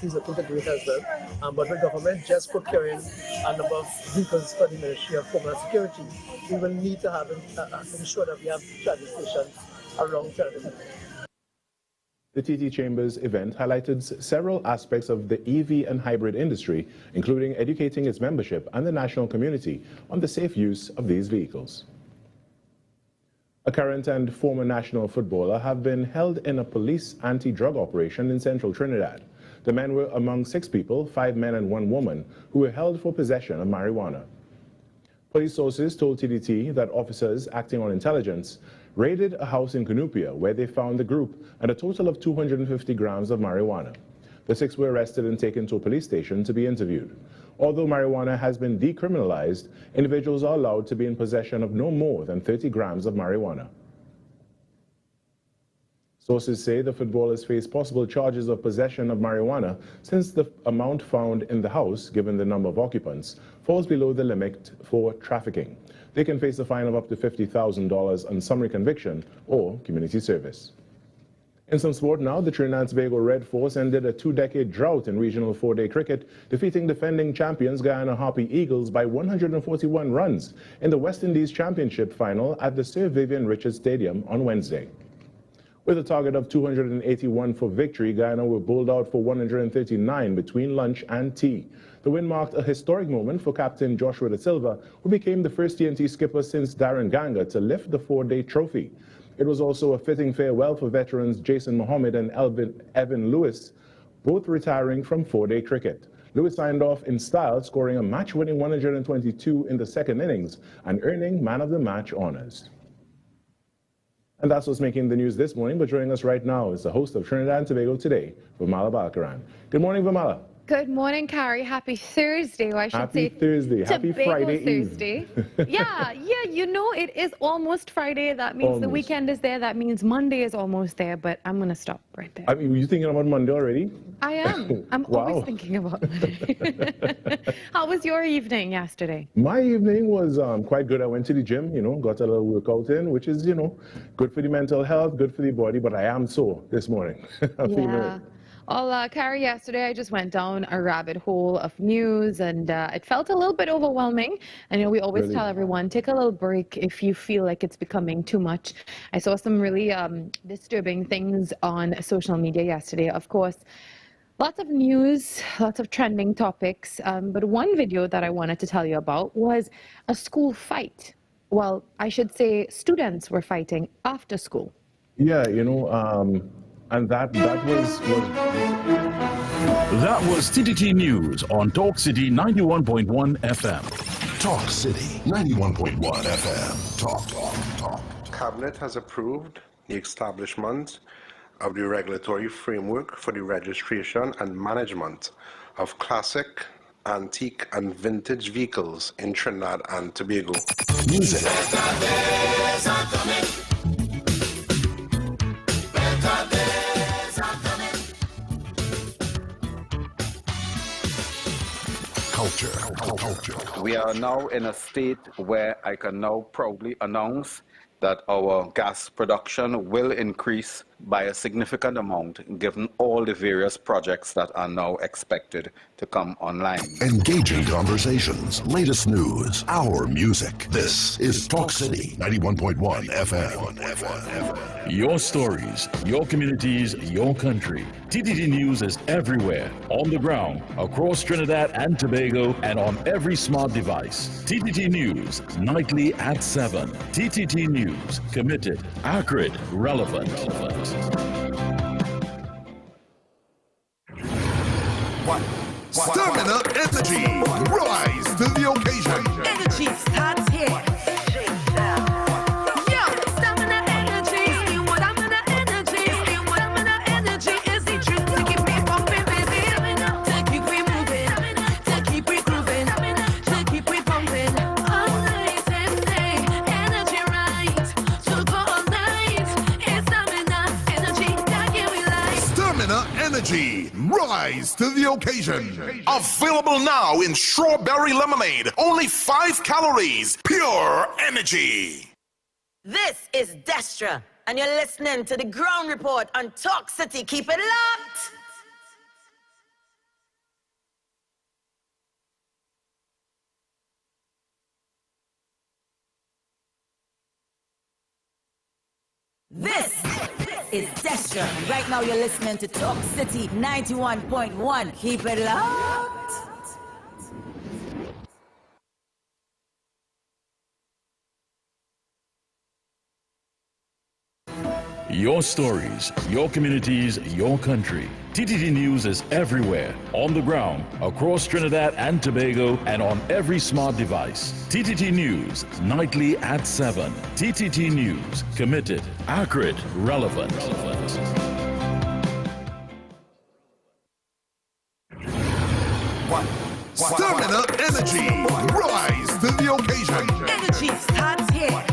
he's looking to do it as well. But with government just procuring a number of vehicles for the Ministry of Homeland Security, we will need to have ensure that we have charging stations around Trinidad. The TT Chambers event highlighted several aspects of the EV and hybrid industry, including educating its membership and the national community on the safe use of these vehicles. A current and former national footballer have been held in a police anti-drug operation in central Trinidad. The men were among 6 people, 5 men and 1 woman, who were held for possession of marijuana. Police sources told TDT that officers acting on intelligence raided a house in Cunupia where they found the group and a total of 250 grams of marijuana. The 6 were arrested and taken to a police station to be interviewed. Although marijuana has been decriminalized, individuals are allowed to be in possession of no more than 30 grams of marijuana. Sources say the footballers face possible charges of possession of marijuana since the amount found in the house, given the number of occupants, falls below the limit for trafficking. They can face a fine of up to $50,000 on summary conviction or community service. In some sport now, the Trinidad and Tobago Red Force ended a 2-decade drought in regional 4-day cricket, defeating defending champions Guyana Harpy Eagles by 141 runs in the West Indies Championship final at the Sir Vivian Richards Stadium on Wednesday. With a target of 281 for victory, Guyana were bowled out for 139 between lunch and tea. The win marked a historic moment for Captain Joshua Da Silva, who became the first TNT skipper since Darren Ganga to lift the 4-day trophy. It was also a fitting farewell for veterans Jason Mohammed and Evan Lewis, both retiring from 4-day cricket. Lewis signed off in style, scoring a match-winning 122 in the second innings and earning man of the match honors. And that's what's making the news this morning, but joining us right now is the host of Trinidad and Tobago Today, Vamala Balkaran. Good morning, Vamala. Good morning, Carrie. Happy Thursday, or I should say. Happy Thursday. Happy Friday Thursday. Yeah, you know, it is almost Friday. That means the weekend is there. That means Monday is almost there, but I'm going to stop right there. I mean, were you thinking about Monday already? I am. I'm always thinking about Monday. How was your evening yesterday? My evening was quite good. I went to the gym, got a little workout in, which is, good for the mental health, good for the body, but I am sore this morning. I'm feeling it. Well, Carrie, yesterday I just went down a rabbit hole of news and it felt a little bit overwhelming. And we always tell everyone, take a little break if you feel like it's becoming too much. I saw some really disturbing things on social media yesterday. Of course, lots of news, lots of trending topics. But one video that I wanted to tell you about was a school fight. Well, I should say students were fighting after school. Yeah, and that was TTT News on Talk City 91.1 FM. Talk City 91.1 FM. Talk. Cabinet has approved the establishment of the regulatory framework for the registration and management of classic, antique, and vintage vehicles in Trinidad and Tobago. Music. Culture. We are now in a state where I can now proudly announce that our gas production will increase by a significant amount given all the various projects that are now expected to come online. Engaging conversations, latest news, our music. This is Talk City 91.1 FM. Your stories, your communities, your country. TTT News is everywhere, on the ground, across Trinidad and Tobago, and on every smart device. TTT News, nightly at 7. TTT News, committed, accurate, relevant. Stamina energy. Rise to the occasion. Energy starts here. Rise to the occasion. Available now in strawberry lemonade. Only 5 calories. Pure energy. This is Destra, and you're listening to the Ground Report on Talk City. Keep it locked. This is Destra. Right now you're listening to Talk City 91.1. Keep it locked. Your stories, your communities, your country. TTT News is everywhere, on the ground, across Trinidad and Tobago, and on every smart device. TTT News, nightly at 7. TTT News, committed, accurate, relevant. Stamina energy. Rise to the occasion. Energy starts here.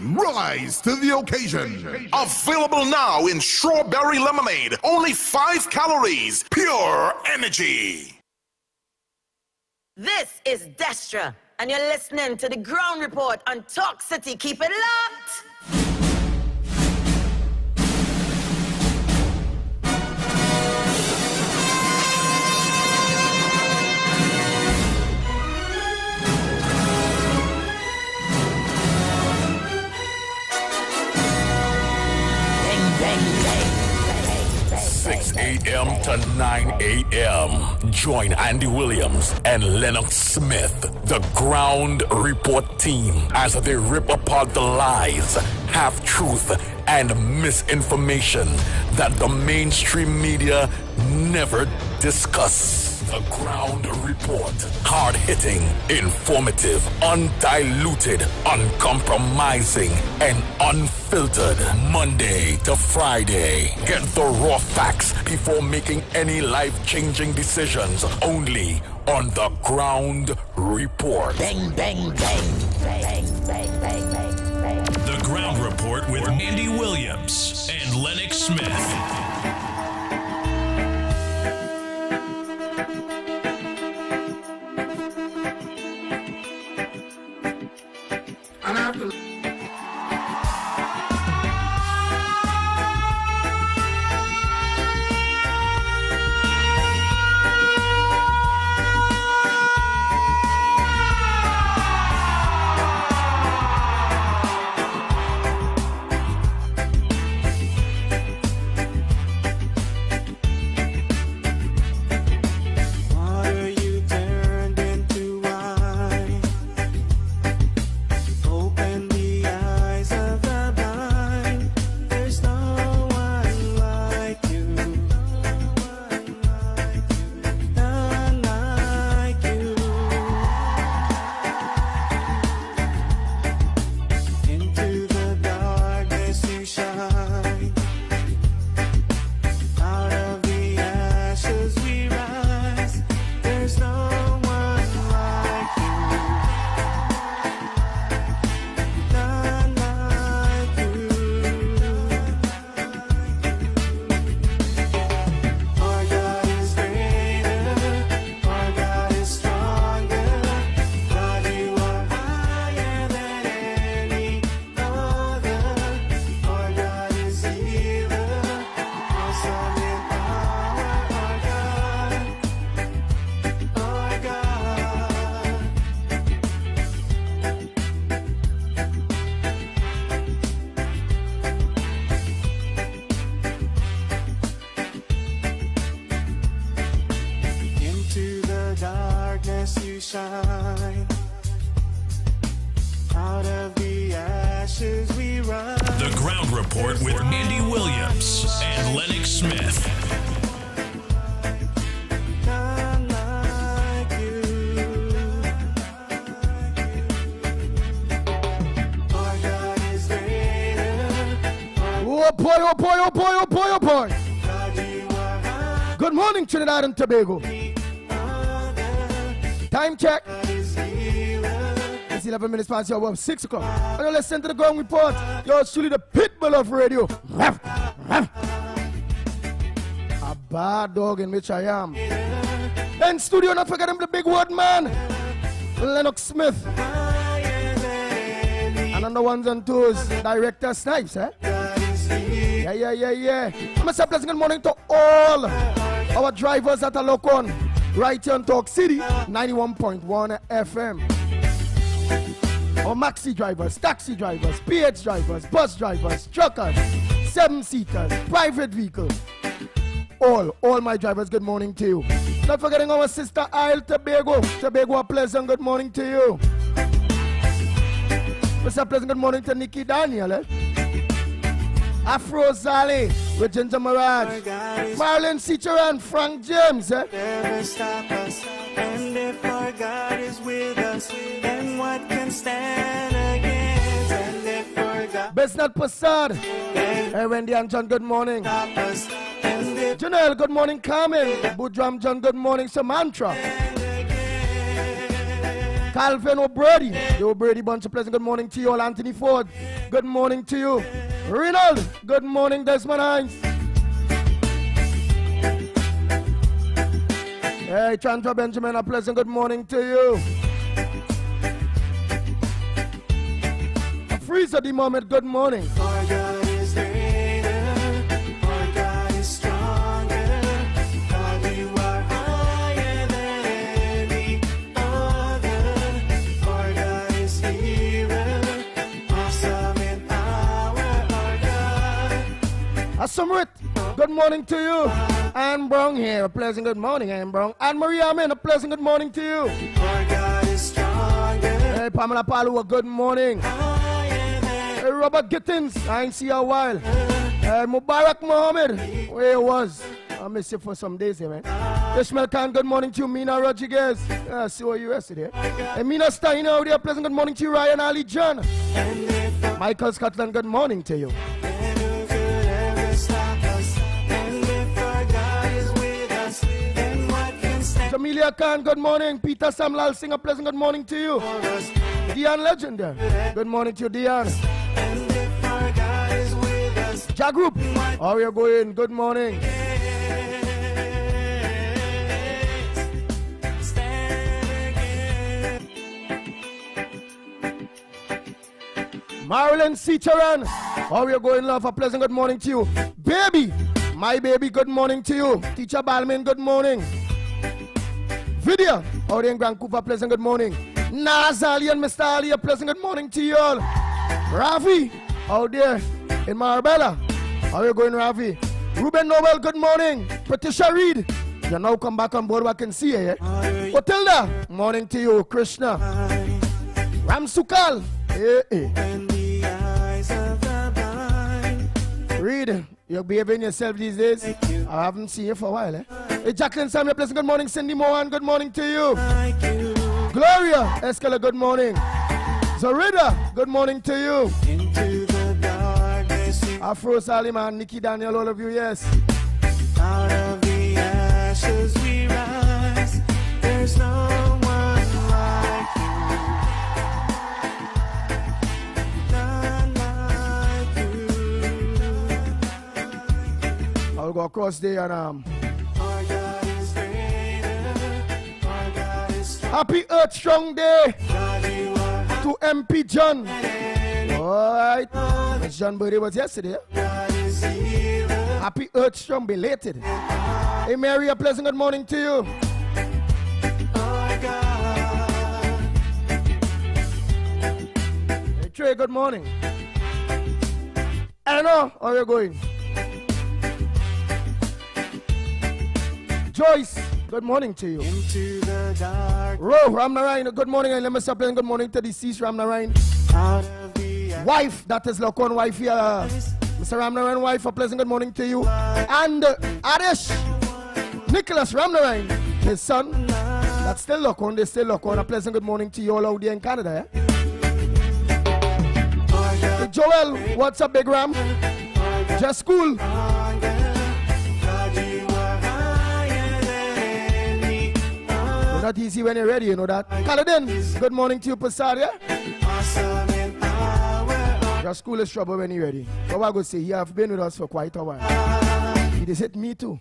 Rise to the occasion. Available now in strawberry lemonade. Only 5 calories. Pure energy. This is Destra, and you're listening to the Ground Report on Talk City. Keep it locked. a.m. to 9 a.m. Join Andy Williams and Lennox Smith, the Ground Report team, as they rip apart the lies, half-truth, and misinformation that the mainstream media never discuss. The Ground Report. Hard-hitting, informative, undiluted, uncompromising, and unfiltered. Monday to Friday. Get the raw facts before making any life-changing decisions. Only on The Ground Report. Bang, bang, bang, bang, bang, bang, bang, bang. The Ground Report with Andy Williams and Lennox Smith. shine. Out of the ashes we rise. The Ground Report with Andy Williams and Lennox Smith. Oh boy, oh boy, oh boy, oh boy, oh boy. Good morning, Trinidad and Tobago. Time check. It's 11 minutes past your 6 o'clock. And you listen to the Ground Report. You're truly the pitbull of radio. A bad dog in which I am. Hey, in studio, not forgetting the big word man, Lennox Smith. And on the ones and twos, Director Snipes, eh? Yeah. I'm say pleasant good morning to all our drivers that are local on right here in Talk City, 91.1 FM. Our maxi drivers, taxi drivers, PH drivers, bus drivers, truckers, 7-seaters, private vehicles. All my drivers, good morning to you. Not forgetting our sister Isle Tobago. Tobago, a pleasant good morning to you. Mr. Pleasant good morning to Nikki Daniel, eh? Afro Zali with Ginger Mirage, Marlon Ciceran, Frank James, eh? Never stop us, and if our God is with us, then what can stand against? And if our God Besnat Passad, hey Wendy and John, good morning. Janelle, good morning. Carmen, Budram John, good morning. Samantha, Calvin O'Brady, the O'Brady bunch of pleasant good morning to you all. Anthony Ford, good morning to you. Rinald, good morning. Desmond Hines. Hey, Chandra Benjamin, a pleasant good morning to you. Freezer the moment, good morning. our God is greater, our God is stronger, God, you are higher than any other. Our God is healer, awesome in power, our God. Asumrit, good morning to you. Anne Brown here, a pleasant good morning, Anne Brown. Anne Marie Amen, a pleasant good morning to you. Our God is stronger. Hey, Pamela Palua, good morning. Hey, Robert Gittins, I ain't see you a while. Hey, Mubarak Mohammed, where you was? I miss you for some days here, man. Ishmael Khan, good morning to you. Mina Rodriguez, I saw you yesterday. Hey, Mina Steiner, out there, pleasant good morning to you. Ryan Ali John. Michael Scotland, good morning to you. Jamelia Khan, good morning. Peter Sam Lal Singh, a pleasant good morning to you. Dion Legender, good morning to you, Dion. Ja Group, how are you going? Good morning. Marilyn Ciceran, how are you going, love? A pleasant good morning to you. Baby, my baby, good morning to you. Teacher Balmain, good morning. Video, out in Vancouver, pleasant good morning. Nazali and Mr. Ali, a pleasant good morning to you all. Ravi, out there in Marbella, how are you going, Ravi? Ruben Noel, good morning. Patricia Reed, you now come back on board, I can see you, eh? Otilda, morning to you. Krishna, Ram Sukal, Reed, you're behaving yourself these days. I haven't seen you for a while, eh? Hey, Jacqueline Samuel, pleasant good morning. Cindy Mohan, good morning to you. Gloria Escala, good morning. Zorida, good morning to you. Into the darkness, Afro Saliman, Nikki Daniel, all of you, yes. out of the ashes we rise. There's no one like you, none like you. I'll go across there and Our God is greater, our God is strong. Happy Earth Strong Day God, you are to MP John. Alright, Miss John birthday was yesterday. God is healer. Happy Earth Strong belated. Hey Mary, a pleasant good morning to you. Our God. Hey Trey, good morning. Anna, how are you going? Joyce, good morning to you. Into the dark, Ro, Ramnarayan, good morning. And let me stop playing good morning to deceased Ramnarayan. out of the Wife, that is Lokon wife here. Mr. Ramnarayan, wife, a pleasant good morning to you. And Arish, Nicholas Ramnarayan, his son, that's still Lokon, they still Lokon. A pleasant good morning to you all out there in Canada. Eh? Hey, Joel, what's up, Big Ram? Just cool. God, you are higher than any It's not easy when you're ready, you know that. Kaladin, good morning to you, Passadia. awesome in power. Your school is trouble when you're ready. But what I go say, you have been with us for quite a while. It has hit me too.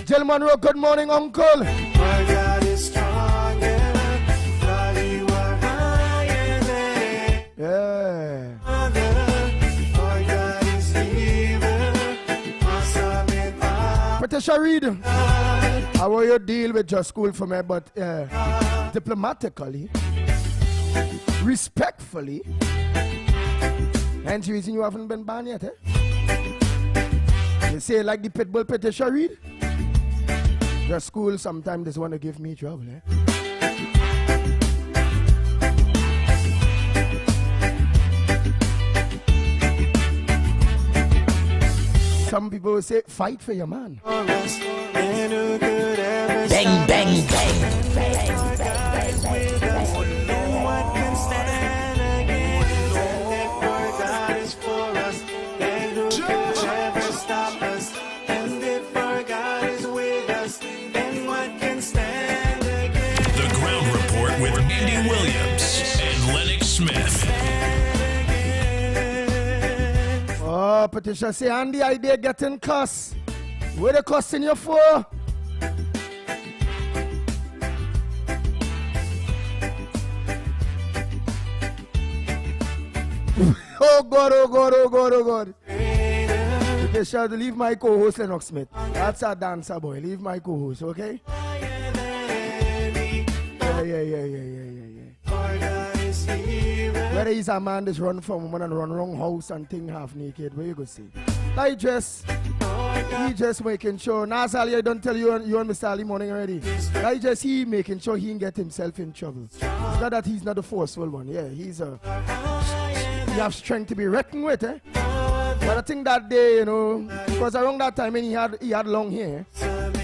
Jill Monroe, good morning, Uncle. Our God is stronger. God, you are higher than Yeah. our God is healer. Awesome in power. Patricia Reed, how will you deal with your school for me, but diplomatically, respectfully, and the reason you haven't been banned yet, You say like the pitbull Patricia Reed? Your school sometimes just want to give me trouble, Some people say, fight for your man. Bang, bang, bang. The Ground Report with Andy Williams and Lennox Smith. Oh, Patricia say, Andy, I dare getting cuss. Where the cussing you for? Oh God, oh God, oh God, oh God. Patricia, leave my co-host Lennox Smith. That's a dancer boy. Leave my co-host, okay? Yeah. Whether he's a man that's run from woman and run wrong house and thing half naked, where you go see? He just making sure. Now, Sally, I don't tell you and Mr. Ali morning already. He making sure he can get himself in trouble. It's not that he's not a forceful one. Yeah, he have strength to be reckoned with, But I think that day, because around that time when he had long hair,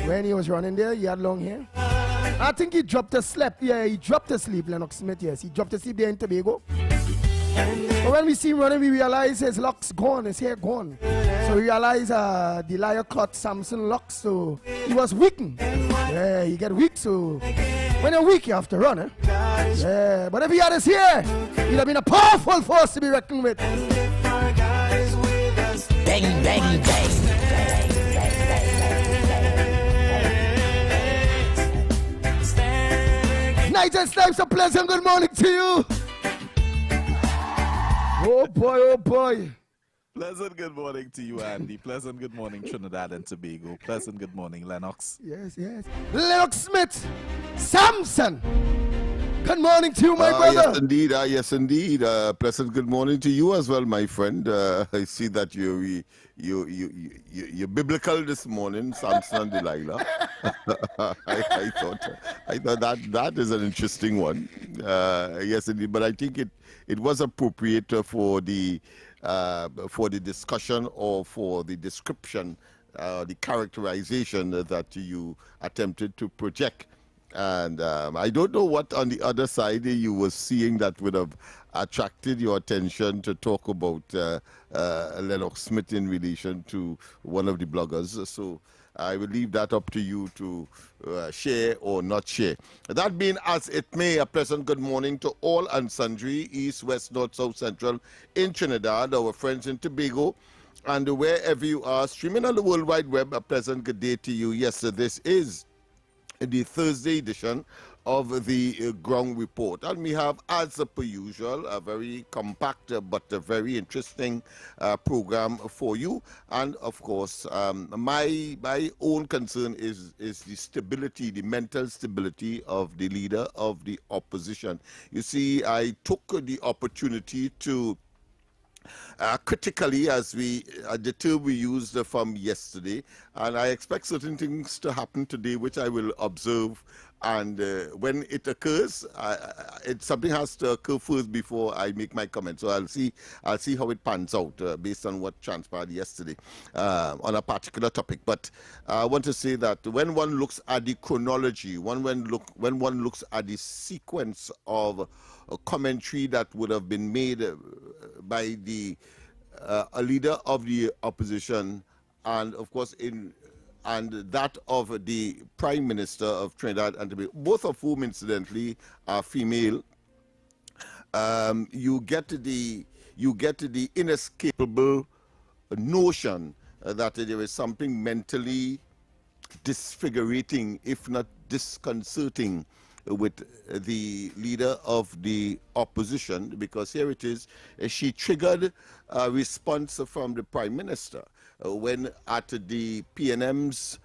when he was running there, he had long hair. I think he dropped asleep. Yeah, he dropped asleep, Lennox Smith, yes. He dropped asleep there in Tobago. But when we see him running, we realize his locks gone, his hair gone. So we realize the liar cut Samson locks, so he was weakened. Yeah, he get weak, so when you're weak, you have to run, Yeah, but if he had his hair, he'd have been a powerful force to be reckoned with. Bang, bang, bang. Night and Snipes, a pleasant good morning to you. Oh boy, oh boy. Pleasant good morning to you, Andy. Pleasant good morning, Trinidad and Tobago. Pleasant good morning, Lennox. Yes. Lennox Smith, Samson. Good morning to you, my brother. Yes, indeed. Pleasant good morning to you as well, my friend. I see that you're biblical this morning, Samson and Delilah. I thought that is an interesting one. Yes, indeed. But I think it was appropriate for the discussion or for the description, the characterization that you attempted to project. And I don't know what on the other side you were seeing that would have attracted your attention to talk about Lennox Smith in relation to one of the bloggers. So I will leave that up to you to share or not share. That being as it may, a pleasant good morning to all and sundry, east, west, north, south, central in Trinidad, our friends in Tobago, and wherever you are streaming on the World Wide Web. A pleasant good day to you. Yes, this is the Thursday edition of the Ground Report, and we have, as per usual, a very compact but a very interesting program for you. And of course, my own concern is the stability, the mental stability of the leader of the opposition. You see, I took the opportunity to critically, as the term we used from yesterday, and I expect certain things to happen today, which I will observe. And when it occurs, something has to occur first before I make my comment. So I'll see how it pans out based on what transpired yesterday on a particular topic. But I want to say that when one looks at the chronology, when one looks at the sequence of commentary that would have been made by a leader of the opposition, and of course and that of the Prime Minister of Trinidad and Tobago, both of whom incidentally are female, you get the inescapable notion that there is something mentally disfigurating, if not disconcerting, with the leader of the opposition, because here it is, she triggered a response from the Prime Minister when at the PNM's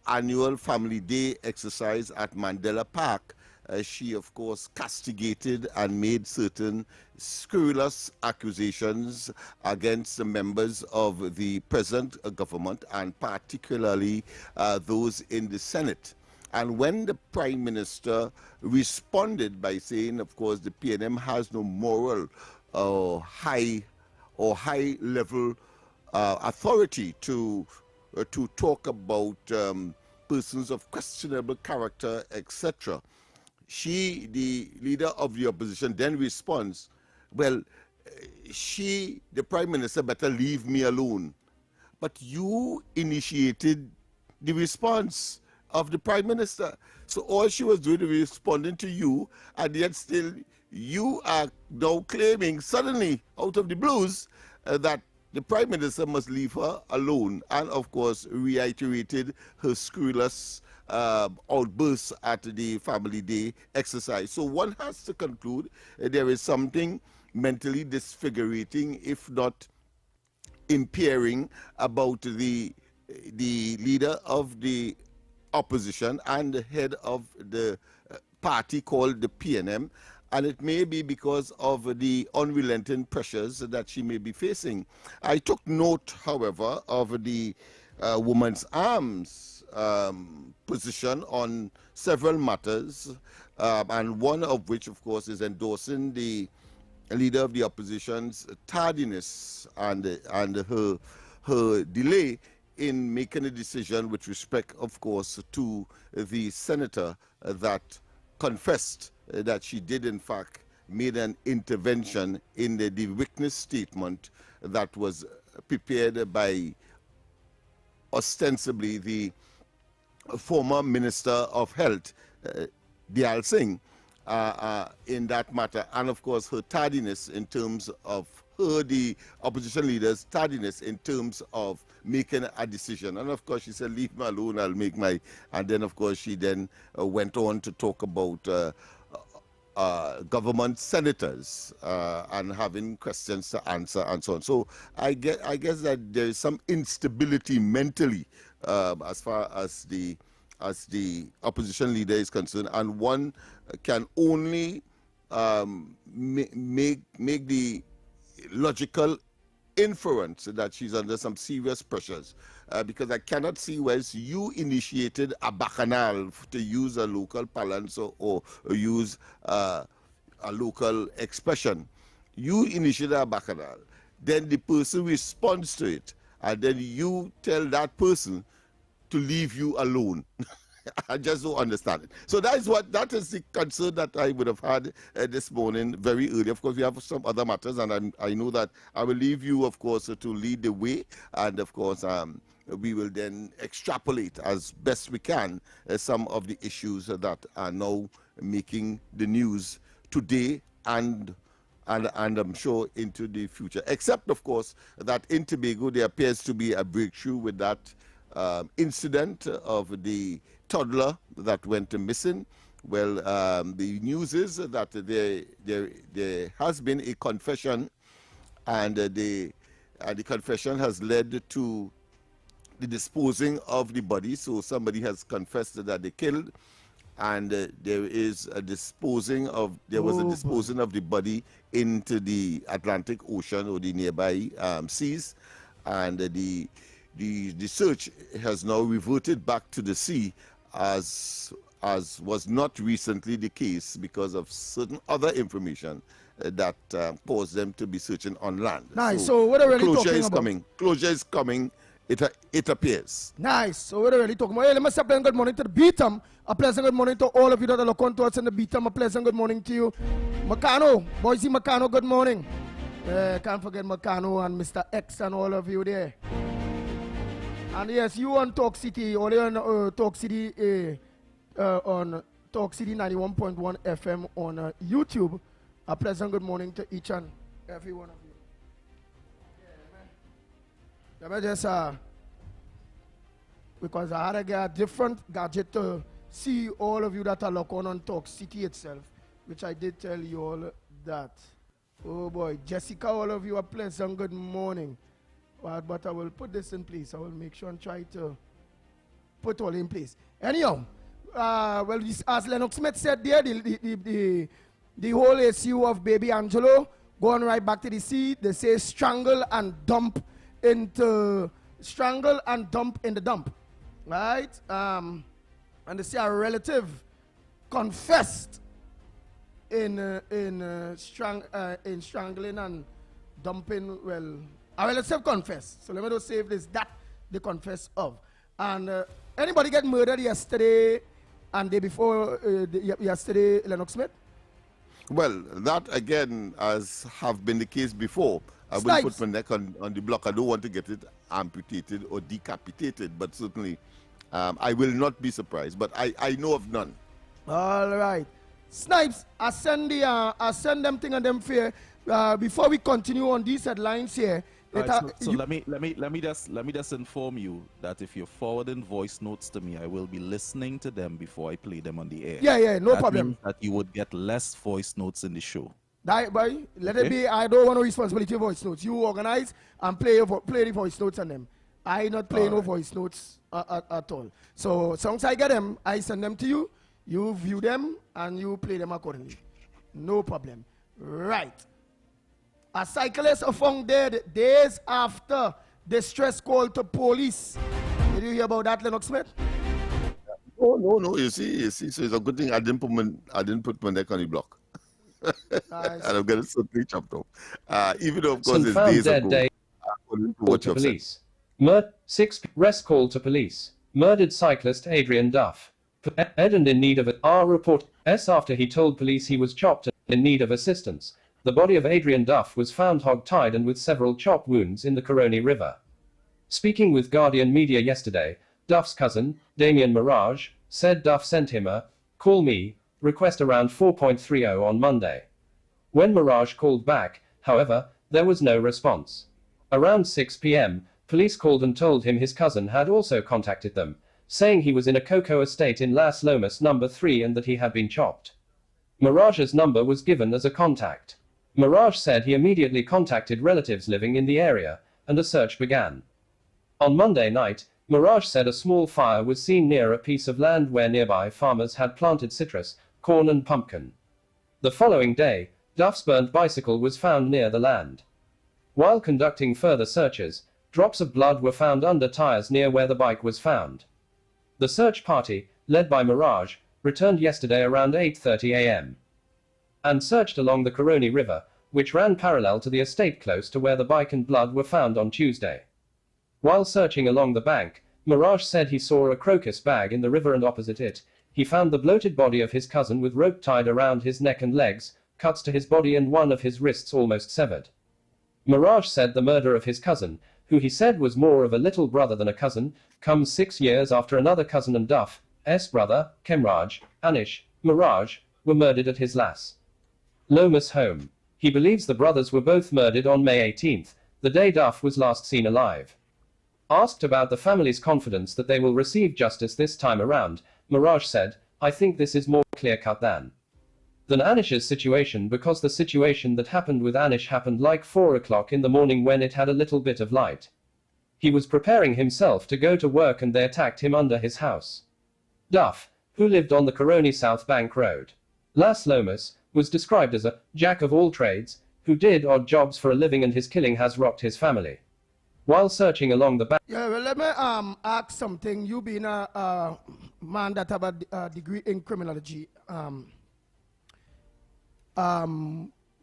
annual Family Day exercise at Mandela Park, she, of course, castigated and made certain scurrilous accusations against the members of the present government, and particularly those in the Senate. And when the Prime Minister responded by saying, of course, the PNM has no moral or high-level authority to talk about persons of questionable character, etc., she, the leader of the opposition, then responds, well, the Prime Minister better leave me alone. But you initiated the response of the Prime Minister. So all she was doing was responding to you, and yet still you are now claiming suddenly, out of the blues, that the Prime Minister must leave her alone, and of course reiterated her scurrilous outbursts at the Family Day exercise. So one has to conclude there is something mentally disfigurating, if not impairing, about the leader of the opposition and the head of the party called the PNM, and it may be because of the unrelenting pressures that she may be facing. I took note, however, of the Women's Arms position on several matters, and one of which, of course, is endorsing the leader of the opposition's tardiness and her delay in making a decision with respect, of course, to the senator that confessed that she did, in fact, made an intervention in the witness statement that was prepared by ostensibly the former Minister of Health, Dayal Singh, in that matter. And, of course, her tardiness in terms of the opposition leader's tardiness in terms of making a decision. And of course she said, leave me alone, I'll make my... And then of course she then went on to talk about government senators and having questions to answer and so on. So I guess that there is some instability mentally as far as the opposition leader is concerned, and one can only make the logical inference that she's under some serious pressures, because I cannot see where you initiated a bacchanal, to use a local parlance or use a local expression. You initiated a bacchanal, then the person responds to it, and then you tell that person to leave you alone. I just don't understand it. So that is the concern that I would have had this morning very early. Of course, we have some other matters, and I know that I will leave you, of course, to lead the way. And, of course, we will then extrapolate as best we can some of the issues that are now making the news today and I'm sure into the future. Except, of course, that in Tobago there appears to be a breakthrough with that incident of the toddler that went missing. Well, the news is that there has been a confession, and the confession has led to the disposing of the body. So somebody has confessed that they killed, and there is a disposing of of the body into the Atlantic Ocean or the nearby seas, and the search has now reverted back to the sea, as was not recently the case because of certain other information that caused them to be searching on land. Nice. So what are we really talking about? Closure is coming. It appears. Nice. So what are we really talking about? Hey, let me say a pleasant good morning to the Beatum. A pleasant good morning to all of you that are looking to us in the Beatum. A pleasant good morning to you. Makano, Boise Makano, good morning. Can't forget Makano and Mr. X and all of you there. And yes, you on Talk City, or on Talk City on Talk City 91.1 FM on YouTube. A pleasant good morning to each and every one of you. Let me just because I had to get a different gadget to see all of you that are locked on Talk City itself, which I did tell you all that. Oh boy, Jessica, all of you are pleasant good morning. But I will put this in place. I will make sure and try to put all in place. Anyhow, well, as Lennox Smith said there, the whole issue of baby Angelo going right back to the sea. They say strangle and dump in the dump, right? And they say a relative confessed in strangling and dumping. Well, a relative confessed. So let me just say if this that they confess of. And anybody get murdered yesterday and day before yesterday, Lennox Smith? Well, that again, as have been the case before, I will put my neck on the block. I don't want to get it amputated or decapitated, but certainly I will not be surprised. But I know of none. All right. Snipes, I send them thing and them fear. Before we continue on these headlines here. Right, so let me just inform you that if you're forwarding voice notes to me, I will be listening to them before I play them on the air. Yeah, no that problem. Means that you would get less voice notes in the show. Boy, let it be. I don't want no responsibility of voice notes. You organize and play the voice notes on them. I not play no voice notes at all. So songs I get them, I send them to you. You view them and you play them accordingly. No problem. Right. A cyclist found dead days after distress call to police. Did you hear about that, Lennox Smith? No. You see, so it's a good thing I didn't put my neck on the block. And I'm going to certainly chopped off. Even though, of course, it's days ago. What you police. 6 rest call to police. Murdered cyclist Adrian Duff. Ed and in need of our report after he told police he was chopped and in need of assistance. The body of Adrian Duff was found hog-tied and with several chop wounds in the Coroni River. Speaking with Guardian Media yesterday, Duff's cousin, Damien Mirage, said Duff sent him a call me request around 4.30 on Monday. When Mirage called back, however, there was no response. Around 6 p.m., police called and told him his cousin had also contacted them, saying he was in a cocoa estate in Las Lomas No. 3 and that he had been chopped. Mirage's number was given as a contact. Mirage said he immediately contacted relatives living in the area, and a search began. On Monday night, Mirage said a small fire was seen near a piece of land where nearby farmers had planted citrus, corn and pumpkin. The following day, Duff's burnt bicycle was found near the land. While conducting further searches, drops of blood were found under tires near where the bike was found. The search party, led by Mirage, returned yesterday around 8:30 a.m. and searched along the Coroni River, which ran parallel to the estate close to where the bike and blood were found on Tuesday. While searching along the bank, Mirage said he saw a crocus bag in the river and opposite it, he found the bloated body of his cousin with rope tied around his neck and legs, cuts to his body and one of his wrists almost severed. Mirage said the murder of his cousin, who he said was more of a little brother than a cousin, comes 6 years after another cousin and Duff's brother, Kemraj, Anish, Mirage, were murdered at his Las Lomas home. He believes the brothers were both murdered on May 18th, the day Duff was last seen alive. Asked about the family's confidence that they will receive justice this time around, Mirage said, I think this is more clear-cut than Anish's situation because the situation that happened with Anish happened like 4 o'clock in the morning when it had a little bit of light. He was preparing himself to go to work and they attacked him under his house. Duff, who lived on the Coroni South Bank Road, Las Lomas, was described as a jack of all trades, who did odd jobs for a living and his killing has rocked his family. While searching along the bank... Yeah, well, let me ask something. You being a man that have a degree in criminology,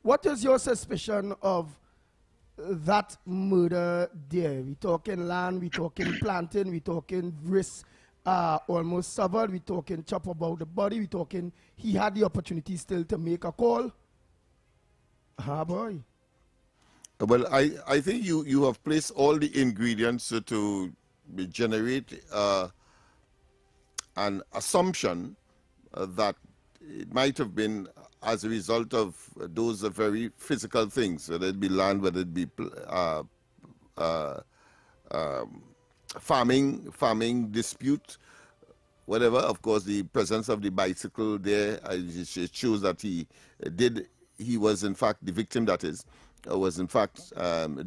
what is your suspicion of that murder there? We talking land, we talking planting, we talking wrist almost severed, we talking chop about the body, we talking he had the opportunity still to make a call. Boy. Well, I think you have placed all the ingredients to generate an assumption that it might have been as a result of those very physical things, whether it be land, whether it be farming dispute, whatever. Of course, the presence of the bicycle there, it shows that he was in fact, the victim that is, was in fact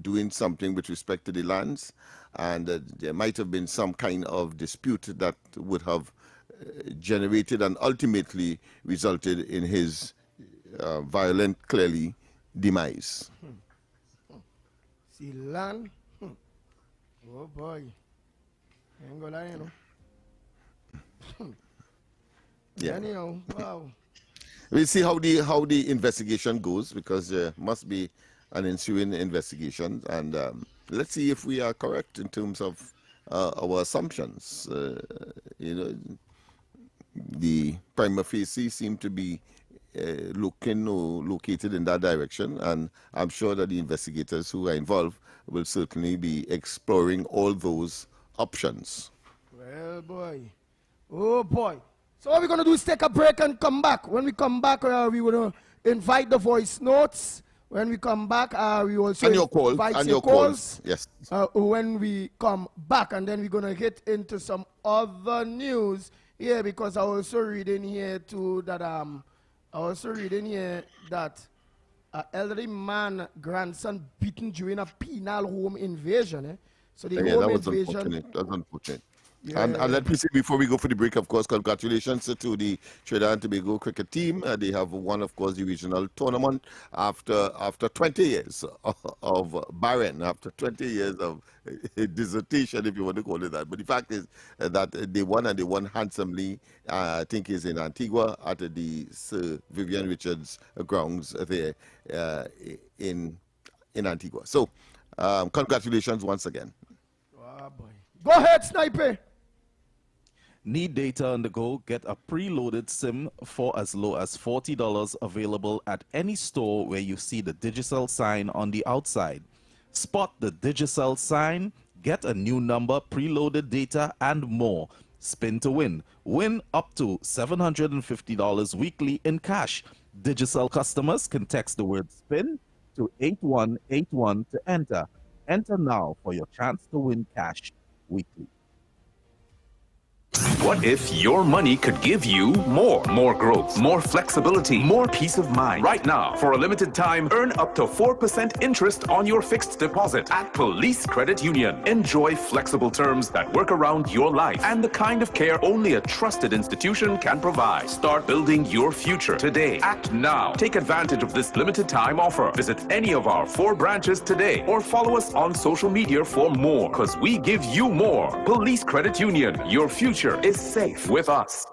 doing something with respect to the lands, and there might have been some kind of dispute that would have generated and ultimately resulted in his violent, clearly, demise. See land? Oh boy. Ain't gonna lie, you know. Yeah. Anyhow, wow. We'll see how the investigation goes, because there must be an ensuing investigation, and let's see if we are correct in terms of our assumptions. You know, the prima facie seem to be located in that direction, and I'm sure that the investigators who are involved will certainly be exploring all those options. Well, boy. Oh, boy. So what we're going to do is take a break and come back. When we come back, we're going to invite the voice notes. When we come back, we also and your calls. invite And your calls. Yes. When we come back, and then we're going to hit into some other news here, because I also reading here too that elderly man grandson beaten during a penal home invasion. Eh? So the home that was invasion. unfortunate. That's unfortunate. Yeah. And let me say before we go for the break, of course, congratulations to the Trinidad and Tobago cricket team. They have won, of course, the regional tournament after 20 years of barren, after 20 years of dissertation, if you want to call it that. But the fact is that they won, and they won handsomely. I think is in Antigua at the Sir Vivian Richards grounds there in Antigua. So congratulations once again. Oh, boy. Go ahead, Sniper. Need data on the go? Get a preloaded SIM for as low as $40, available at any store where you see the Digicel sign on the outside. Spot the Digicel sign, get a new number, preloaded data, and more. Spin to win. Win up to $750 weekly in cash. Digicel customers can text the word SPIN to 8181 to enter. Enter now for your chance to win cash weekly. What if your money could give you more? More growth, more flexibility, more peace of mind. Right now, for a limited time, earn up to 4% interest on your fixed deposit at Police Credit Union. Enjoy flexible terms that work around your life and the kind of care only a trusted institution can provide. Start building your future today. Act now. Take advantage of this limited time offer. Visit any of our 4 branches today or follow us on social media for more, because we give you more. Police Credit Union. Your future is safe with us.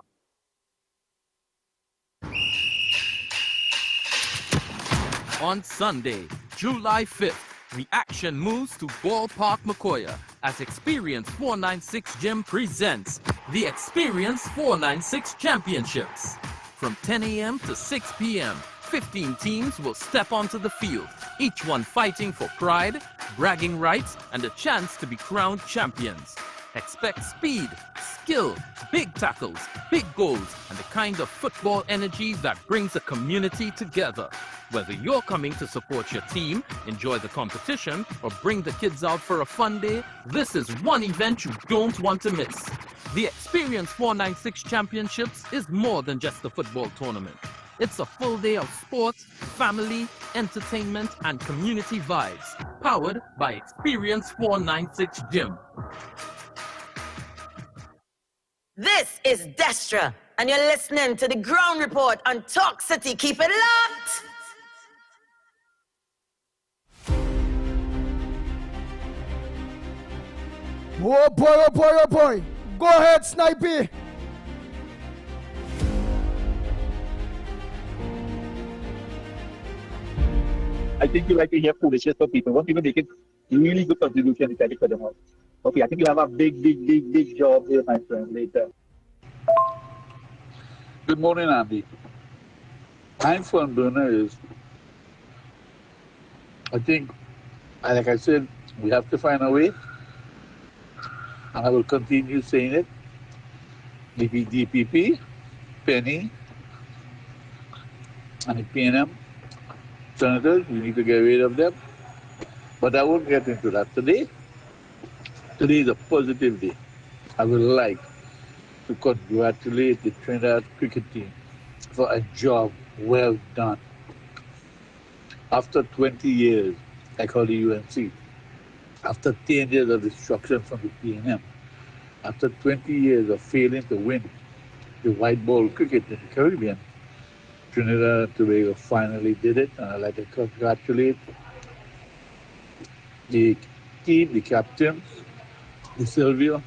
On Sunday, July 5th, reaction moves to Ballpark Macoya as Experience 496 Gym presents the Experience 496 Championships. From 10 a.m. to 6 p.m., 15 teams will step onto the field, each one fighting for pride, bragging rights, and a chance to be crowned champions. Expect speed, skill, big tackles, big goals, and the kind of football energy that brings a community together. Whether you're coming to support your team, enjoy the competition, or bring the kids out for a fun day, this is one event you don't want to miss. The Experience 496 Championships is more than just a football tournament. It's a full day of sports, family, entertainment, and community vibes, powered by Experience 496 Gym. This is Destra, and you're listening to the Ground Report on Talk City. Keep it locked! Oh boy, oh boy, oh boy. Go ahead, Snipey. I think you like to hear foolishness for people. Once people make it really good contribution, you try to cut them out. Okay, I think you have a big job here, my friend, later. Good morning, Andy. My front burner is, I think, like I said, we have to find a way, and I will continue saying it. Maybe DPP, Penny, and the PNM senators, we need to get rid of them. But I won't get into that today. Today is a positive day. I would like to congratulate the Trinidad cricket team for a job well done. After 20 years, I call the UNC, after 10 years of destruction from the PNM, after 20 years of failing to win the white ball cricket in the Caribbean, Trinidad and Tobago finally did it, and I'd like to congratulate the team, the captain, De Silva,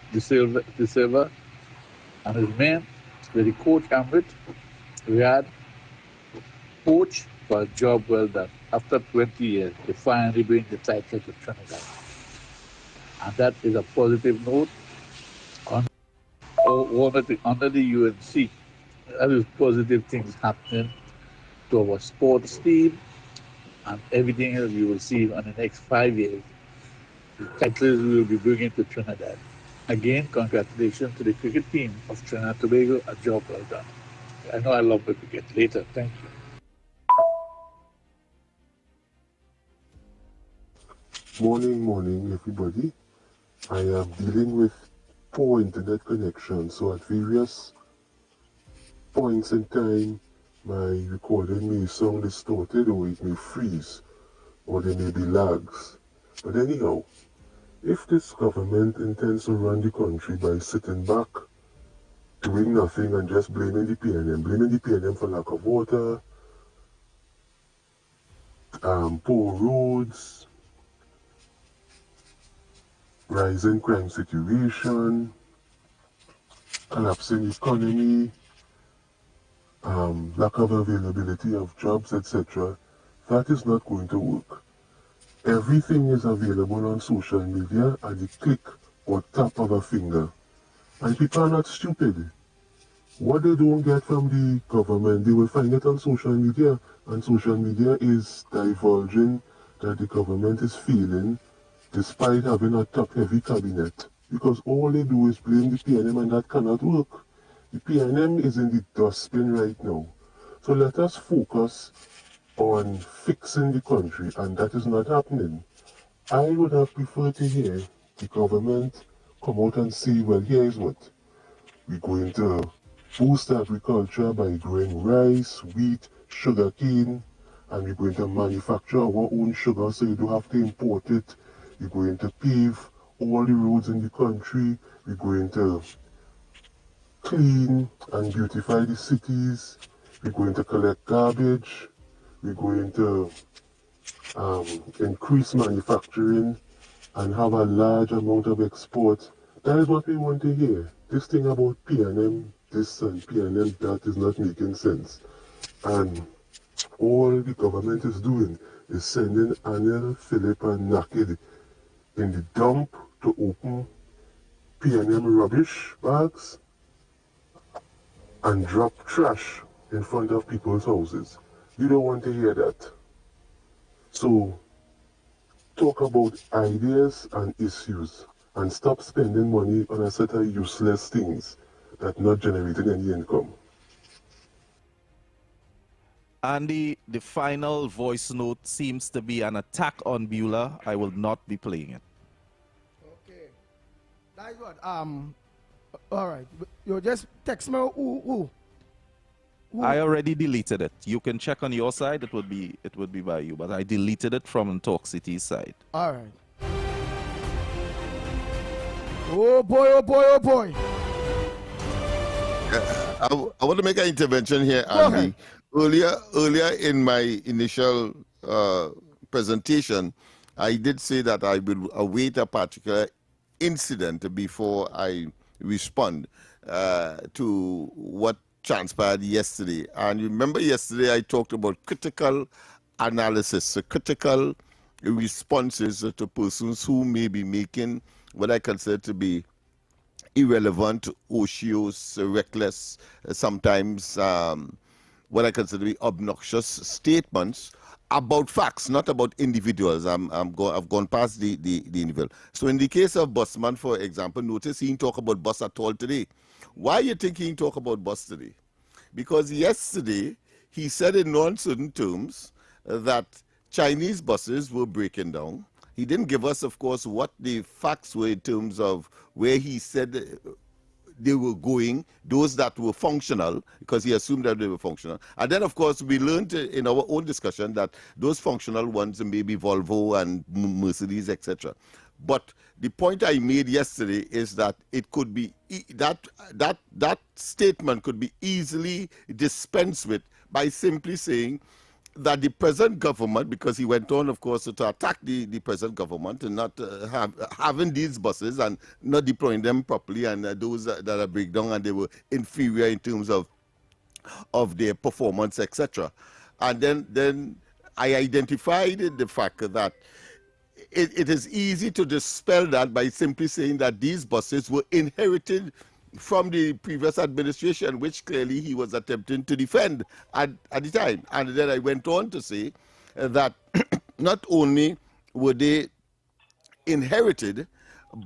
and his men, with the coach Amrit, Riyadh, coach for a job well done. After 20 years, they finally bring the title to Trinidad. And that is a positive note under the UNC. That is positive things happening to our sports team and everything else we will see in the next 5 years. The titles we will be bringing to Trinidad. Again, congratulations to the cricket team of Trinidad and Tobago. A job well done. I know I love the cricket. Later. Thank you. Morning, everybody. I am dealing with poor internet connection, so at various points in time, my recording may sound distorted, or it may freeze, or there may be lags. But anyhow, if this government intends to run the country by sitting back, doing nothing and just blaming the PNM for lack of water, poor roads, rising crime situation, collapsing economy, lack of availability of jobs, etc., that is not going to work. Everything is available on social media at the click or tap of a finger. And people are not stupid. What they don't get from the government, they will find it on social media. And social media is divulging that the government is failing despite having a top-heavy cabinet. Because all they do is blame the PNM, and that cannot work. The PNM is in the dustbin right now. So let us focus on fixing the country, and that is not happening. I would have preferred to hear the government come out and say, well, here's what. We're going to boost agriculture by growing rice, wheat, sugarcane, and we're going to manufacture our own sugar so you don't have to import it. We're going to pave all the roads in the country. We're going to clean and beautify the cities. We're going to collect garbage. We're going to increase manufacturing and have a large amount of export. That is what we want to hear. This thing about PNM this and PNM that is not making sense. And all the government is doing is sending Anil, Philip and Naked in the dump to open PNM rubbish bags and drop trash in front of people's houses. You don't want to hear that. So talk about ideas and issues and stop spending money on a set of useless things that not generating any income. And the final voice note seems to be an attack on Beulah. I will not be playing it. Okay. That's what. All right. You just text me who? I already deleted it. You can check on your side. It would be by you, but I deleted it from Talk City's side. All right. Oh boy, oh boy, oh boy. I want to make an intervention here, Andy. Earlier in my initial presentation, I did say that I will await a particular incident before I respond to what transpired yesterday. And remember yesterday I talked about critical analysis, critical responses to persons who may be making what I consider to be irrelevant, ocious, reckless, sometimes what I consider to be obnoxious statements about facts, not about individuals. I've gone past the individual. So in the case of Busman, for example, notice he didn't talk about bus at all today. Why you think he didn't talk about bus today? Because yesterday he said in non-certain terms that Chinese buses were breaking down. he didn't give us, of course, what the facts were in terms of where he said they were going, those that were functional, because he assumed that they were functional. And then, of course, we learned in our own discussion that those functional ones may be Volvo and Mercedes, etc. But the point I made yesterday is that it could be, that statement could be easily dispensed with by simply saying that the present government, because he went on, of course, to attack the present government and not having these buses and not deploying them properly, and those that are breakdown and they were inferior in terms of their performance, etc. And then I identified the fact that it is easy to dispel that by simply saying that these buses were inherited from the previous administration, which clearly he was attempting to defend at the time. And then I went on to say that not only were they inherited,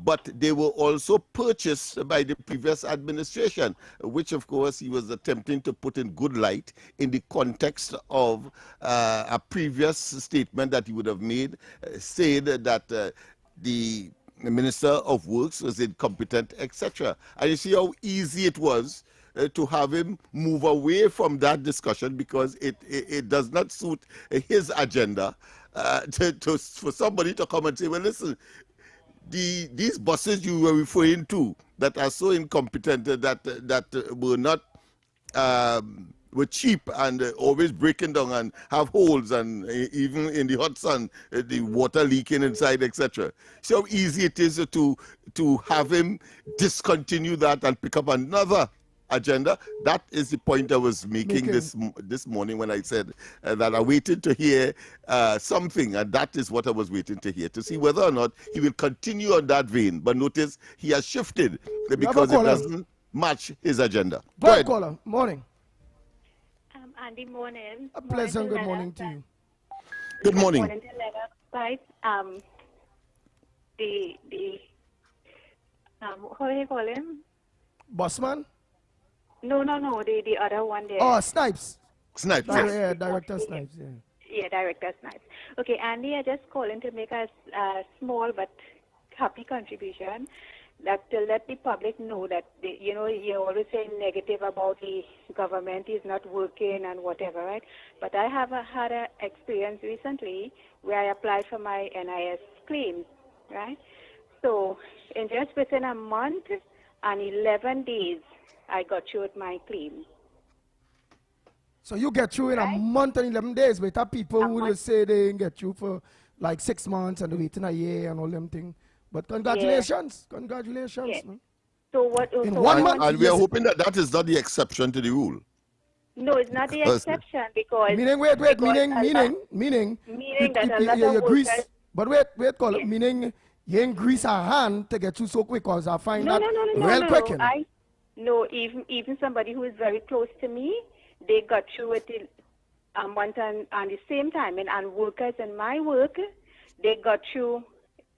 but they were also purchased by the previous administration, which of course he was attempting to put in good light in the context of a previous statement that he would have made, said that the Minister of Works was incompetent, etc. And you see how easy it was to have him move away from that discussion, because it does not suit his agenda for somebody to come and say, well, listen, these buses you were referring to that are so incompetent that were not were cheap and always breaking down and have holes, and even in the hot sun the water leaking inside, etc. So how easy it is to have him discontinue that and pick up another agenda. That is the point I was making this morning when I said that I waited to hear something, and that is what I was waiting to hear, to see whether or not he will continue on that vein. But notice he has shifted because it doesn't match his agenda. Go ahead, caller. Morning. Andy, morning. A pleasant good morning to you. Good morning. Good morning to Lennox, right? How do you call him? Bossman? No, the other one there. Oh, Snipes. Snipes. Yeah, Director Snipes, yeah. Yeah, Director Snipes. Okay, Andy, I just calling to make a small but happy contribution, that to let the public know that, you're always saying negative about the government is not working and whatever, right? But I have had an experience recently where I applied for my NIS claims, right? So in just within a month and 11 days, I got through with my claim. So you get through in a month and 11 days, but there people who will say they didn't get through for like 6 months and waiting a year and all them things. But congratulations, congratulations. Yeah. Man. So what? In so 1 month, and we are hoping that is not the exception to the rule. No, it's not the exception, because meaning that a lot of Greece. workers. But wait, call it meaning you ain't grease her hand to get through so quick, because I find that real quick. No, even somebody who is very close to me, they got through it a month and the same time, and workers in my work, they got through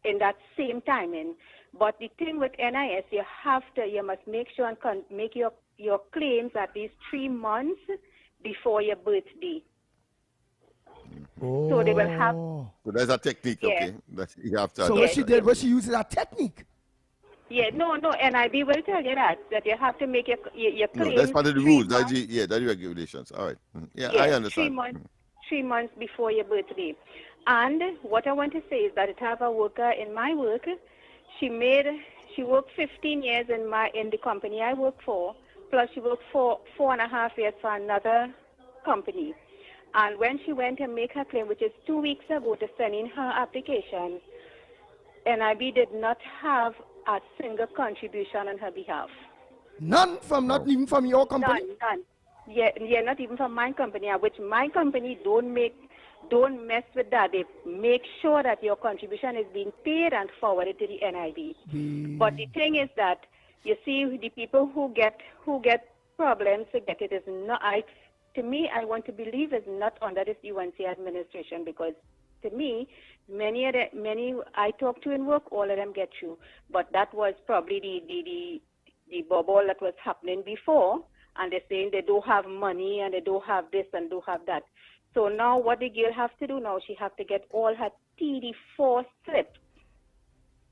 in that same timing. But the thing with NIS, you must make sure and make your claims at least 3 months before your birthday. Oh. So they will have. So there's a technique, okay? That you have to. So what she did, what she used is a technique. Yeah, no, NIB will tell you that you have to make your claims. No, that's part of the rules. That's the regulations. All right. Yeah, I understand. 3 months before your birthday. And what I want to say is that I have a worker in my work. She worked 15 years in the company I work for, plus she worked for 4.5 years for another company. And when she went to make her claim, which is 2 weeks ago, to send in her application, NIB did not have a single contribution on her behalf. None not even from your company? None. Yeah, not even from my company, which my company don't mess with that. They make sure that your contribution is being paid and forwarded to the NIB. But the thing is that, you see, the people who get problems to get it is not. To me, I want to believe it's not under this UNC administration, because to me, many I talk to in work, all of them get through. But that was probably the bubble that was happening before, and they're saying they don't have money and they don't have this and don't have that. So now what the girl have to do now, she have to get all her TD4 slips,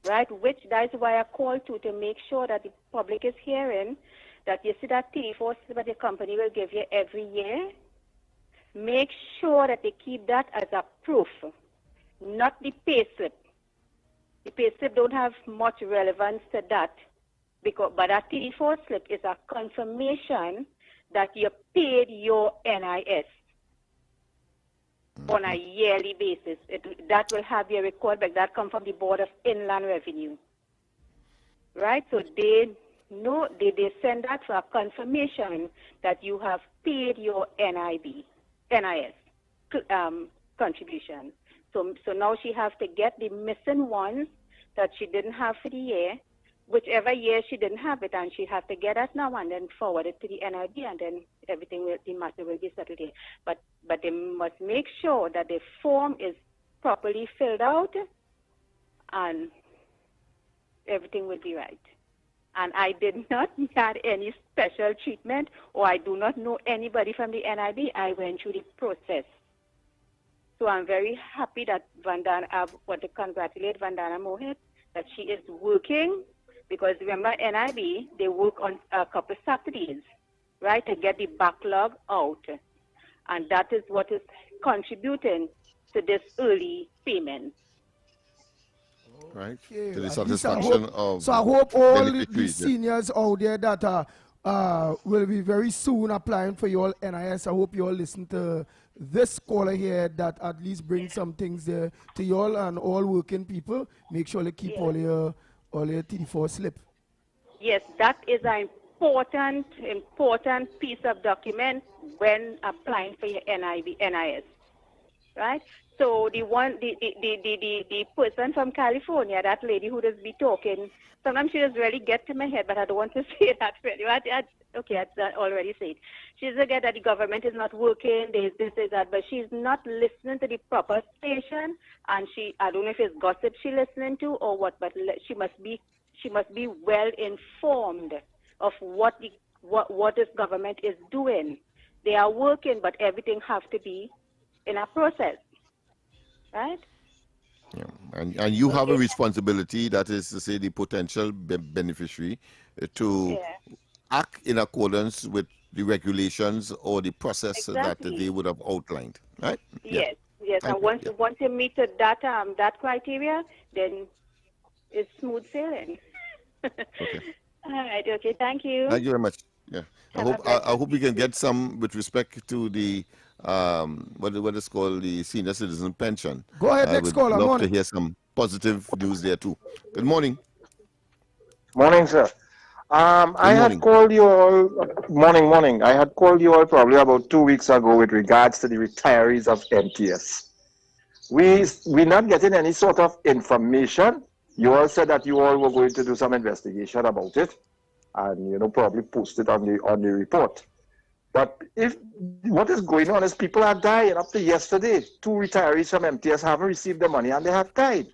right? Which that is why I called to make sure that the public is hearing that you see that TD4 slip that the company will give you every year. Make sure that they keep that as a proof, not the pay slip. The pay slip don't have much relevance to that, but that TD4 slip is a confirmation that you paid your NIS on a yearly basis. That will have your record back. That comes from the Board of Inland Revenue, right? So they send that for a confirmation that you have paid your NIS contribution. So now she has to get the missing ones that she didn't have for the year, whichever year she didn't have it, and she has to get it now and then forward it to the NIB, and then the matter will be settled here. But they must make sure that the form is properly filled out, and everything will be right. And I did not have any special treatment, or I do not know anybody from the NIB. I went through the process. So I'm very happy that I want to congratulate Vandana Mohit that she is working, because remember NIB, they work on a couple of Saturdays, right, to get the backlog out. And that is what is contributing to this early payment. Right. Okay. To the At satisfaction of. So I hope all the beneficiaries, yeah. seniors out there that will be very soon applying for your NIS. I hope you all listen to this caller here that at least brings some things there to you all, and all working people. Make sure you keep all your TD4 slip. Yes, that is an important piece of document when applying for your NIS, right? So the person from California, that lady who does be talking, sometimes she does really get to my head, but I don't want to say that really. Okay, I already said. She's again that the government is not working, this, that, but she's not listening to the proper station, and I don't know if it's gossip she's listening to or what, but she must be well informed of what this government is doing. They are working, but everything has to be in a process. Right? Yeah. And you have a responsibility, that is to say the potential beneficiary, to act in accordance with the regulations or the process that they would have outlined, right? Yes. And once you meet that criteria, then it's smooth sailing. Okay. All right. Okay. Thank you. Thank you very much. Yeah. I hope we can get some with respect to the what is called the senior citizen pension. Go ahead, next caller. I would love morning. to hear some positive news there too. Good morning. Morning, sir. I had called you all, morning. I had called you all probably about 2 weeks ago with regards to the retirees of MTS. We're not getting any sort of information. You all said that you all were going to do some investigation about it, and probably post it on the report. But what is going on is people are dying. Up to yesterday, 2 retirees from MTS haven't received the money and they have died.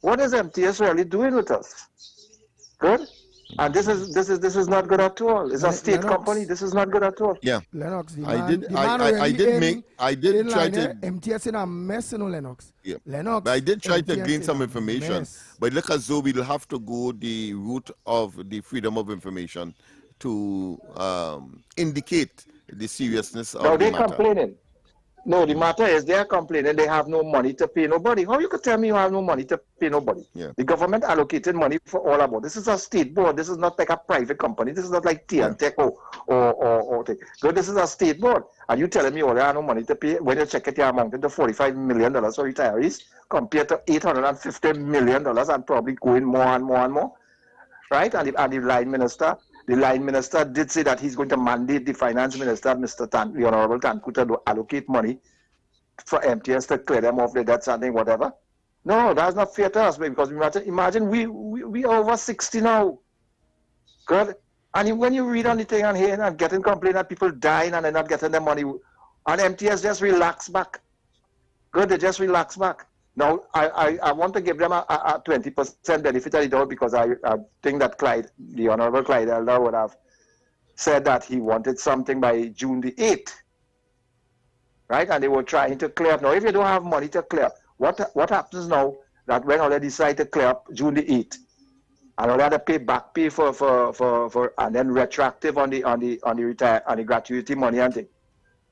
What is MTS really doing with us? Good. And this is not good at all. It's a state company. This is not good at all. Yeah. Lennox, I did try to MTS in a mess, Lennox. Yeah. Lennox. But I did try to MTS gain some information. But look as though we'll have to go the route of the freedom of information to indicate the seriousness of the matter. No, they're complaining. No, the matter is they are complaining they have no money to pay nobody. How you could tell me you have no money to pay nobody? Yeah. The government allocated money for all about. This is a state board. This is not like a private company. This is not like TNTech or thing. So this is a state board. And you telling me, they have no money to pay. When you check it, you amounted to $45 million for retirees compared to $850 million and probably going more and more and more. Right? And the line minister. The line minister did say that he's going to mandate the finance minister, the Honorable Tankuta, to allocate money for MTS to clear them off the debts and whatever. No, that's not fair to us, because imagine we are over 60 now. Good. And when you read on the thing and hear and getting complaint that people dying and they're not getting their money, and MTS just relax back. Good, they just relax back. Now, I want to give them a 20% benefit of the doubt, because I think that the Honorable Clyde Elder would have said that he wanted something by June the 8th. Right? And they were trying to clear up. Now, if you don't have money to clear, What happens now that when they decide to clear up June the 8th, and they have to pay back pay for and then retroactive on the gratuity money and thing.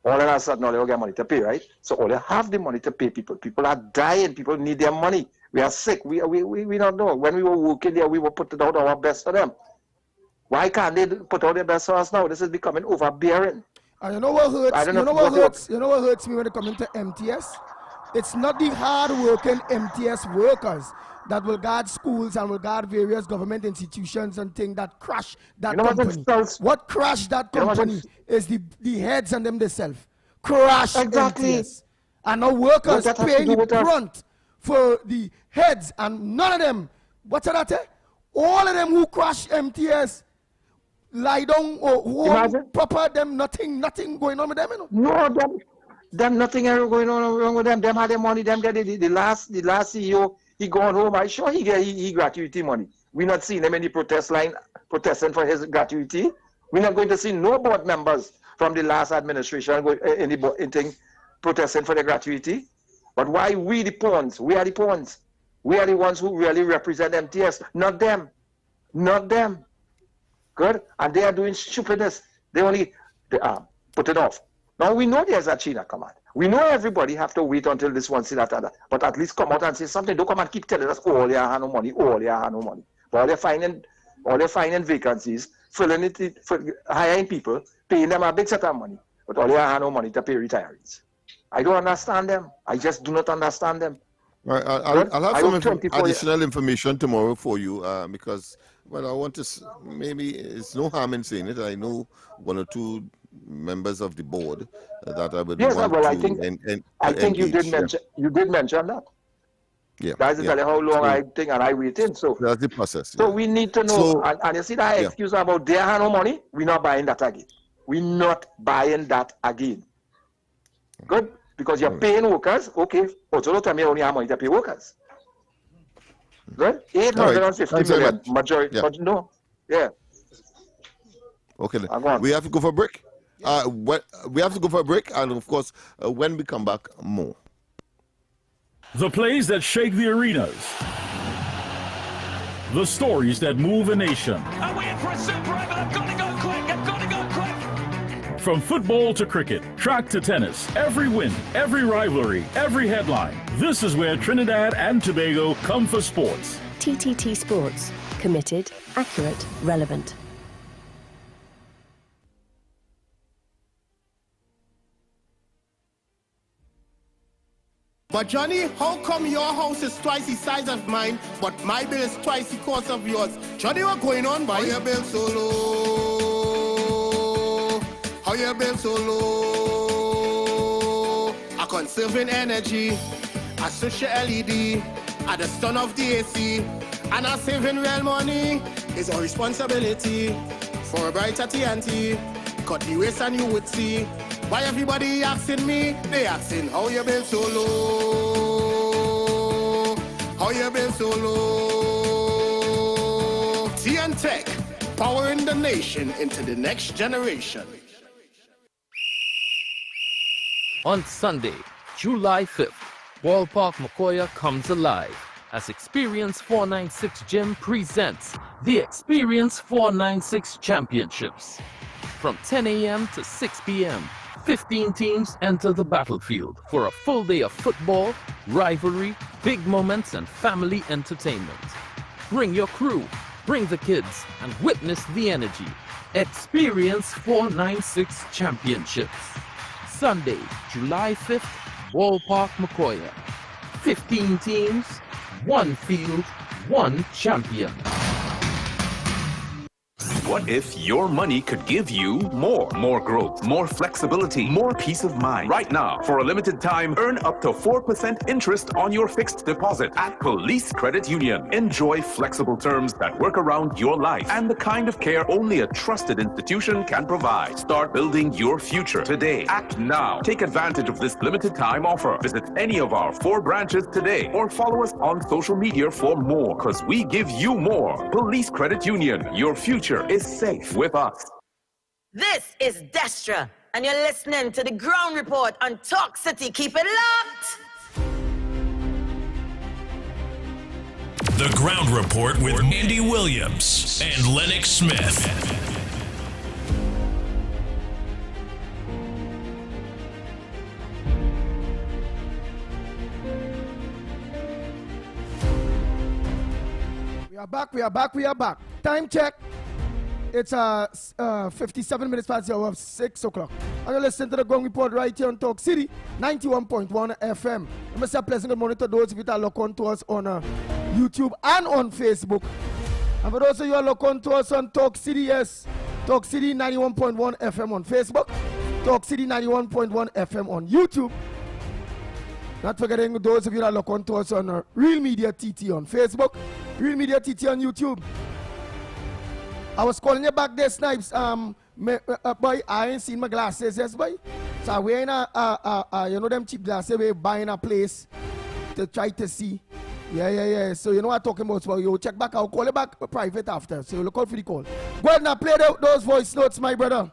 All of a sudden, all they don't get money to pay, right? So all they have the money to pay people. People are dying. People need their money. We are sick. We don't know. When we were working there, we were putting out our best for them. Why can't they put out their best for us now? This is becoming overbearing. And you know what hurts? You know what hurts me when it comes to MTS? It's not the hard-working MTS workers that will guard schools and will guard various government institutions and things that crash that company. What crashed that company is the heads and them themselves. Crash MTS. And now workers paying the brunt for the heads, and none of them, what's that? All of them who crash MTS lie down or proper them, nothing going on with them. You know? No, them nothing ever going on wrong with them. Them had their money. Them get the last CEO. He gone home. I'm sure he get he gratuity money. We're not seeing him in the protest line protesting for his gratuity. We're not going to see no board members from the last administration go in the thing protesting for the gratuity. But why we the pawns? We are the pawns. We are the ones who really represent MTS, not them. Not them. Good? And they are doing stupidness. They only put it off. Now we know there's a China command. We know everybody have to wait until this one, see that other. But at least come out and say something. Don't come and keep telling us, oh, they have no money, oh, they have no money. But all they're finding vacancies, filling it, hiring people, paying them a big set of money. But all they have no money to pay retirees. I don't understand them. I just do not understand them. Right, I'll have some additional information tomorrow for you because, well, I want to, maybe it's no harm in saying it. I know one or two members of the board that I would want well, to I think you did mention that. Yeah. Guys, tell you how long I think and I waiting. So that's the process. So we need to know. So, and you see that excuse about they have no money, we're not buying that again. We're not buying that again. Good? Because you're paying workers, okay. Also, don't tell me only have money to pay workers. Good? 850 million, majority. But no. Yeah. Okay, we have to go for a break. We have to go for a break, and of course, when we come back, more. The plays that shake the arenas. The stories that move a nation. I'm waiting for a super right, but I've got to go quick. I've got to go quick. From football to cricket, track to tennis, every win, every rivalry, every headline. This is where Trinidad and Tobago come for sports. TTT Sports. Committed, accurate, relevant. But Johnny, how come your house is twice the size of mine, but my bill is twice the cost of yours? Johnny, what's going on, boy? How your bill so low? How your bill so low? I'm conserving energy. I switch your LED at the stun of the AC, and I'm saving real money. It's our responsibility for a brighter TNT. Cut the waste and you would see. Why everybody asking me? They asking how you been so low? How you been so low? TN Tech, powering the nation into the next generation. On Sunday, July 5th, Ballpark Macoya comes alive as Experience 496 Gym presents the Experience 496 Championships. From 10 a.m. to 6 p.m., 15 teams enter the battlefield for a full day of football, rivalry, big moments, and family entertainment. Bring your crew, bring the kids, and witness the energy. Experience 496 Championships. Sunday, July 5th, Ballpark Macoya. 15 teams, one field, one champion. What if your money could give you more? More growth, more flexibility, more peace of mind. Right now, for a limited time, earn up to 4% interest on your fixed deposit at Police Credit Union. Enjoy flexible terms that work around your life and the kind of care only a trusted institution can provide. Start building your future today. Act now. Take advantage of this limited time offer. Visit any of our 4 branches today or follow us on social media for more, because we give you more. Police Credit Union. Your future is safe with us. This is Destra, and you're listening to the Ground Report on Talk City. Keep it locked. The Ground Report with Andy Williams and Lennox Smith. We are back. Time check. It's 57 minutes past the hour of 6 o'clock. And you're listening to the Ground Report right here on Talk City, 91.1 FM. I must say a pleasant good morning to those of you that look on to us on YouTube and on Facebook. And for those of you who look on to us on Talk City, yes, Talk City 91.1 FM on Facebook, Talk City 91.1 FM on YouTube. Not forgetting those of you that look on to us on Real Media TT on Facebook, Real Media TT on YouTube. I was calling you back there, Snipes. Boy, I ain't seen my glasses, yes, boy. So I'm wearing you know them cheap glasses, we're buying a place to try to see. Yeah. So you know what I'm talking about. So you check back, I'll call you back private after. So look out for the call. Go ahead and play those voice notes, my brother.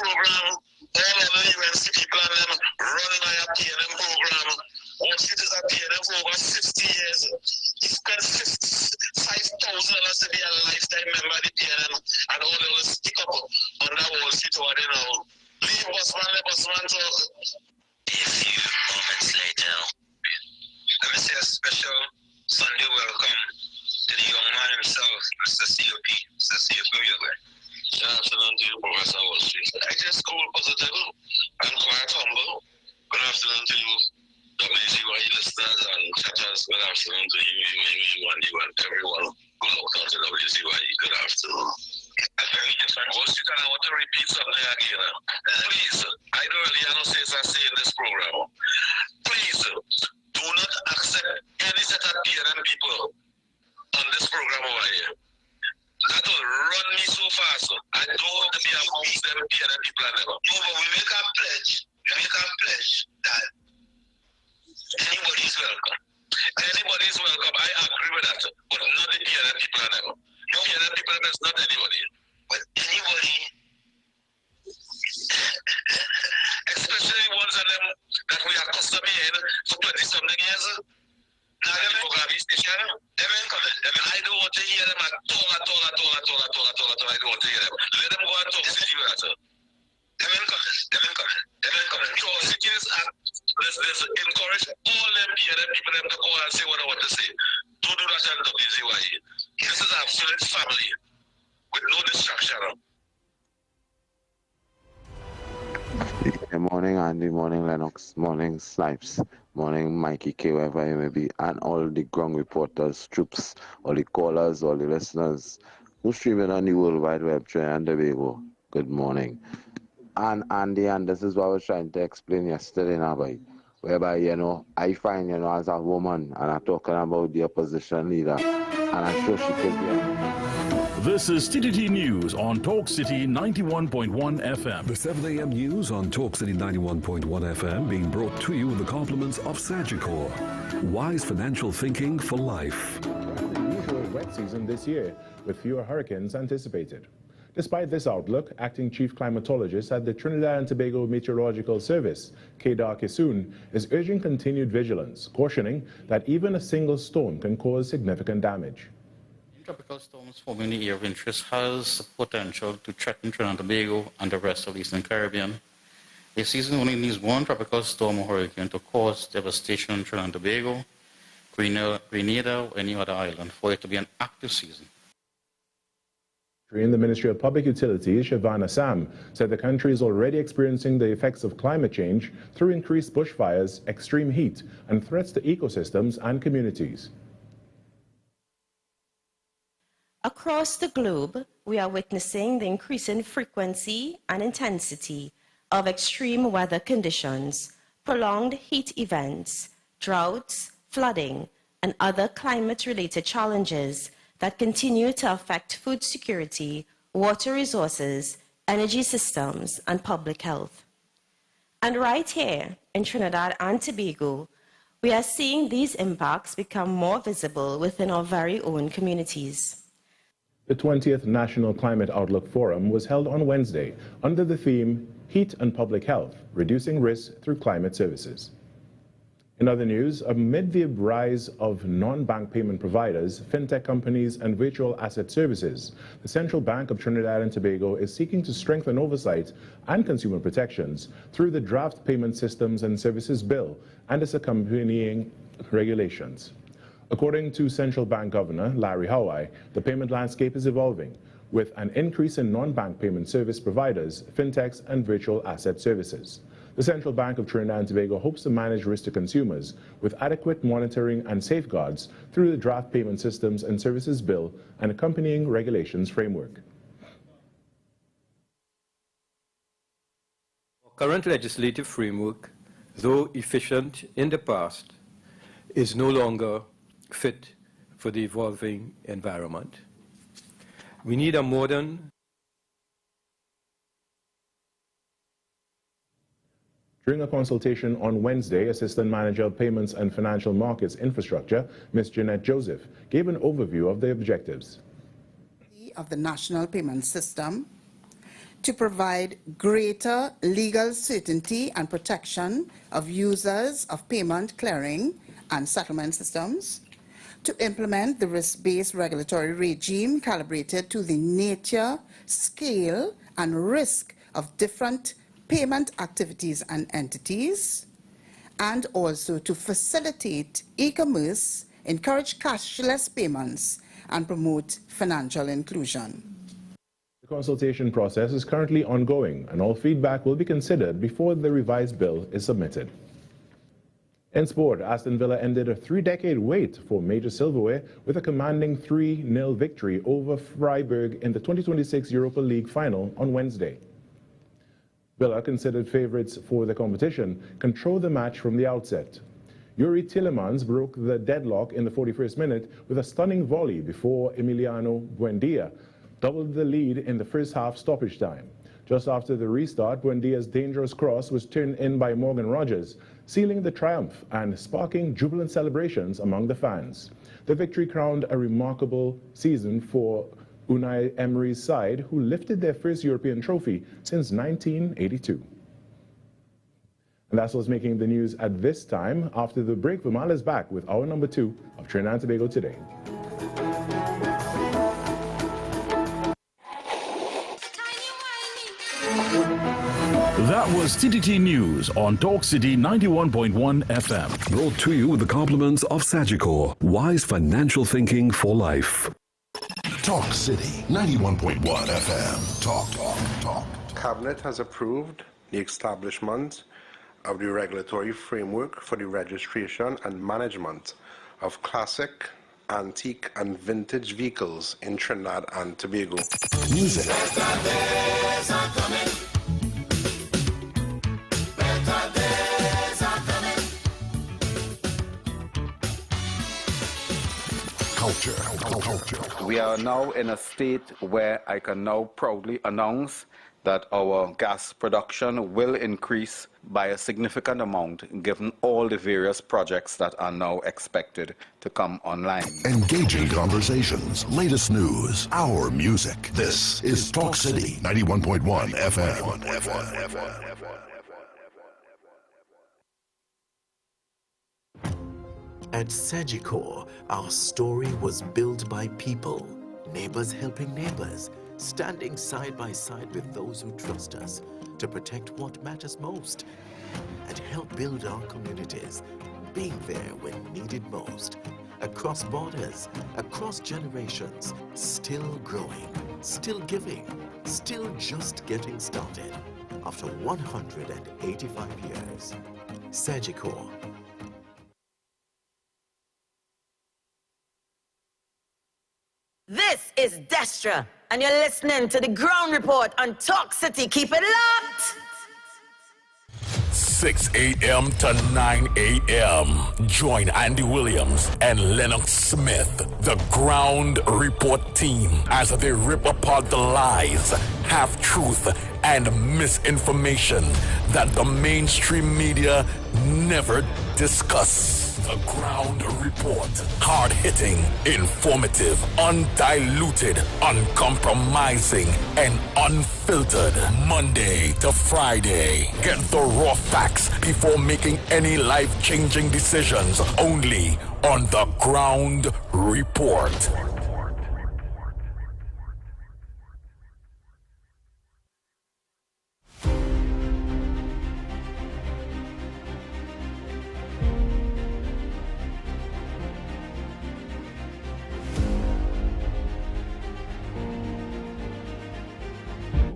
Program, all of the events people and them running my PNM program. All cities are PNM for over 60 years. He spent $5,000 to be a lifetime member of the PNM, and all they will stick up on that wall street over there now. Leave Busman, let Busman talk. A few moments later, let me say a special Sunday welcome to the young man himself, Mr. COP. Mr. COP, good afternoon to you, Professor Wall Street. I just cool, positive, and quite humble. Good afternoon to you, WCY listeners and chatters. Good afternoon to you and everyone who looked on to WCY. Good afternoon. A very different voice. You kind of want to repeat something again. Please, I don't say it's I say in this program. Please, do not accept any set of PNM people on this program over here. That will run me so fast. I don't want to be amongst them PNM people and never. No, but we make a pledge. That anybody is welcome. Anybody is welcome. I agree with that. But not the PNM people and never. No PNM people is not anybody. But anybody, especially ones of them that we are accustomed in for 20-something years. Now, them station, them ain't coming. I don't want to hear them at all. I don't want to hear them. Let them go and talk to you at all. Them ain't coming. So, cities let's encourage all them people them to go and say what I want to say. Don't do that at WZYE. This is absolute family with no distraction. Good morning, Andy. Morning, Lennox. Morning, Snipes. Morning, Mikey K, wherever you may be. And all the ground reporters, troops, all the callers, all the listeners who streaming on the World Wide Web, Trinidad and Tobago. Good morning. And Andy, and this is what I was trying to explain yesterday now, boy. Whereby, I find, as a woman, and I'm talking about the opposition leader, and I'm sure she could be. This is TTT News on Talk City 91.1 FM. The 7 a.m. news on Talk City 91.1 FM being brought to you with the compliments of Sagicor. Wise financial thinking for life. The usual wet season this year, with fewer hurricanes anticipated. Despite this outlook, Acting Chief Climatologist at the Trinidad and Tobago Meteorological Service, Kedar Kisoon, is urging continued vigilance, cautioning that even a single storm can cause significant damage. Tropical storms forming in the area of interest has the potential to threaten Trinidad and Tobago and the rest of the Eastern Caribbean. A season only needs one tropical storm or hurricane to cause devastation in Trinidad and Tobago, Grenada, or any other island for it to be an active season. In the Ministry of Public Utilities, Shavana Sam said the country is already experiencing the effects of climate change through increased bushfires, extreme heat, and threats to ecosystems and communities. Across the globe, we are witnessing the increasing frequency and intensity of extreme weather conditions, prolonged heat events, droughts, flooding, and other climate-related challenges that continue to affect food security, water resources, energy systems, and public health. And right here in Trinidad and Tobago, we are seeing these impacts become more visible within our very own communities. The 20th National Climate Outlook Forum was held on Wednesday under the theme Heat and Public Health, Reducing Risk Through Climate Services. In other news, amid the rise of non-bank payment providers, fintech companies, and virtual asset services, the Central Bank of Trinidad and Tobago is seeking to strengthen oversight and consumer protections through the Draft Payment Systems and Services Bill and its accompanying regulations. According to Central Bank Governor Larry Howai, the payment landscape is evolving, with an increase in non-bank payment service providers, fintechs, and virtual asset services. The Central Bank of Trinidad and Tobago hopes to manage risk to consumers with adequate monitoring and safeguards through the Draft Payment Systems and Services Bill and accompanying regulations framework. Current legislative framework, though efficient in the past, is no longer fit for the evolving environment. We need a modern. During a consultation on Wednesday, Assistant Manager of Payments and Financial Markets Infrastructure, Ms. Jeanette Joseph, gave an overview of the objectives. Of the national payment system to provide greater legal certainty and protection of users of payment clearing and settlement systems, to implement the risk-based regulatory regime calibrated to the nature, scale, and risk of different payment activities and entities, and also to facilitate e-commerce, encourage cashless payments, and promote financial inclusion. The consultation process is currently ongoing, and all feedback will be considered before the revised bill is submitted. In sport, Aston Villa ended a 3-decade wait for major silverware with a commanding 3-0 victory over Freiburg in the 2026 Europa League final on Wednesday. Villa, considered favourites for the competition, controlled the match from the outset. Yuri Tillemans broke the deadlock in the 41st minute with a stunning volley before Emiliano Buendia doubled the lead in the first half stoppage time. Just after the restart, Buendia's dangerous cross was turned in by Morgan Rogers, sealing the triumph and sparking jubilant celebrations among the fans. The victory crowned a remarkable season for Unai Emery's side, who lifted their first European trophy since 1982. And that's what's making the news at this time. After the break, Vimal is back with hour number 2 of Trinidad and Tobago Today. That was TTT News on Talk City 91.1 FM. Brought to you with the compliments of Sagicor. Wise financial thinking for life. Talk City 91.1 FM. Talk. Cabinet has approved the establishment of the regulatory framework for the registration and management of classic, antique, and vintage vehicles in Trinidad and Tobago. Music. Culture. We are now in a state where I can now proudly announce that our gas production will increase by a significant amount given all the various projects that are now expected to come online. Engaging conversations, latest news, our music. This is Talk City 91.1 FM. At Sagicor, our story was built by people, neighbors helping neighbors, standing side by side with those who trust us to protect what matters most and help build our communities, being there when needed most, across borders, across generations, still growing, still giving, still just getting started after 185 years. Sagicor. This is Destra, and you're listening to the Ground Report on Talk City. Keep it locked! 6 a.m. to 9 a.m. Join Andy Williams and Lennox Smith, the Ground Report team, as they rip apart the lies, half-truth, and misinformation that the mainstream media never discuss. The Ground Report. Hard-hitting, informative, undiluted, uncompromising, and unfiltered. Monday to Friday. Get the raw facts before making any life-changing decisions. Only on The Ground Report.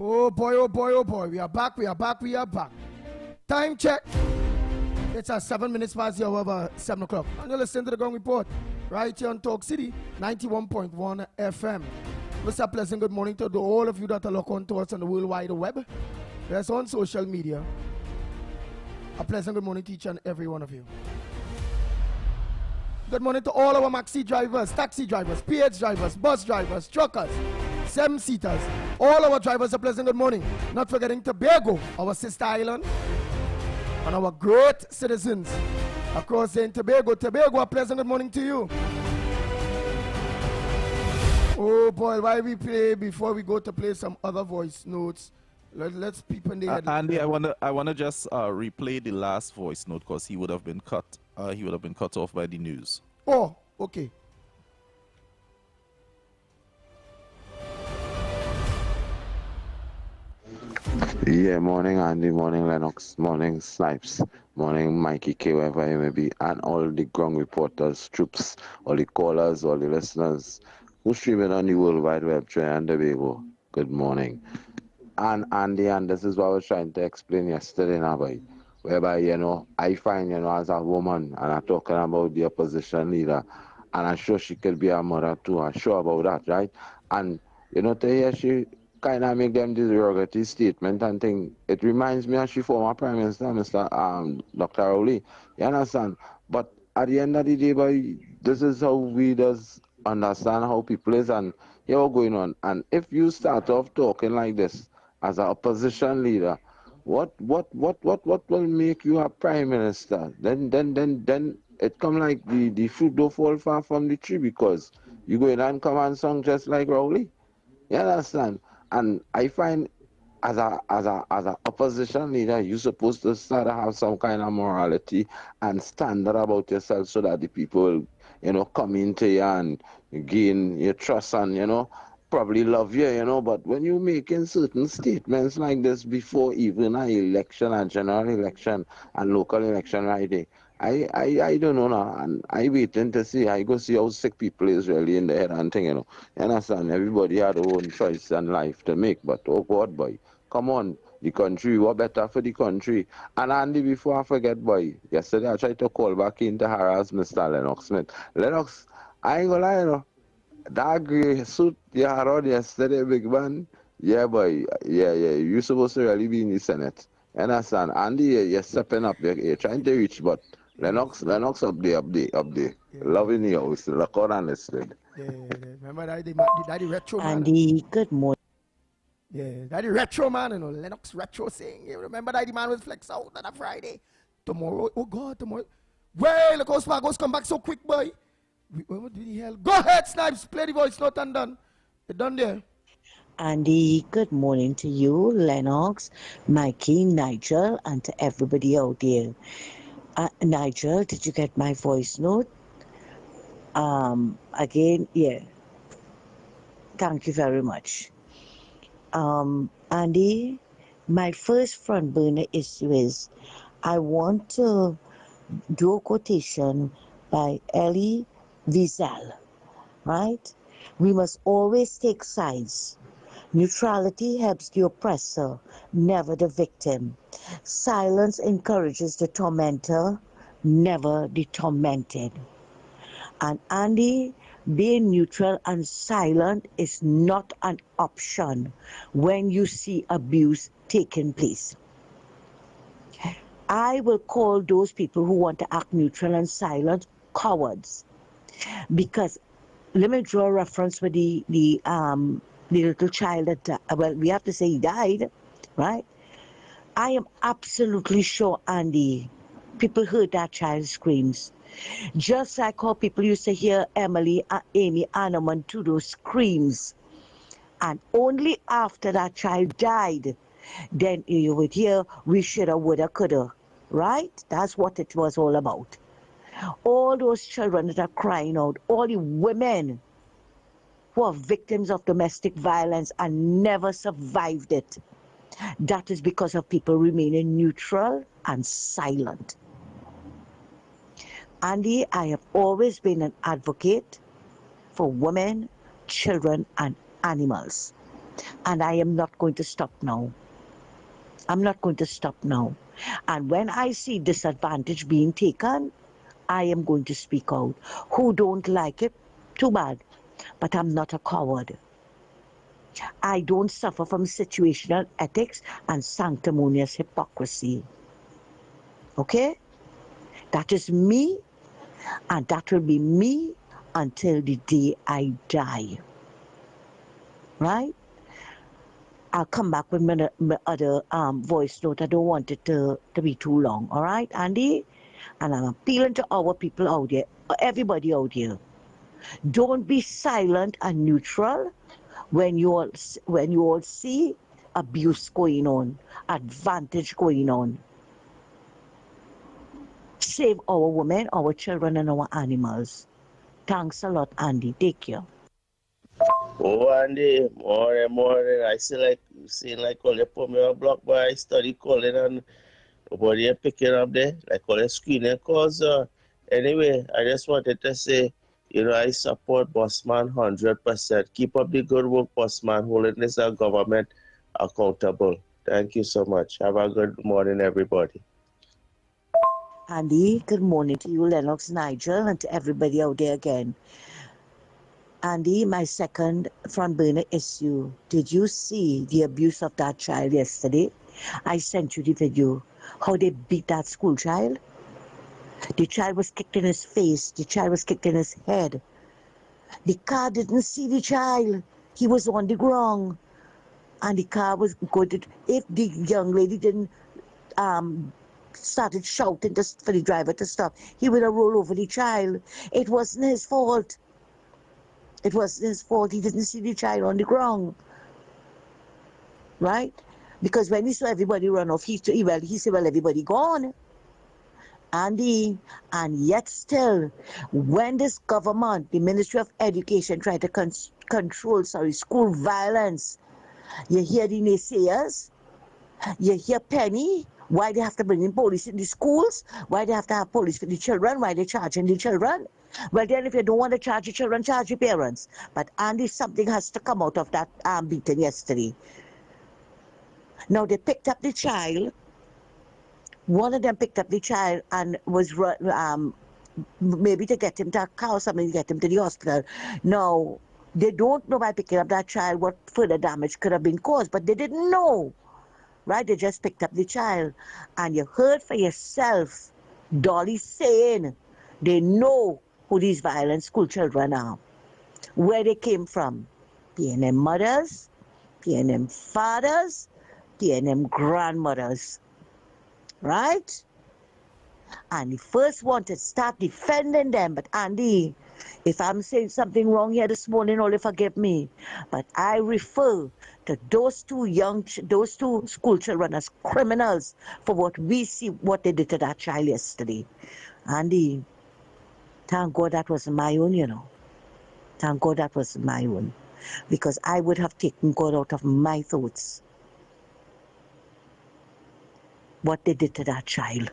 Oh boy, oh boy, oh boy. We are back, we are back, we are back. Time check. It's 7 minutes past the hour of 7 o'clock. And you're listening to the Ground Report right here on Talk City 91.1 FM. Mr. Pleasant, good morning to all of you that are locked on to us on the World Wide Web. That's on social media. A pleasant good morning to each and every one of you. Good morning to all our maxi drivers, taxi drivers, PH drivers, bus drivers, truckers, 7-seaters. All our drivers, a pleasant good morning. Not forgetting Tobago, our sister island, and our great citizens across there in Tobago. Tobago, a pleasant good morning to you. Oh boy, why we play before we go to play some other voice notes? Let's peep in the head. Andy, I wanna just replay the last voice note because he would have been cut. He would have been cut off by the news. Oh, okay. Yeah, morning Andy, morning Lennox, morning Snipes, morning Mikey K, wherever you may be, and all the ground reporters, troops, all the callers, all the listeners who streaming on the World Wide Web, Trinidad and Tobago. Good morning. And Andy, and this is what I was trying to explain yesterday now, boy, whereby, I find, as a woman, and I'm talking about the opposition leader, and I'm sure she could be a mother too, I'm sure about that, right? And, to hear she kind of make them derogatory statement and thing, it reminds me of she former Prime Minister, Mr. Dr. Rowley, you understand? But at the end of the day, boy, this is how we does understand how people is, and here we're going on. And if you start off talking like this as an opposition leader, what will make you a prime minister? Then it come like the fruit don't fall far from the tree, because you go in and come and song just like Rowley. You understand? And I find as a opposition leader, you're supposed to start to have some kind of morality and standard about yourself, so that the people will, come into you and gain your trust and, probably love you, but when you're making certain statements like this before even an election, a general election and local election right there, I don't know now, and I waiting to see. I go see how sick people is really in the head and thing, You understand? Everybody had their own choice and life to make, but oh God, boy, come on, the country, what better for the country? And Andy, before I forget, boy, yesterday I tried to call back in to harass Mr. Lennox Smith. Lennox, I ain't gonna lie, that grey suit you had on yesterday, big man, yeah, boy, yeah, you're supposed to really be in the Senate. You understand? Andy, you're stepping up, you're trying to reach, but Lennox up there. Yeah. Loving you, house. Look on and listen. Yeah. Remember that the retro man? Andy, good morning. Yeah, that the retro man, Lennox retro saying. You remember that the man was flex out on a Friday? Tomorrow, oh God, tomorrow. Well, look how Spargos come back so quick, boy. What did the hell? Go ahead, Snipes. Play the voice note and done. You're done there. Andy, good morning to you, Lennox, Mikey, Nigel, and to everybody out there. Nigel, did you get my voice note? Again, yeah. Thank you very much. Andy, my first front burner issue is I want to do a quotation by Elie Wiesel, right? We must always take sides. Neutrality helps the oppressor, never the victim. Silence encourages the tormentor, never the tormented. And Andy, being neutral and silent is not an option when you see abuse taking place. I will call those people who want to act neutral and silent cowards. Because let me draw a reference with the little child that, well, we have to say he died, right? I am absolutely sure, Andy, people heard that child's screams. Just like how people used to hear Amy Anamantudo screams. And only after that child died, then you would hear, we shoulda, woulda, coulda. Right? That's what it was all about. All those children that are crying out, all the women who are victims of domestic violence and never survived it. That is because of people remaining neutral and silent. Andy, I have always been an advocate for women, children, and animals. And I am not going to stop now. I'm not going to stop now. And when I see disadvantage being taken, I am going to speak out. Who don't like it, too bad. But I'm not a coward. I don't suffer from situational ethics and sanctimonious hypocrisy. Okay? That is me, and that will be me until the day I die. Right? I'll come back with my other voice note. I don't want it to be too long. All right, Andy? And I'm appealing to our people out there, everybody out here. Don't be silent and neutral when you all see abuse going on, advantage going on. Save our women, our children, and our animals. Thanks a lot, Andy. Take care. Oh, Andy, morning. I see like all you put me on block, but I study calling and nobody picking up there. Like all the screening calls. Anyway, I just wanted to say, I support Bossman 100%. Keep up the good work, Bossman, holding this government accountable. Thank you so much. Have a good morning, everybody. Andy, good morning to you, Lennox, Nigel, and to everybody out there again. Andy, my second front burner issue. Did you see the abuse of that child yesterday? I sent you the video. How they beat that school child. The child was kicked in his face. The child was kicked in his head. The car didn't see the child. He was on the ground. And the car was good. If the young lady didn't started shouting for the driver to stop, he would have rolled over the child. It wasn't his fault. It wasn't his fault. He didn't see the child on the ground. Right? Because when he saw everybody run off, he said, well, everybody gone. And yet still, when this government, the Ministry of Education, tried to control school violence, you hear the naysayers, you hear Penny, why they have to bring in police in the schools, why they have to have police for the children, why they're charging the children. Well, then if you don't want to charge the children, charge the parents. But Andy, something has to come out of that beating yesterday. Now, they picked up the child. One of them picked up the child and was maybe to get him to a car or something, to get him to the hospital. Now, they don't know by picking up that child what further damage could have been caused, but they didn't know. Right? They just picked up the child. And you heard for yourself Dolly saying they know who these violent school children are, where they came from. PNM mothers, PNM fathers, PNM grandmothers. Right? And the first one to start defending them. But Andy, if I'm saying something wrong here this morning, only forgive me. But I refer to those two school children as criminals for what we see, what they did to that child yesterday. Andy, thank God that was my own, Thank God that was my own. Because I would have taken God out of my thoughts. What they did to that child.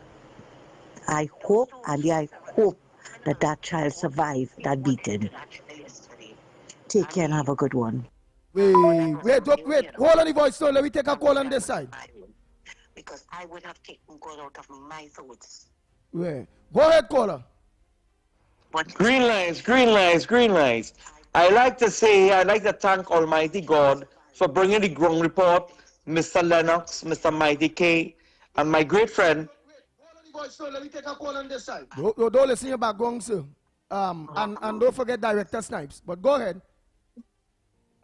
I hope, Andy, that that child survived that beating. Take care and have a good one. Wait. Hold on the voice, so let me take a call on this side. Because I would have taken God out of my thoughts. Wait. Go ahead, caller. Green lights. I like to thank Almighty God for bringing the ground report, Mr. Lennox, Mr. Mighty K, and my great friend. Let me take a call on this side. Don't listen to your background, sir. And don't forget Director Snipes. But go ahead.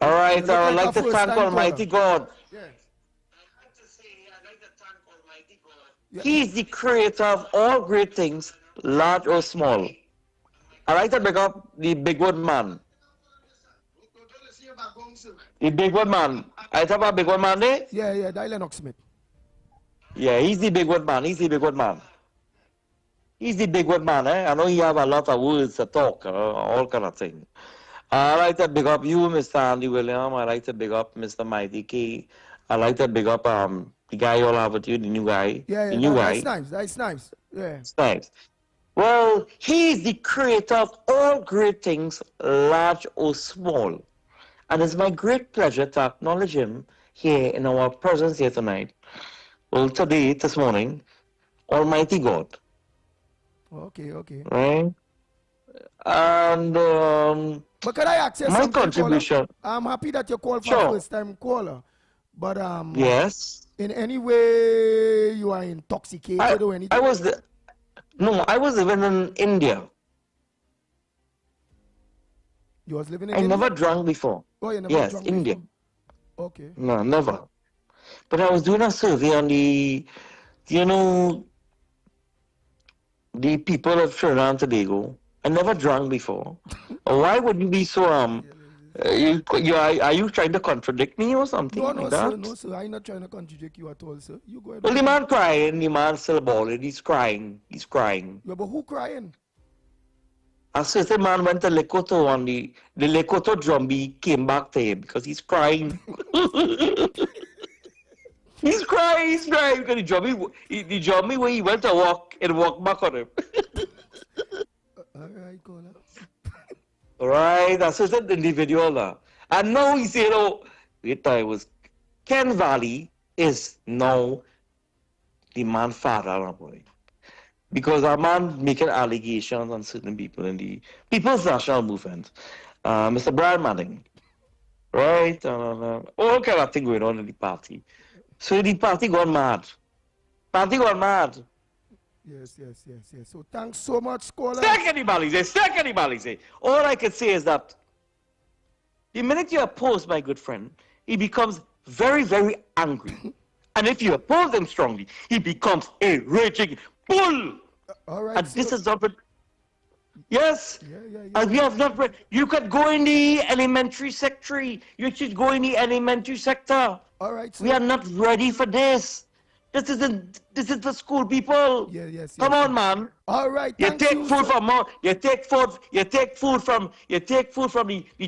All right, I would like to thank Almighty God. Yeah. He is the creator of all great things, large or small. I like to pick up the big wood man. The big wood man. I talk about big wood man there? Yeah, that Lennox Smith. Yeah, he's the big wood man. He's the big wood man. He's the big wood man, eh? I know he have a lot of words to talk, all kind of thing. I like to big up you, Mr. Andy William. I like to big up Mr. Mighty K. I like to big up the guy you all have with you, the new guy. Yeah, the new guy. that's nice. That's nice. Yeah. It's nice. Well, he is the creator of all great things, large or small. And it's my great pleasure to acknowledge him here in our presence here tonight. Well, today, this morning, Almighty God. Okay. Right? And but can I ask you my something, contribution? caller? I'm happy that you called for Sure. first time caller. But yes. In any way you are intoxicated or anything? I was living in India. You was living in I India? never drank before. Oh, you never yes, drank India. before? Okay. No, never. But I was doing a survey on the people of Trinidad and Tobago. I never drank before. Why would you be so are you trying to contradict me or something like that? No, sir. I'm not trying to contradict you at all, sir. You go ahead. Well, the man crying, the man still bawling. He's crying. Yeah, but who crying? A certain man went to Lekoto and the Lekoto drumbeat came back to him because he's crying. He's crying because the drumbeat where he went to walk, it walked back on him. All right, caller. Right, that's just an individual. And now he said, it was Ken Valley is now the man father, boy. Because our man making allegations on certain people in the People's National Movement. Mr. Brian Manning. Right? All kind of thing going on in the party. So the party gone mad. Yes. So thanks so much, caller. Stack anybody say. All I can say is that the minute you oppose my good friend, he becomes very, very angry. And if you oppose him strongly, he becomes a raging bull. All right. And this is not. Yes. Yeah. And we have not read. You could go in the elementary sector. You should go in the elementary sector. All right. We are not ready for this. This is for school people. Yes. Come on, man. All right. You take food from the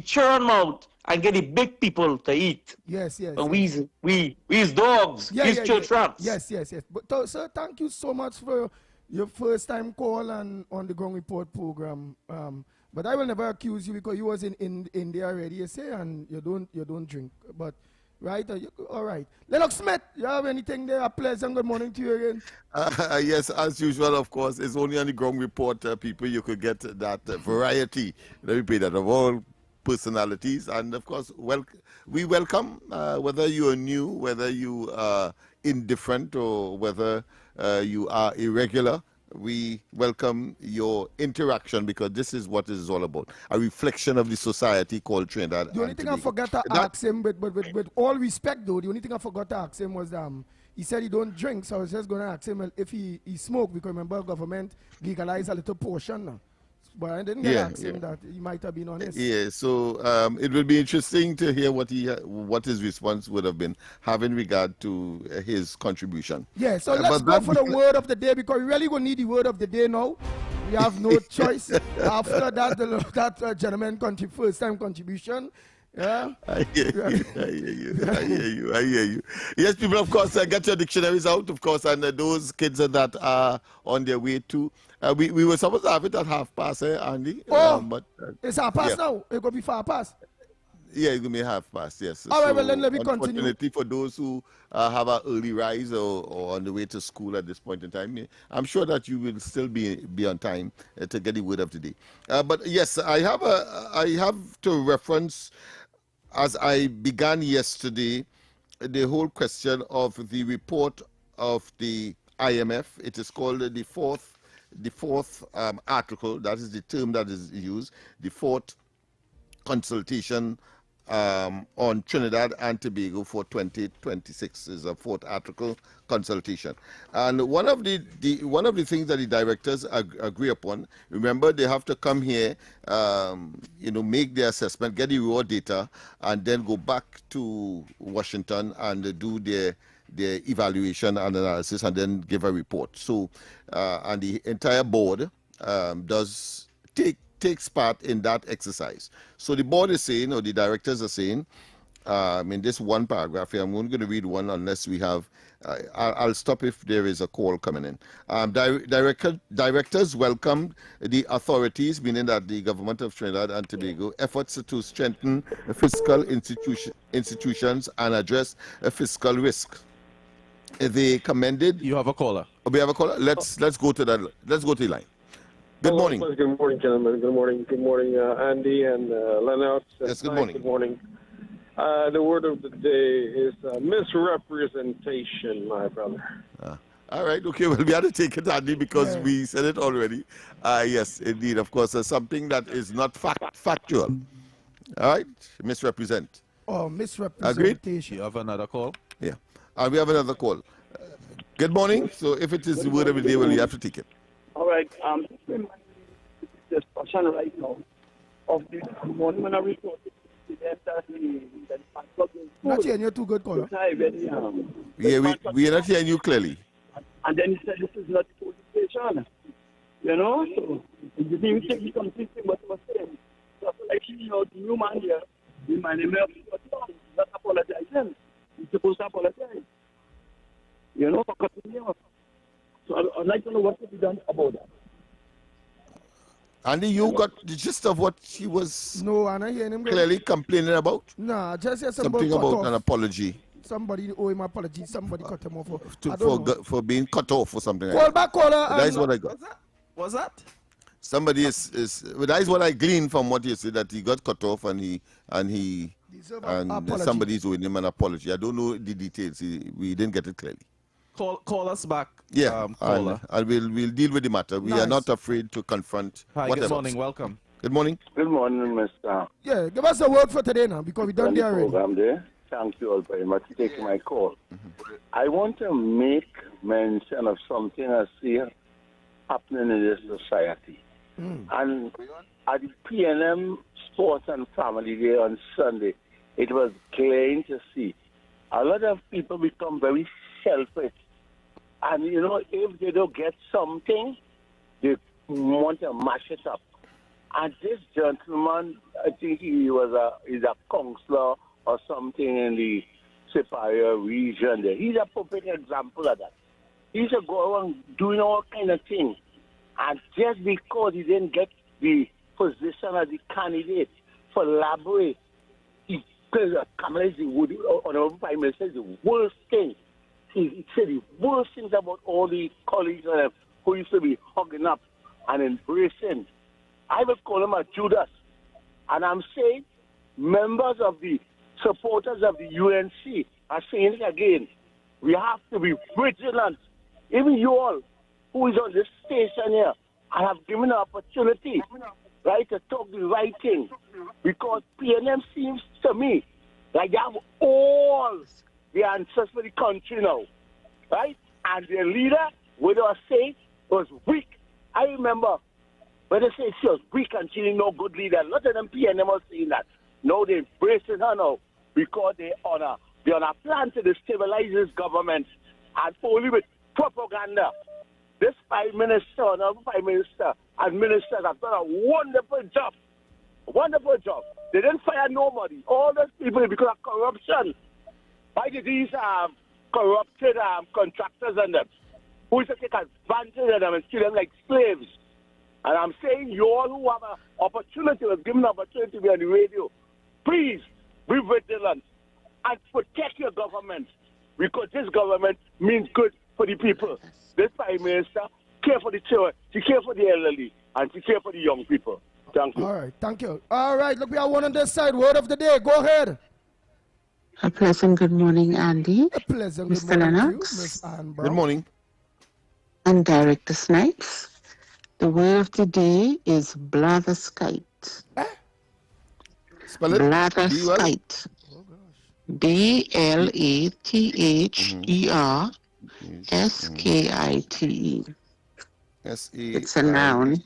children mouth and get the big people to eat. Yes. And we's dogs. We's church rats. Yes. But sir, thank you so much for your first time call and on the Ground Report program. But I will never accuse you because you was in India already, you say, and you don't drink. But right? All right. Lennox Smith, you have anything there? A pleasant good morning to you again. Yes, as usual, of course. It's only on the Ground Report, people, you could get that variety. Let me pay that of all personalities. And, of course, we welcome, whether you are new, whether you are indifferent, or whether you are irregular. We welcome your interaction because this is what it is all about. A reflection of the society called Trinidad. The only thing I forgot to ask him, but with all respect though, the only thing I forgot to ask him was he said he don't drink, so I was just going to ask him if he smoke, because remember government legalized a little portion now. But I didn't get to ask him that. He might have been honest. Yeah, so it will be interesting to hear what his response would have been, having regard to his contribution. Yeah, so let's go for the word of the day, because we really going to need the word of the day now. We have no choice. After that, that gentleman first time contribution. Yeah. I hear you. Yes, people, of course, get your dictionaries out, of course, and those kids that are on their way to. We were supposed to have it at past, Andy. But it's past now. It's going to be 5 Yeah, it's going to be 5 yes. All right, well, then let me continue. Unfortunately, for those who have an early rise or on the way to school at this point in time, I'm sure that you will still be on time to get the word of the day. But yes, I have to reference, as I began yesterday, the whole question of the report of the IMF. It is called the fourth article. That is the term that is used. The fourth consultation on Trinidad and Tobago for 2026 is a fourth article consultation. And one of the things that the directors agree upon, remember they have to come here, make their assessment, get the raw data, and then go back to Washington and do their evaluation and analysis and then give a report. So, and the entire board does takes part in that exercise. So the board is saying, or the directors are saying, in this one paragraph here, I'm only going to read one unless we have, I'll stop if there is a call coming in. Directors welcomed the authorities, meaning that the government of Trinidad and Tobago, efforts to strengthen fiscal institutions and address fiscal risk. They commended. You have a caller. We have a caller. Let's go to that. Let's go to the line. Good morning. Good morning, gentlemen. Good morning. Good morning, Andy and Lennox. Yes, good morning. Good morning. The word of the day is misrepresentation, my brother. All right. Okay. Well, we had to take it, Andy, because we said it already. Yes, indeed. Of course, something that is not factual. All right. Misrepresent. Oh, misrepresentation. Agreed? You have another call? Yeah. We have another call. Good morning. So if it is the word of the day, well, you have to take it. All right. Discussion right now of the morning when I reported that not hearing you too good, caller. Yeah, we are not hearing you clearly. And then he said, this is not the police station. You know? So, he didn't even take the consistent what he was saying. So, I feel like, the new man here, the man in he's not apologizing. He's supposed to apologize. You know, for cutting me off. So, I'd like to know what to be done about that. Andy, you got the gist of what he was him clearly complaining about? Nah, just hear something about an apology. Somebody owe him an apology. Somebody cut him off for being cut off or something Call like that. back, caller. That is what I got. Was that? Somebody is that is what I gleaned from what you said, that he got cut off and somebody is owing him an apology. I don't know the details. We didn't get it clearly. Call us back. Yeah, caller. and we'll deal with the matter. We are not afraid to confront. Hi, whatever. good morning. Welcome. Good morning. Good morning, Mr. Yeah, give us a word for today now, because we done there already. Program there. Thank you all very much for taking my call. I want to make mention of something I see happening in this society. And at the PNM Sports and Family Day on Sunday, it was plain to see a lot of people become very selfish. And, if they don't get something, they want to mash it up. And this gentleman, I think he's a counselor or something in the Superior region there. He's a perfect example of that. He's a go around doing all kind of things. And just because he didn't get the position as the candidate for Labour, he Kamala Honorable Prime Minister is the worst thing. He said the worst things about all the colleagues who used to be hugging up and embracing. I would call him a Judas. And I'm saying members of the supporters of the UNC are saying it again. We have to be vigilant. Even you all who is on this station here, I have given an opportunity, right, to talk the right thing. Because PNM seems to me like they have all the answers for the country now, right? And their leader, what they were saying, was weak. I remember when they say she was weak and she didn't know good leader. A lot of them PNM are saying that. No, they're embracing her now because they're on a plan to destabilize this government, and only with propaganda. This Prime Minister, another Prime Minister, and ministers have done a wonderful job. Wonderful job. They didn't fire nobody. All those people, because of corruption. Why did these corrupted contractors and them who used to take advantage of them and treat them like slaves? And I'm saying you all who have an opportunity, was given an opportunity to be on the radio, please be vigilant and protect your government, because this government means good for the people. This Prime Minister care for the children, she care for the elderly, and she care for the young people. Thank you. All right, thank you. All right, look, we have one on this side. Word of the day. Go ahead. A pleasant good morning, Andy. A pleasant Mr. good morning Lennox. to you, Miss Ann Brown. Good morning. And Director Snipes. The word of the day is blatherskite. Spell it. Blatherskite. Blatherskite. It's a noun.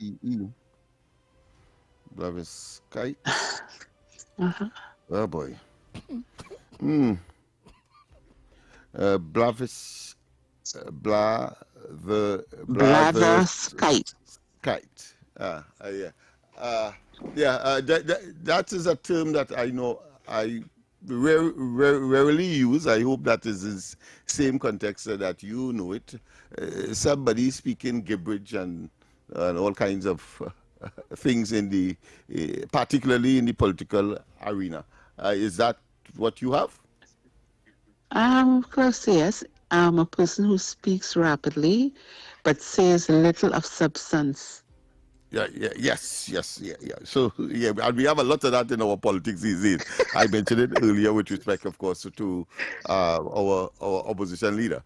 Blatherskite. Uh-huh. Oh boy. Blatherskite. Kite. That is a term that I know I rarely use. I hope that is the same context that you know it. Somebody speaking gibberish and all kinds of things in the, particularly in the political arena. Is that what you have? Of course, yes. I'm a person who speaks rapidly, but says little of substance. Yes. So, and we have a lot of that in our politics these days. I mentioned it earlier with respect, of course, to our opposition leader.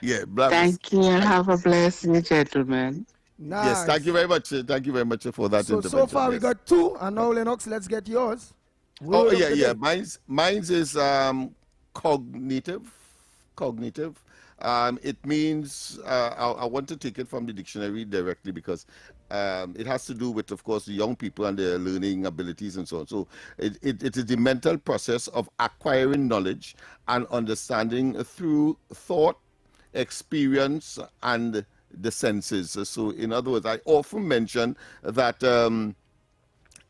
Thank you, and have a blessed day, gentlemen. Nice. Yes, thank you very much. Thank you very much for that intervention. So far we got 2, and now Lennox, let's get yours. Mine's is cognitive. It means I want to take it from the dictionary directly because it has to do with, of course, the young people and their learning abilities and so on. So it is the mental process of acquiring knowledge and understanding through thought, experience, and the senses. So in other words, I often mention that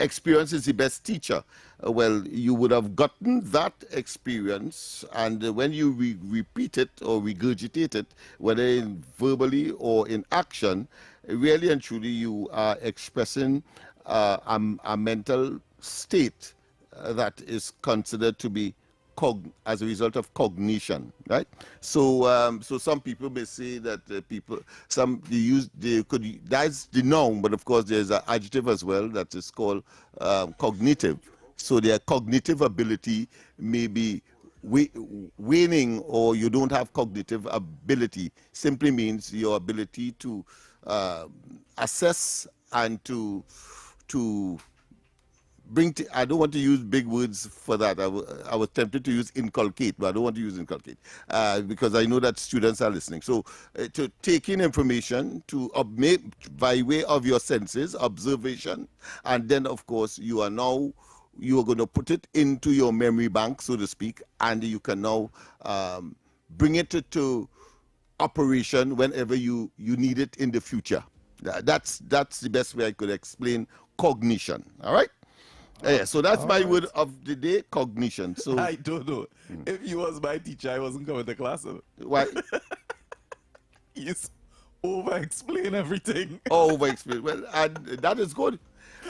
experience is the best teacher. Well, you would have gotten that experience, and when you repeat it or regurgitate it, whether in verbally or in action, really and truly you are expressing a mental state that is considered to be as a result of cognition, right? So, so some people may say that that's the noun, but of course there's an adjective as well that is called cognitive. So their cognitive ability may be waning, or you don't have cognitive ability. Simply means your ability to assess and to I don't want to use big words for that. I was tempted to use inculcate, but I don't want to use inculcate because I know that students are listening. So to take in information, by way of your senses, observation, and then of course you are going to put it into your memory bank, so to speak, and you can now bring it to operation whenever you need it in the future. That's the best way I could explain cognition. All right? So that's my word of the day, cognition. So I don't know. If you was my teacher, I wasn't coming to class. Why? You over-explain everything. Over-explain. Well, and that is good.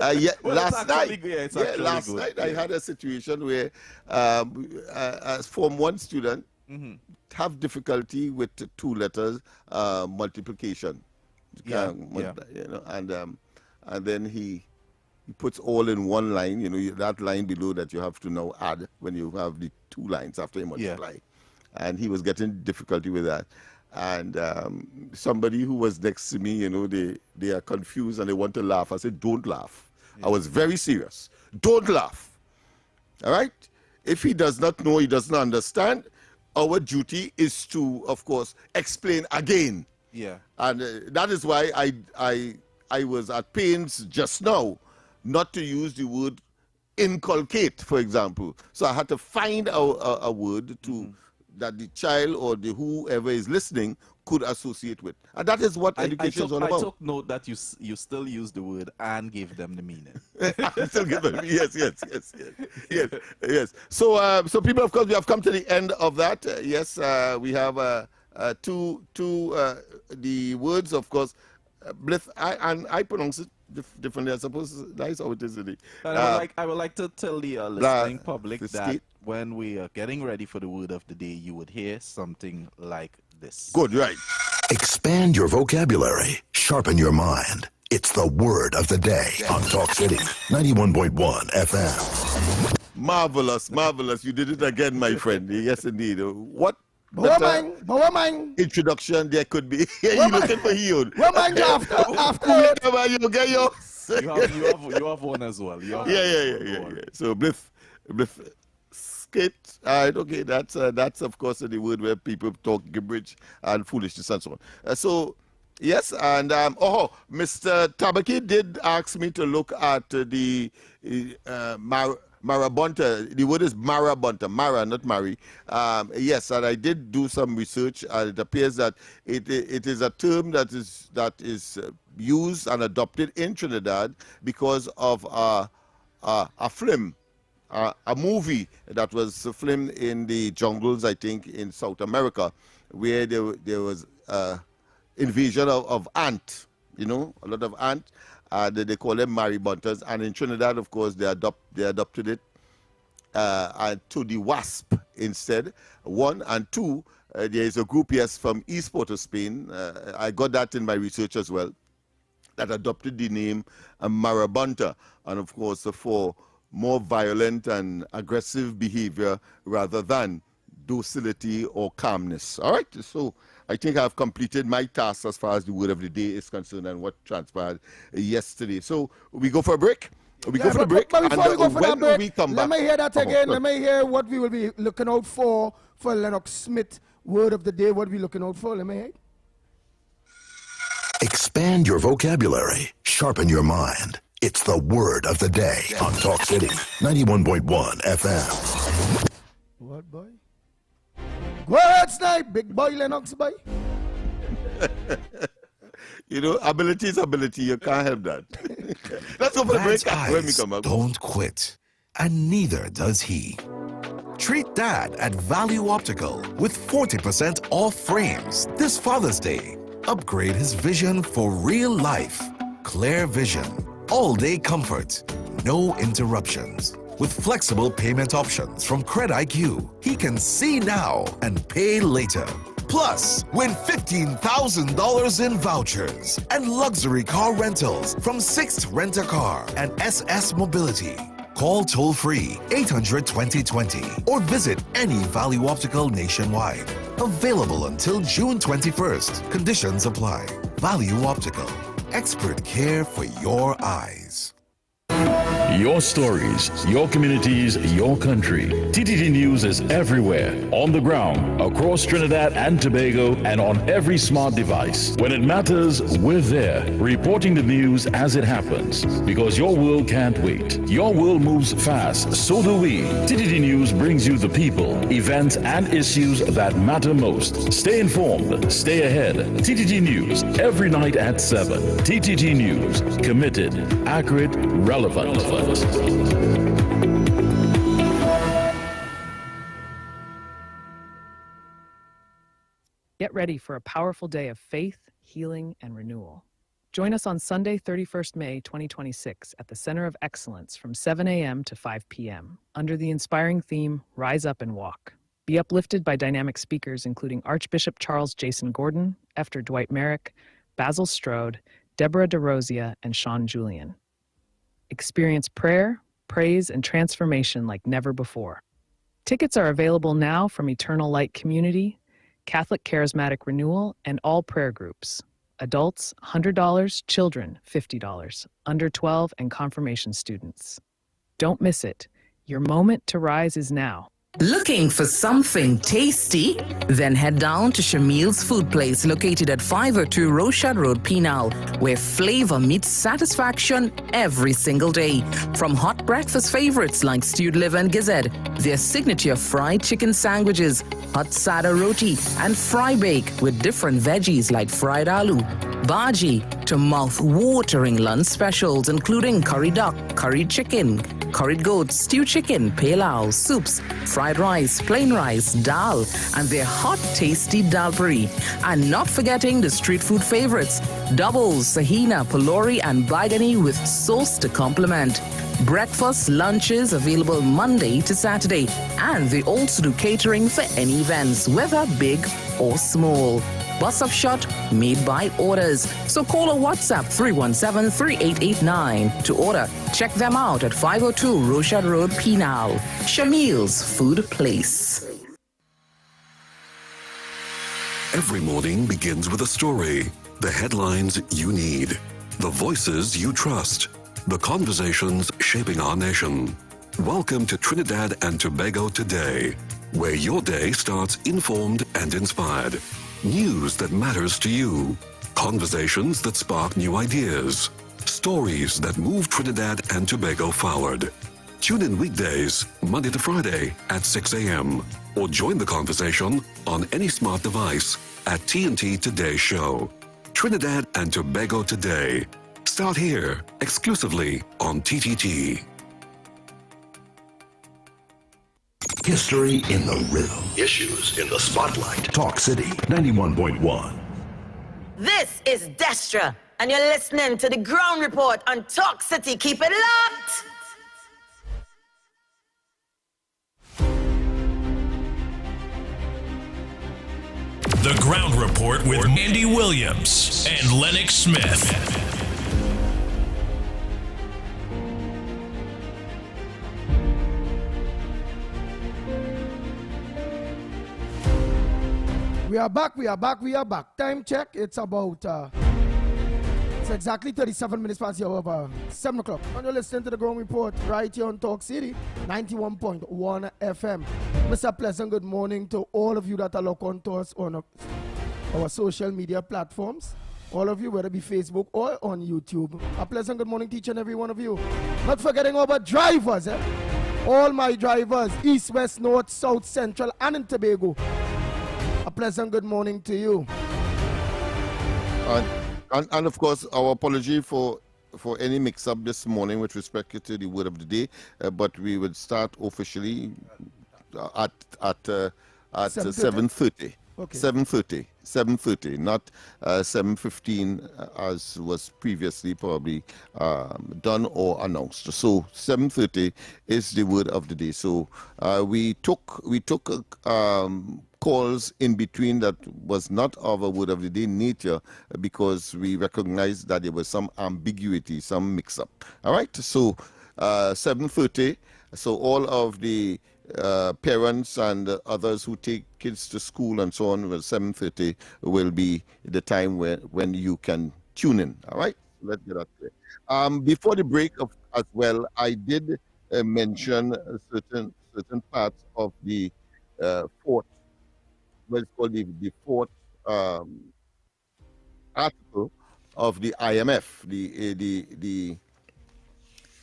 Last night I had a situation where Form 1 student have difficulty with 2 letters multiplication. And then he puts all in one line, that line below that you have to now add when you have the 2 lines after you multiply. And he was getting difficulty with that. And somebody who was next to me, they are confused and they want to laugh. I said, don't laugh. I was very serious. Don't laugh. All right? If he does not know, he does not understand, our duty is to, of course, explain again. Yeah. And that is why I was at pains just now not to use the word inculcate, for example. So I had to find a word that the child or whoever is listening could associate with. And that is what education is all about. I took note that you still use the word and gave them the meaning. Still give them, yes. So people, of course, we have come to the end of that. We have the words, of course, I pronounce it differently, I suppose. That's how it is. I would like to tell the listening public that when we are getting ready for the word of the day, you would hear something like this. Good, right. Expand your vocabulary. Sharpen your mind. It's the word of the day on Talk City 91.1 FM. Marvelous. You did it again, my friend. Yes, indeed. What introduction there could be. You're looking for you. after you get your Yes. You have one as well. Yeah. So bliff skate. Okay, that's of course the word where people talk gibberish and foolishness and so on. So yes, and Mr. Tabaki did ask me to look at the Marabunta. The word is Marabunta, Mara, not Mari. Yes, and I did do some research, and it appears that it is a term that is used and adopted in Trinidad because of a film, a movie that was filmed in the jungles, I think, in South America, where there was invasion of ant, a lot of ant. They call them maribuntas, and in Trinidad, of course, they adopted it to the wasp instead. One, and two, there is a group, yes, from East Port of Spain. I got that in my research as well, that adopted the name marabunta, and of course for more violent and aggressive behavior rather than docility or calmness. All right, so I think I've completed my task as far as the word of the day is concerned and what transpired yesterday. So we go for a break. We go for the break. But before we go for that break, we come let back, me hear that again. Let me hear what we will be looking out for Lennox Smith. Word of the day, what we looking out for? Let me hear it. Expand your vocabulary. Sharpen your mind. It's the word of the day on Talk City 91.1 FM. What, boy? Go ahead, Snipe. Big boy Lennox, boy. Ability is ability. You can't help that. Let's go for the break. When we come back. Don't quit. And neither does he. Treat Dad at Value Optical with 40% off frames this Father's Day. Upgrade his vision for real life. Clear vision. All-day comfort. No interruptions. With flexible payment options from CredIQ, he can see now and pay later. Plus, win $15,000 in vouchers and luxury car rentals from Sixth Rent-A-Car and SS Mobility. Call toll-free 800-2020 or visit any Value Optical nationwide. Available until June 21st. Conditions apply. Value Optical. Expert care for your eyes. Your stories, your communities, your country. TTT News is everywhere, on the ground, across Trinidad and Tobago, and on every smart device. When it matters, we're there, reporting the news as it happens. Because your world can't wait. Your world moves fast, so do we. TTT News brings you the people, events, and issues that matter most. Stay informed, stay ahead. TTT News, every night at 7. TTT News, committed, accurate, relevant. Get ready for a powerful day of faith, healing, and renewal. Join us on Sunday, 31st May 2026 at the Center of Excellence from 7 a.m. to 5 p.m. under the inspiring theme, Rise Up and Walk. Be uplifted by dynamic speakers including Archbishop Charles Jason Gordon, Efter Dwight Merrick, Basil Strode, Deborah DeRosia, and Sean Julian. Experience prayer, praise, and transformation like never before. Tickets are available now from Eternal Light Community, Catholic Charismatic Renewal, and all prayer groups. Adults, $100, children, $50, under 12, and confirmation students. Don't miss it. Your moment to rise is now. Looking for something tasty? Then head down to Shamil's Food Place located at 502 Rochard Road, Penal, where flavor meets satisfaction every single day. From hot breakfast favorites like stewed liver and gizzard, their signature fried chicken sandwiches, hot sada roti, and fry bake with different veggies like fried aloo, bhaji, to mouth-watering lunch specials including curry duck, curried chicken, curried goat, stewed chicken, pilau, soups, fried rice, plain rice, dal, and their hot, tasty dal puri. And not forgetting the street food favorites, doubles, sahina, palori, and baigani with sauce to complement. Breakfast, lunches available Monday to Saturday. And they also do catering for any events, whether big or small. Bus of shot made by orders. So call or WhatsApp 317-3889 to order. Check them out at 502 Rochard Road, Penal. Shamil's Food Place. Every morning begins with a story. The headlines you need. The voices you trust. the conversations shaping our nation. Welcome to Trinidad and Tobago Today, where your day starts informed and inspired. News that matters to you. Conversations that spark new ideas. Stories that move Trinidad and Tobago forward. Tune in weekdays, Monday to Friday at 6 a.m. or join the conversation on any smart device at TNT Today Show. Trinidad and Tobago Today. Start here, exclusively on TTT. History in the rhythm. Issues in the spotlight. Talk City 91.1. This is Destra, and you're listening to the Ground Report on Talk City. Keep it locked! The Ground Report with Andy Williams and Lennox Smith. We are back. Time check, it's about, it's exactly 37 minutes past the hour of 7 o'clock. And you're listening to the Ground Report right here on Talk City, 91.1 FM. Mr. Pleasant, good morning to all of you that are locked on to us on our social media platforms. All of you, whether it be Facebook or on YouTube. A pleasant good morning to each and every one of you. Not forgetting about drivers, all my drivers, east, west, north, south, central, and in Tobago. A pleasant good morning to you. And of course, our apology for any mix-up this morning with respect to the word of the day, but we would start officially at 7:30. Okay. 7:30, not 7:15 as was previously probably done or announced. So 7:30 is the word of the day. So we took calls in between that was not of a word of the day nature because we recognized that there was some ambiguity, some mix-up. All right, so 7:30. So all of the parents and others who take kids to school and so on, well, 7:30 will be the time when you can tune in. All right, let's get that clear. Before the break, as well, I did mention certain parts of the fourth, what's called the fourth article of the IMF,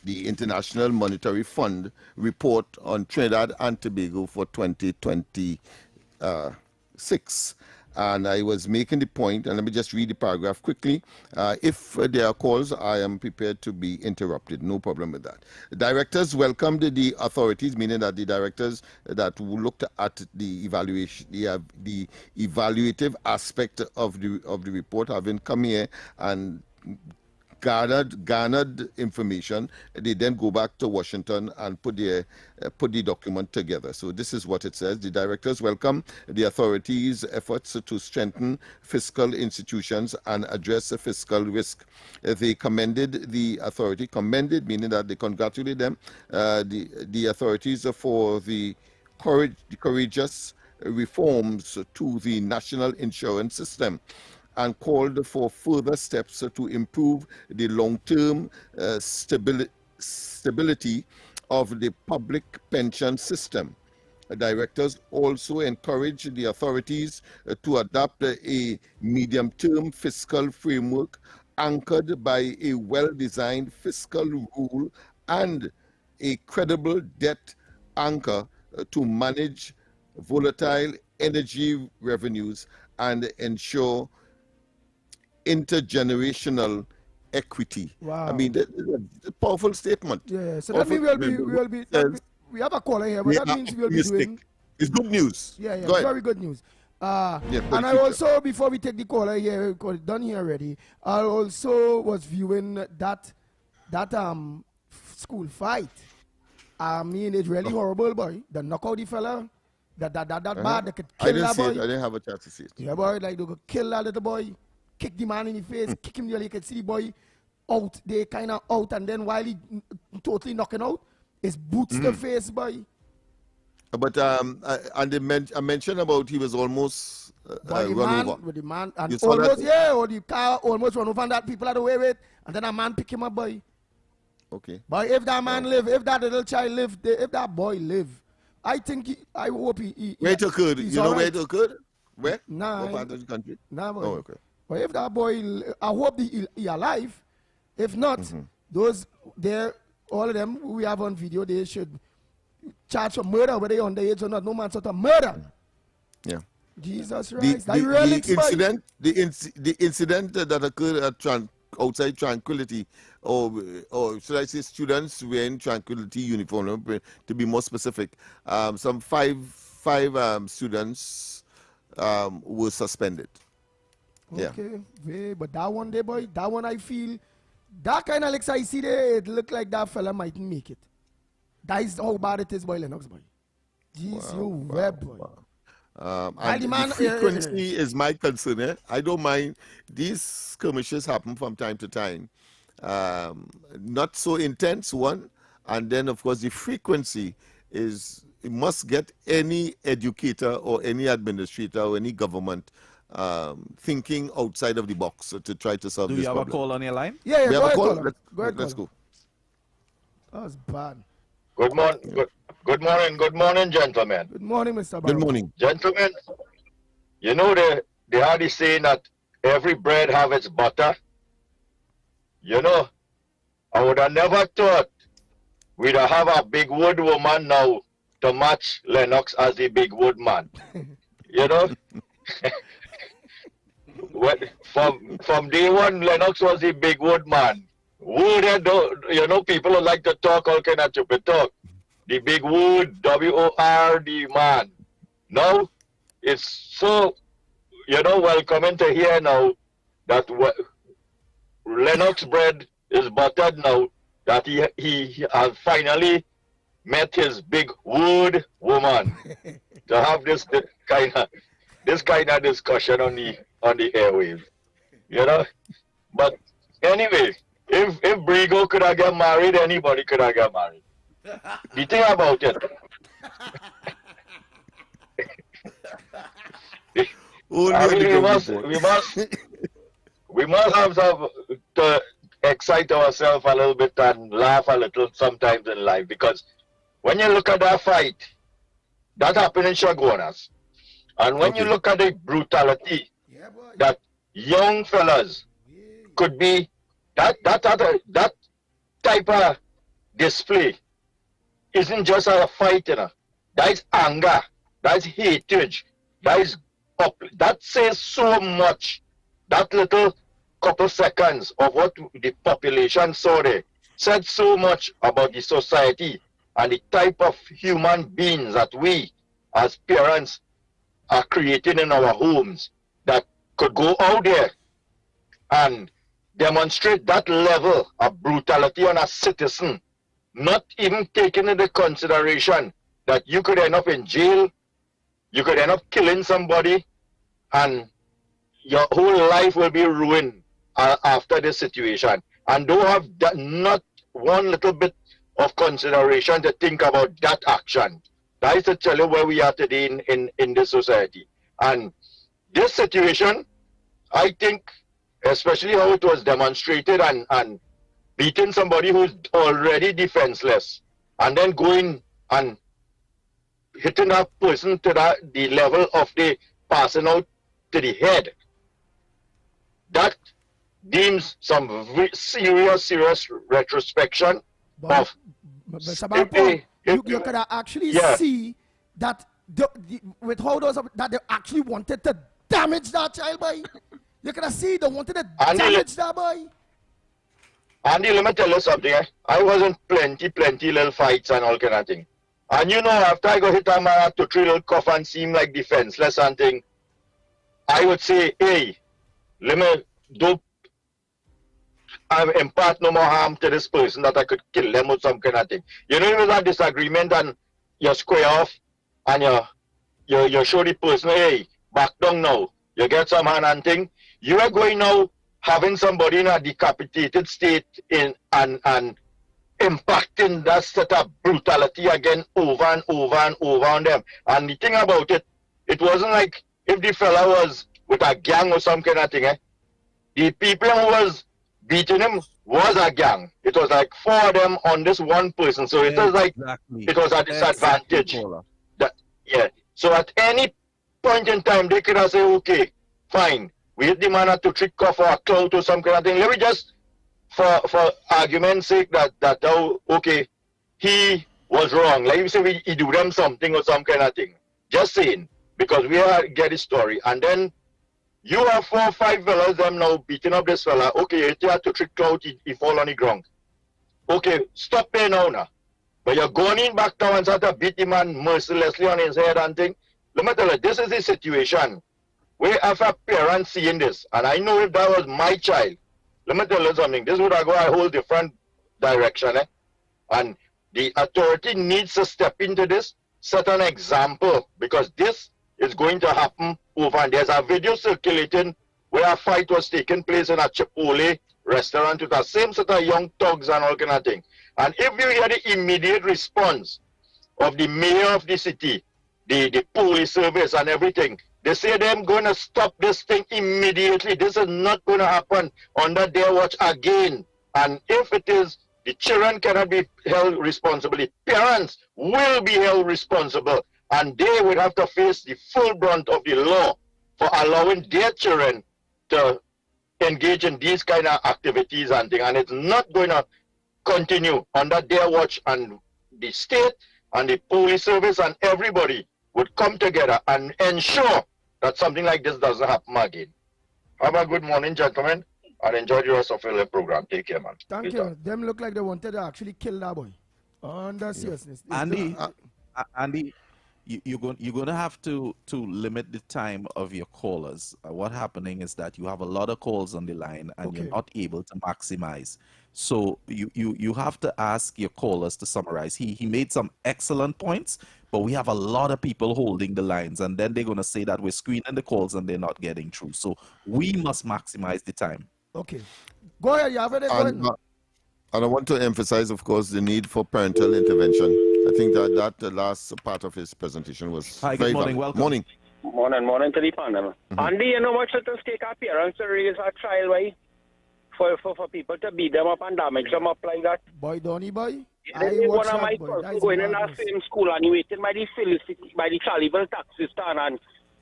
the International Monetary Fund report on Trinidad and Tobago for 2026. And I was making the point, and let me just read the paragraph quickly. If there are calls, I am prepared to be interrupted. No problem with that. The directors welcomed the authorities, meaning that the directors that looked at the evaluation, the evaluative aspect of the report, having come here and garnered information. They then go back to Washington and put the document together. So this is what it says. The directors welcome the authorities' efforts to strengthen fiscal institutions and address fiscal risk. They commended the authority, meaning that they congratulate them, the authorities for the courageous reforms to the national insurance system, and called for further steps to improve the long-term stability of the public pension system. Directors also encourage the authorities to adopt a medium-term fiscal framework anchored by a well-designed fiscal rule and a credible debt anchor to manage volatile energy revenues and ensure intergenerational equity. Wow. I mean, that's a powerful statement. Yeah, so that means we have a caller here, but that means we'll be doing... It's good news. Yeah, very good news. And I also, before we take the caller here, because it's done here already, I also was viewing that school fight. I mean, it's really horrible, boy. The knockout the fella, that bad, they could kill that boy. I didn't have a chance to see it. Yeah, boy, like they could kill that little boy, kick the man in the face, kick him there, you could see the boy out, they kind of out, and then while he totally knocking out, his boots the face, boy. But and I mentioned about he was almost run over. With the man, and almost, or the car almost run over, and that people had away with, and then a man pick him up, boy. Okay. But if that man live, if that little child live, if that boy live, I think I hope he where it occurred? You know where it occurred? Where? Nah. What part of the country? Nah, boy. Oh, okay. But if that boy, I hope he alive. If not, those there, all of them we have on video, they should charge for murder, whether they're underage or not. No man sort of murder. Yeah. Jesus Christ. The incident that occurred at outside Tranquility, or should I say students wearing Tranquility uniform, to be more specific, some five students were suspended. Okay, yeah. But that one there, boy, that one I feel, that kind of like I see there, it look like that fella mightn't make it. That is how bad it is, boy, Lennox, boy. Jeez, boy. And the frequency is my concern. Eh? I don't mind. These skirmishes happen from time to time. Not so intense, one. And then, of course, the frequency is, it must get any educator or any administrator or any government thinking outside of the box to try to solve this problem. Do you have a call on your line? Yeah, we go have a ahead, call. Let's go. go. That was bad. Good morning, gentlemen. Good morning, Mr. Barrow. Good morning. Gentlemen, you know they had this saying that every bread have its butter. You know, I would have never thought we'd have a big wood woman now to match Lennox as the big wood man. You know? From day one, Lennox was the big wood man. Wood, you know, people would like to talk all kind of stupid talk. The big wood, W-O-R-D man. Now, it's so, you know, welcoming to hear now that Lennox bread is buttered now, that he has finally met his big wood woman to have this kind of discussion on the airwaves, you know. But anyway, if Brigo could have got married, anybody could have got married. The thing about it, we must have some to excite ourselves a little bit and laugh a little sometimes in life, because when you look at that fight, that happened in Chaguanas, and when you look at the brutality that young fellas could be, that type of display isn't just a fight, you know. That is anger, that is hatred, that says so much. That little couple seconds of what the population saw there said so much about the society and the type of human beings that we as parents are creating in our homes, that could go out there and demonstrate that level of brutality on a citizen, not even taking into consideration that you could end up in jail, you could end up killing somebody, and your whole life will be ruined after this situation. And don't have not one little bit of consideration to think about that action. That is to tell you where we are today in this society. And this situation, I think, especially how it was demonstrated and beating somebody who's already defenseless, and then going and hitting that person to the level of the passing out to the head, that deems some serious retrospection of... You could actually see that with how those that they actually wanted to damage that child, boy. You could see they wanted to damage that boy. Andy, let me tell you something. I was in plenty little fights and all kind of thing. And you know, after I got hit on my 2-3 little cough and seem like defenseless and thing, I would say, hey, let me don't impart no more harm to this person that I could kill them or some kind of thing. You know, if there's a disagreement and you square off and you show the person, hey, back down now, you get some hand and thing, you are going now having somebody in a decapitated state and impacting that set of brutality again over and over and over on them. And the thing about it, it wasn't like if the fella was with a gang or some kind of thing, the people who was beating him was a gang. It was like 4 of them on this one person. So it was like it was a disadvantage. Yeah. So at any point in time, they could have said, okay, fine, we hit the man at to trick off or a clout or some kind of thing. Let me just, for argument's sake, okay, he was wrong. Like you say, he do them something or some kind of thing. Just saying, because we get the story. And then you have 4 or 5 fellas, them now beating up this fella. Okay, he had to trick clout, he fall on the ground. Okay, stop there now. But you're going in back now and start to beat the man mercilessly on his head and thing. Let me tell you, this is the situation where after parents seeing this, and I know if that was my child, let me tell you something, this would go a whole different direction. And the authority needs to step into this, set an example, because this is going to happen over. And there's a video circulating where a fight was taking place in a Chipotle restaurant with the same set of young thugs and all kind of thing. And if you hear the immediate response of the mayor of the city, the police service and everything, they say they're going to stop this thing immediately. This is not going to happen under their watch again. And if it is, the children cannot be held responsible. The parents will be held responsible. And they will have to face the full brunt of the law for allowing their children to engage in these kind of activities and things. And it's not going to continue under their watch. And the state and the police service and everybody would come together and ensure that something like this doesn't happen again. Have a good morning, gentlemen, and enjoy the rest of your program. Take care, man. Thank you. Them look like they wanted to actually kill that boy. Under seriousness. Andy, you're going to have to limit the time of your callers. What happening is that you have a lot of calls on the line and you're not able to maximize. So you have to ask your callers to summarize. He made some excellent points, but we have a lot of people holding the lines, and then they're going to say that we're screening the calls and they're not getting through. So we must maximize the time. Okay. Go ahead. You have it. And I want to emphasize, of course, the need for parental intervention. I think that the last part of his presentation was Hi, very good morning. valid. Welcome. Morning to the panel. Andy, you know much it does take a parents to raise a child, right? For people to beat them up and damage them up like that. Boy, Donny boy. One of my cousins going in that same school and he waiting by the Charlieville taxi stand, and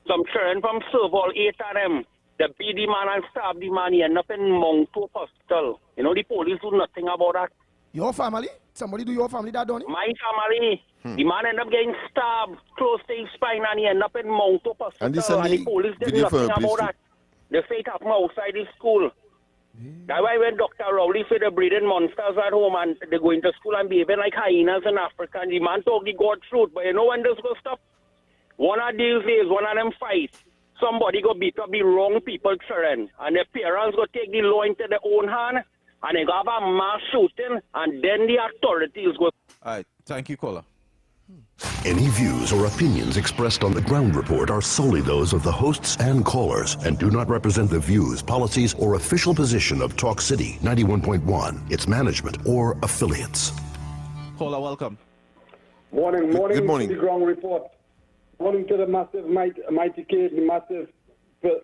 some children from Serval, 8 of them, they beat the man and stab the man. He end up in Mount Hope Hospital. You know, the police do nothing about that. Your family? Somebody do your family that, Donny? My family. The man end up getting stabbed close to his spine and he end up in Mount Hope Hospital. And the police did nothing about that. The fate happened outside the school. That's why when Dr. Rowley said the breeding monsters at home and they go into school and behaving like hyenas in Africa, and the man talk the God truth. But you know when this will stop? One of these days, one of them fight, somebody go beat up the wrong people children, and the parents go take the law into their own hand, and they go have a mass shooting, and then the authorities go. All right. Thank you, caller. Any views or opinions expressed on the ground report are solely those of the hosts and callers and do not represent the views, policies, or official position of Talk City 91.1, its management, or affiliates. Caller, welcome. Morning Good morning. to the ground report. Morning to the massive Mighty K, the massive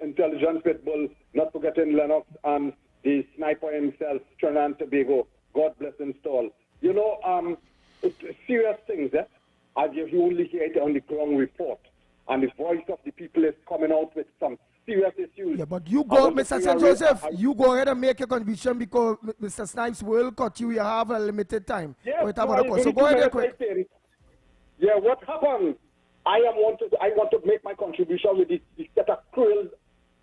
intelligent pit bull, not forgetting Lennox and the sniper himself, Trinidad and Tobago. God bless him all. You know, it's serious things, eh? As you only hear it on the ground report. And the voice of the people is coming out with some serious issues. Yeah, but you go, Mr. St. Joseph, you go ahead and make your contribution because Mr. Snipes will cut you. You have a limited time. Yes, so go ahead quick. Yeah, what happened? I want to make my contribution with the set of cruel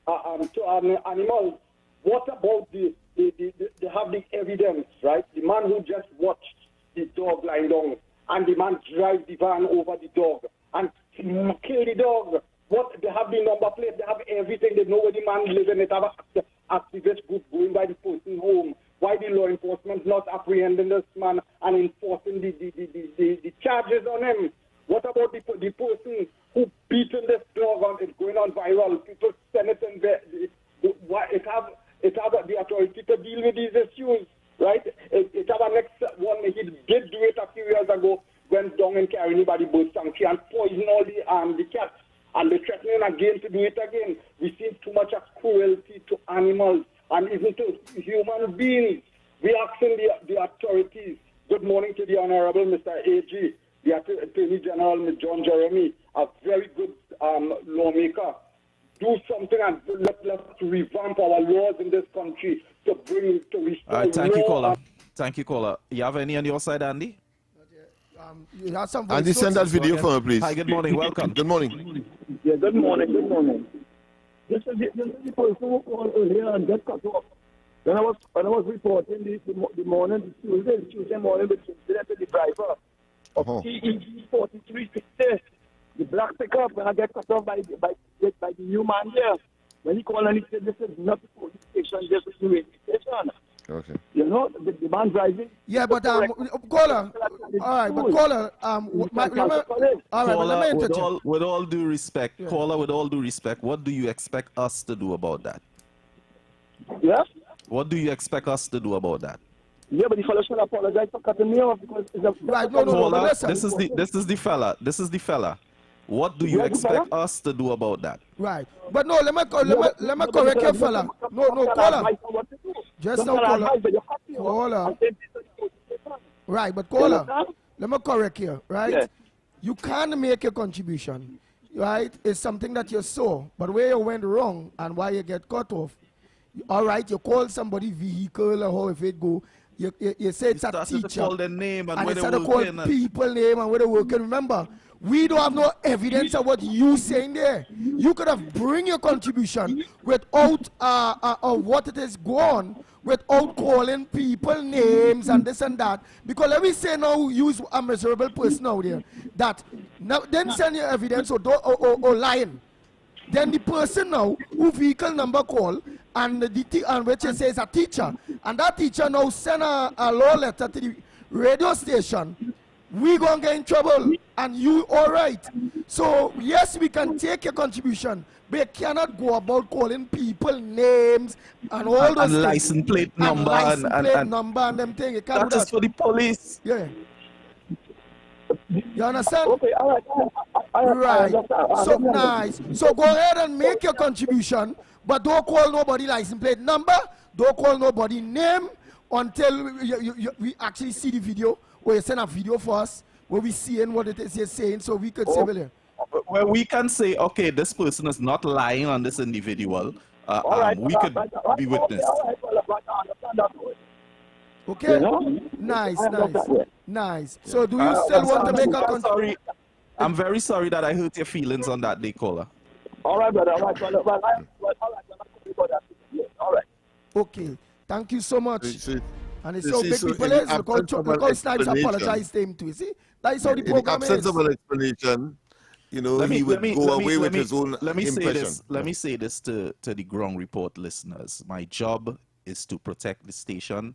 to animals. What about they have the evidence, right? The man who just watched the dog lying down, and the man drive the van over the dog and kill the dog. What? They have the number plate, they have everything, they know where the man lives, and they have an activist group going by the person home. Why the law enforcement not apprehending this man and enforcing the charges on him? What about the person who beaten this dog on? It's going on viral. People send it in there. It have the authority to deal with these issues. Right? It have a next one. He did do it a few years ago. Went down and carried anybody both sanctuary and poison all the cats. And they're threatening again to do it again. We see too much of cruelty to animals and even to human beings. We asking the authorities. Good morning to the Honorable Mr. A.G., the Attorney General, Mr. John Jeremy, a very good lawmaker. Do something and let's revamp our laws in this country to restore. All right, thank you, caller. Thank you, caller. You have any on your side, Andy? You have some Andy, send that video for me, please. Hi, good morning. Welcome. Good morning. Yeah, good morning. Good morning. This is the person who called earlier and get cut off. When I was reporting the morning, Tuesday morning, with incident with the driver of TEG 4360, the black pickup, when I get cut off by the new man there, when he called and he said, this is not the police station, this is the radio station. Okay. You know, the man driving. Yeah, but caller. All right, but caller. Caller, with all due respect, caller, with all due respect, what do you expect us to do about that? Yeah. What do you expect us to do about that? Yeah, but the fellow should apologize for cutting me off because it's a right. No, caller, this is the fella. This is the fella. What do you expect us to do about that? Right. But no, let me correct you, fella. No, caller. Just now, caller. Caller. Right, but caller, let me correct you, right? Yeah. You can make a contribution, right? It's something that you saw, but where you went wrong and why you get cut off. All right, you call somebody vehicle or how if it go. You say it's a teacher. To call their name and where it's they call people name and where they working. Remember, we don't have no evidence of what you saying there. You could have bring your contribution without what it is gone, without calling people names and this and that. Because let me say now, use a miserable person out there that now then send your evidence or lying. Then the person now who vehicle number call and which it says a teacher, and that teacher now send a law letter to the radio station. We gonna get in trouble, and you all right. So yes, we can take your contribution, but you cannot go about calling people names and all those and license plate number and number and them things. You can't do that. That is for the police. Yeah. You understand? Okay, all Right. right. So nice. So go ahead and make your contribution, but don't call nobody license plate number. Don't call nobody name until we actually see the video. Or you send a video for us where we seeing what it is you're saying, so we could say, where we can say, okay, this person is not lying on this individual. We could be witness. Okay. Nice. So do you still want to make a contribution? I'm very sorry that I hurt your feelings on that day, caller. All right, brother. All right. Okay. Thank you so much. And it's so big people is look how Snipes apologize to him too. See? That is how the program is. In the absence of an explanation, you know, he would go away with his own impression. Let me say this to the Ground Report listeners. My job is to protect the station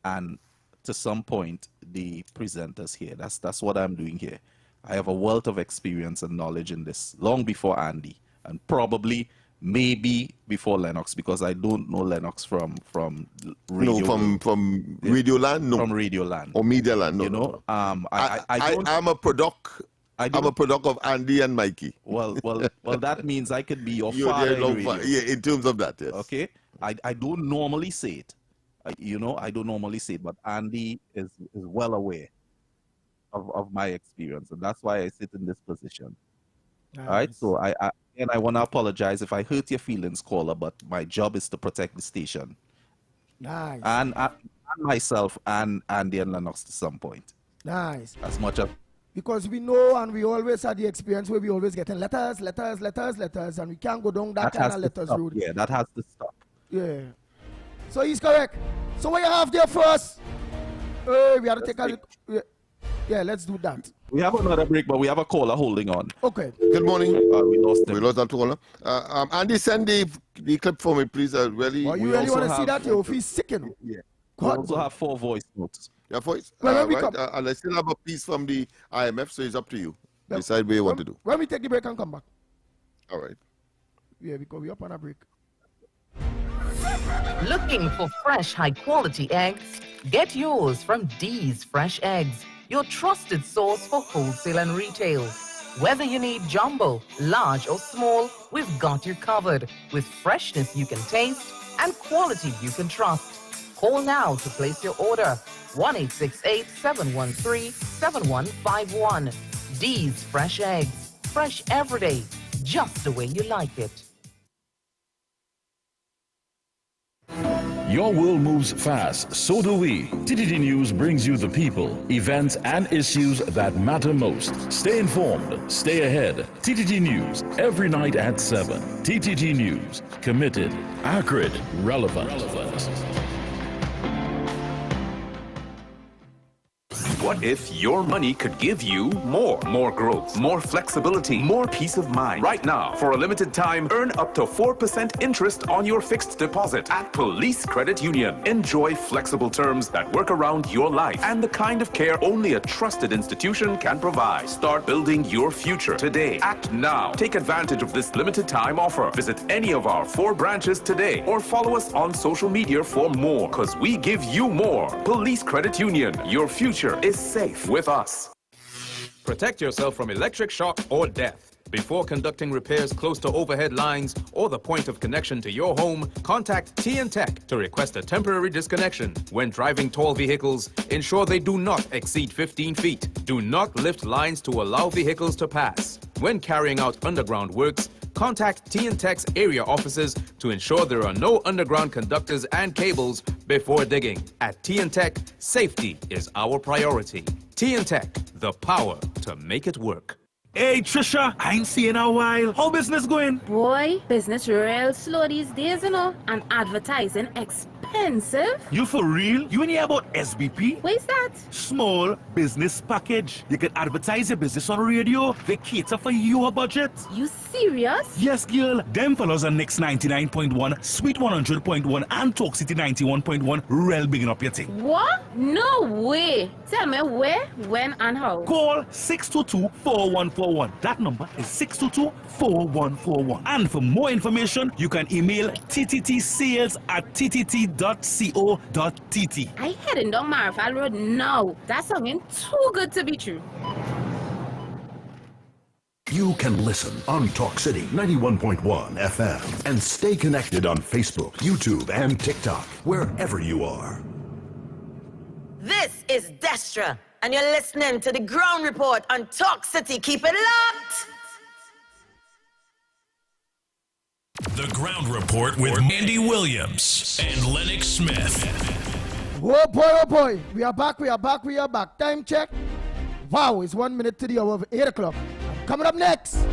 and to some point the presenters here. That's what I'm doing here. I have a wealth of experience and knowledge in this, long before Andy, and probably maybe before Lennox, because I don't know Lennox from radio. No, from Radio Land, no. From Radio Land or Media Land, no. You know, I'm a product. I'm a product of Andy and Mikey. Well, that means I could be your father. In terms of that, yes. Okay, I don't normally say it. I don't normally say it, but Andy is well aware of my experience, and that's why I sit in this position. Nice. All right, so I want to apologize if I hurt your feelings, caller, but my job is to protect the station. Nice. And myself and Andy and Lennox to some point. Nice. As much as. Because we know and we always had the experience where we always getting letters, and we can't go down that kind of letters route. Yeah, that has to stop. Yeah. So he's correct. So what you have there first? We have to take a look. Yeah, let's do that. We have another break, but we have a caller holding on. Okay. Good morning. We lost him. We lost that caller. Andy, send the clip for me, please. Really. Oh, you really want to see that? If he's sick, Yeah. We also have 4 voice notes. Your voice? Well, right. And I still have a piece from the IMF, so it's up to you. Decide what you want to do. When we take the break and come back. All right. Yeah, because we're up on a break. Looking for fresh, high-quality eggs? Get yours from D's Fresh Eggs, your trusted source for wholesale and retail. Whether you need jumbo, large or small, we've got you covered with freshness you can taste and quality you can trust. Call now to place your order. 1-868-713-7151. D's Fresh Eggs. Fresh every day, just the way you like it. Your world moves fast, so do we. TTT News brings you the people, events, and issues that matter most. Stay informed, stay ahead. TTT News, every night at 7. TTT News, committed, accurate, relevant. What if your money could give you more? More growth, more flexibility, more peace of mind. Right now, for a limited time, earn up to 4% interest on your fixed deposit at Police Credit Union. Enjoy flexible terms that work around your life and the kind of care only a trusted institution can provide. Start building your future today. Act now. Take advantage of this limited time offer. Visit any of our 4 branches today or follow us on social media for more, because we give you more. Police Credit Union. Your future is safe with us. Protect yourself from electric shock or death. Before conducting repairs close to overhead lines or the point of connection to your home, contact TN-Tech to request a temporary disconnection. When driving tall vehicles, ensure they do not exceed 15 feet. Do not lift lines to allow vehicles to pass. When carrying out underground works, contact TN-Tech's area offices to ensure there are no underground conductors and cables before digging. At TN-Tech, safety is our priority. TN-Tech, the power to make it work. Hey Trisha, I ain't seen you in a while. How business going? Boy, business real slow these days, you know, and advertising expensive. You for real? You ain't hear about SBP? What is that? Small Business Package. You can advertise your business on radio. They cater for your budget. You serious? Yes, girl. Them fellows are Next 99.1, Sweet 100.1, and Talk City 91.1. Real bigging up your thing. What? No way. Tell me where, when, and how. Call 622-4141. That number is 622-4141. And for more information, you can email tttsales@ttt.co.tt. I heading down Marfal Road now. That's sounding too good to be true. You can listen on Talk City 91.1 FM and stay connected on Facebook, YouTube, and TikTok, wherever you are. This is Destra, and you're listening to the Ground Report on Talk City. Keep it locked. The Ground Report with Andy Williams and Lennox Smith. Oh boy, we are back. Time check. Wow, it's 1 minute to the hour of 8 o'clock. Coming up next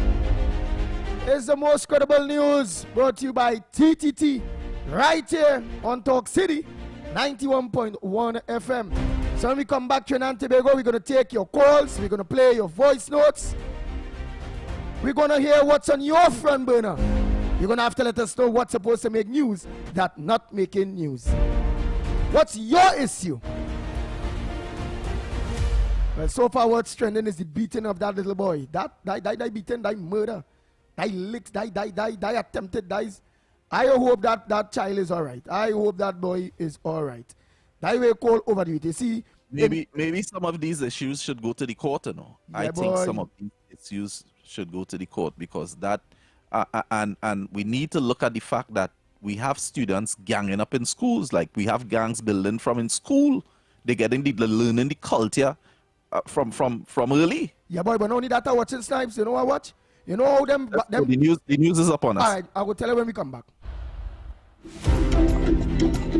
is the most credible news brought to you by TTT right here on Talk City 91.1 FM. So when we come back to Trinidad and Tobago, we're going to take your calls. We're going to play your voice notes. We're going to hear what's on your front burner. You're going to have to let us know what's supposed to make news that not making news. What's your issue? Well, so far what's trending is the beating of that little boy. That beating, that murder, that licks, that attempted dies. I hope that child is all right. I hope that boy is all right. That way call over to it. You see, maybe some of these issues should go to the court, you know. Yeah, I think boy. some of these issues should go to the court because that, and we need to look at the fact that we have students ganging up in schools. Like we have gangs building from in school. They're getting learning the culture from early. Yeah, boy, but only that I watching Snipes. You know what I watch? You know how them. So the news is upon us. All right, I will tell you when we come back.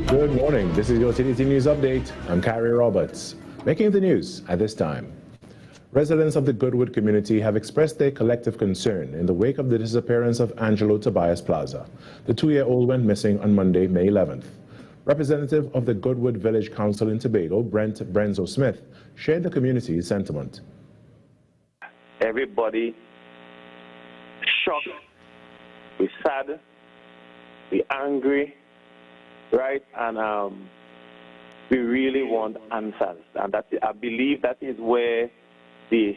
Good morning. This is your TTT News Update. I'm Kyrie Roberts. Making the news at this time. Residents of the Goodwood community have expressed their collective concern in the wake of the disappearance of Angelo Tobias Plaza. The 2-year-old went missing on Monday, May 11th. Representative of the Goodwood Village Council in Tobago, Brent Brenzo Smith, shared the community's sentiment. Everybody shocked, we're sad, we're angry, right? And we really want answers. And I believe that is where the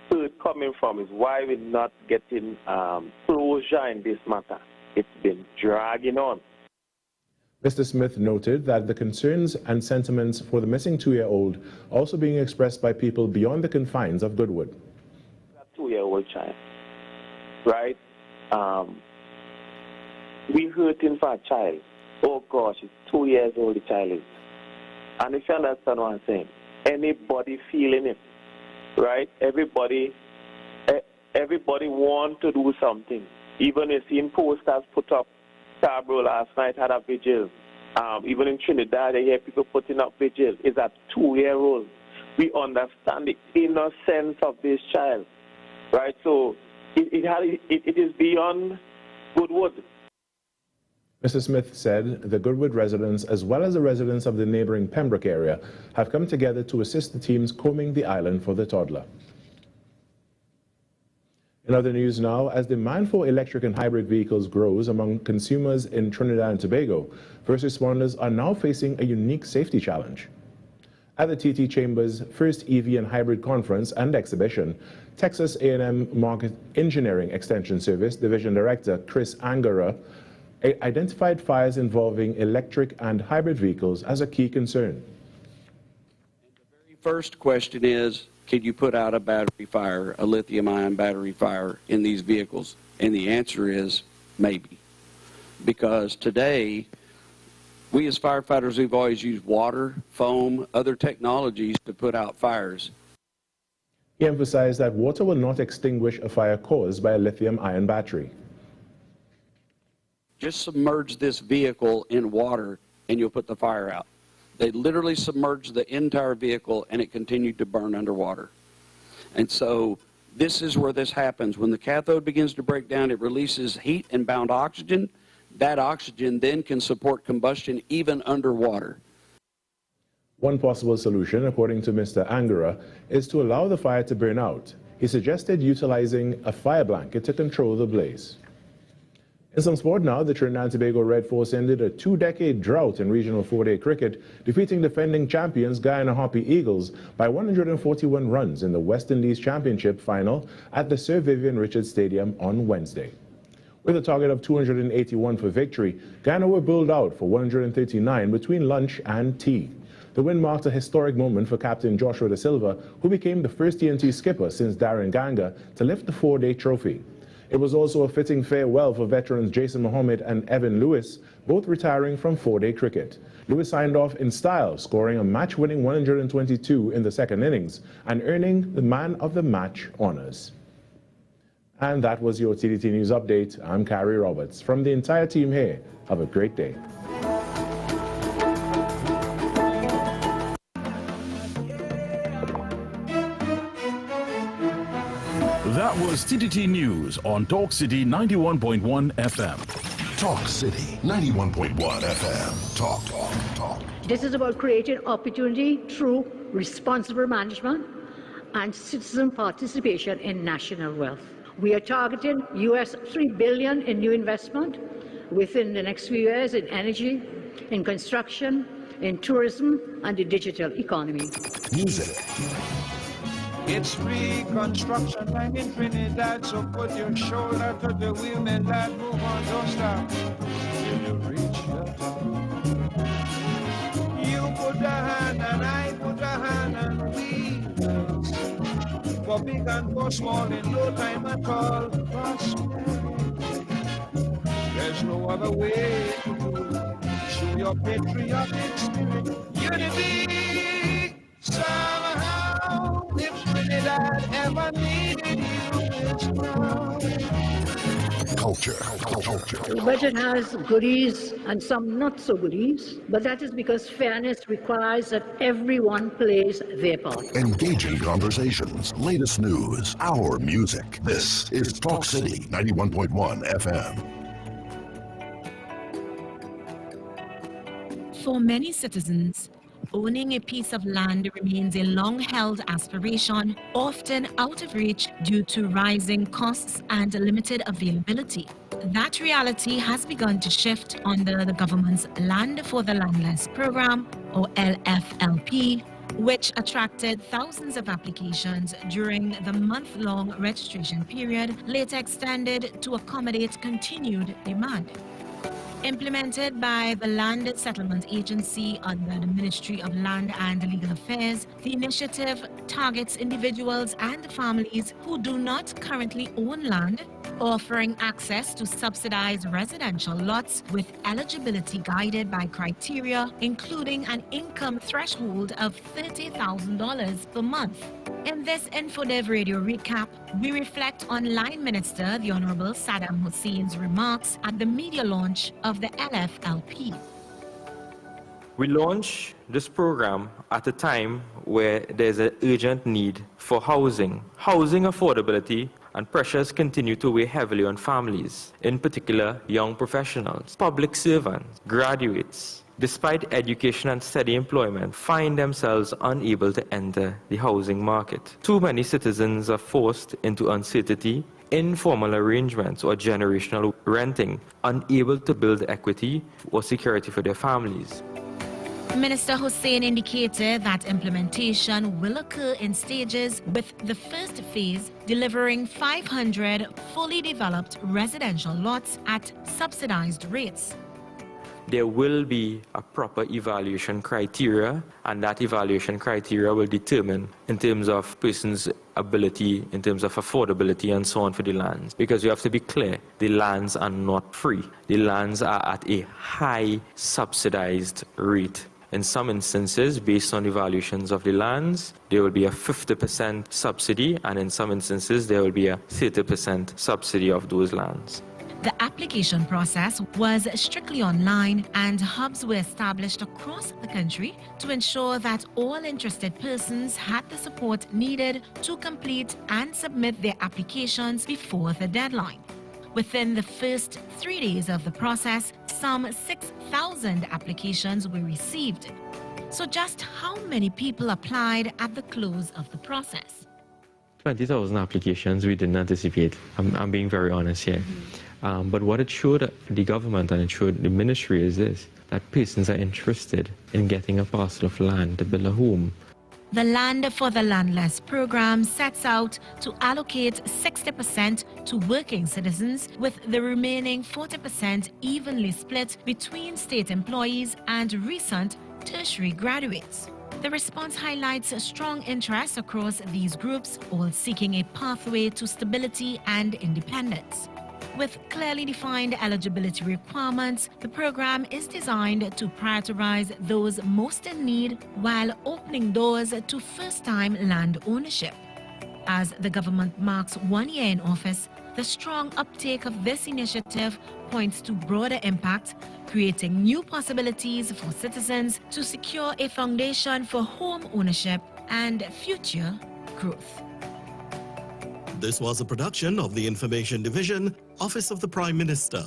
hurt coming from, is why we're not getting closure in this matter. It's been dragging on. Mr. Smith noted that the concerns and sentiments for the missing 2-year-old also being expressed by people beyond the confines of Goodwood. That 2-year-old child, right? We hurting for a child. Oh gosh, it's 2 years old the child is. And if you understand what I'm saying, anybody feeling it, right? Everybody want to do something. Even if seeing posters put up, Scarborough last night had a vigil. Even in Trinidad, I hear people putting up vigil. It's a 2-year-old. We understand the innocence of this child, right? So it is beyond Goodwood. Mr. Smith said the Goodwood residents, as well as the residents of the neighboring Pembroke area, have come together to assist the teams combing the island for the toddler. In other news now, as demand for electric and hybrid vehicles grows among consumers in Trinidad and Tobago, first responders are now facing a unique safety challenge. At the TT Chambers' first EV and hybrid conference and exhibition, Texas A&M Market Engineering Extension Service Division Director Chris Angara identified fires involving electric and hybrid vehicles as a key concern. The first question is, can you put out a battery fire, a lithium-ion battery fire in these vehicles? And the answer is maybe. Because today, we as firefighters, we've always used water, foam, other technologies to put out fires. He emphasized that water will not extinguish a fire caused by a lithium-ion battery. Just submerge this vehicle in water and you'll put the fire out. They literally submerged the entire vehicle and it continued to burn underwater. And so this is where this happens. When the cathode begins to break down, it releases heat and bound oxygen. That oxygen then can support combustion even underwater. One possible solution, according to Mr. Angara, is to allow the fire to burn out. He suggested utilizing a fire blanket to control the blaze. In some sport now, the Trinidad and Tobago Red Force ended a 2-decade drought in regional 4-day cricket, defeating defending champions Guyana Hoppy Eagles by 141 runs in the West Indies Championship final at the Sir Vivian Richards Stadium on Wednesday. With a target of 281 for victory, Guyana were bowled out for 139 between lunch and tea. The win marked a historic moment for Captain Joshua Da Silva, who became the first TNT skipper since Darren Ganga to lift the 4-day trophy. It was also a fitting farewell for veterans Jason Mohammed and Evan Lewis, both retiring from 4-day cricket. Lewis signed off in style, scoring a match-winning 122 in the second innings and earning the Man of the Match honours. And that was your TDT News Update. I'm Carrie Roberts. From the entire team here, have a great day. That was TDT News on Talk City 91.1 FM. Talk City 91.1 FM. Talk. This is about creating opportunity through responsible management and citizen participation in national wealth. We are targeting US $3 billion in new investment within the next few years in energy, in construction, in tourism, and the digital economy. Music. It's reconstruction time in Trinidad, so put your shoulder to the wheel, man, lad, move on, don't stop till you reach the top. You put a hand and I put a hand and we for big and for small in no time at all. There's no other way to do it. Show your patriotic spirit, unity somehow. If Trinidad ever needed you, it's now. Culture. The budget has goodies and some not so goodies, but that is because fairness requires that everyone plays their part. Engaging conversations, latest news, our music. This is Talk City 91.1 FM. For many citizens, owning a piece of land remains a long-held aspiration, often out of reach due to rising costs and limited availability. That reality has begun to shift under the government's Land for the Landless program, or LFLP, which attracted thousands of applications during the month-long registration period, later extended to accommodate continued demand. Implemented by the Land Settlement Agency under the Ministry of Land and Legal Affairs, the initiative targets individuals and families who do not currently own land, offering access to subsidized residential lots with eligibility guided by criteria, including an income threshold of $30,000 per month. In this InfoDev Radio recap, we reflect on Line Minister the Honorable Saddam Hussein's remarks at the media launch of the LFLP. We launch this program at a time where there's an urgent need for housing. Housing affordability and pressures continue to weigh heavily on families, in particular young professionals, public servants, graduates. Despite education and steady employment, find themselves unable to enter the housing market. Too many citizens are forced into uncertainty, informal arrangements, or generational renting, unable to build equity or security for their families. Minister Hussein indicated that implementation will occur in stages, with the first phase delivering 500 fully developed residential lots at subsidized rates. There will be a proper evaluation criteria, and that evaluation criteria will determine in terms of persons' ability, in terms of affordability and so on for the lands. Because you have to be clear, the lands are not free. The lands are at a high subsidized rate. In some instances, based on evaluations of the lands, there will be a 50% subsidy, and in some instances, there will be a 30% subsidy of those lands. The application process was strictly online, and hubs were established across the country to ensure that all interested persons had the support needed to complete and submit their applications before the deadline. Within the first 3 days of the process, some 6,000 applications were received. So just how many people applied at the close of the process? 20,000 applications we didn't anticipate. I'm being very honest here. But what it showed the government and it showed the ministry is this, that persons are interested in getting a parcel of land to build a home. The Land for the Landless program sets out to allocate 60% to working citizens, with the remaining 40% evenly split between state employees and recent tertiary graduates. The response highlights a strong interest across these groups, all seeking a pathway to stability and independence. With clearly defined eligibility requirements, the program is designed to prioritize those most in need while opening doors to first-time land ownership. As the government marks 1 year in office, the strong uptake of this initiative points to broader impact, creating new possibilities for citizens to secure a foundation for home ownership and future growth. This was a production of the Information Division, Office of the Prime Minister.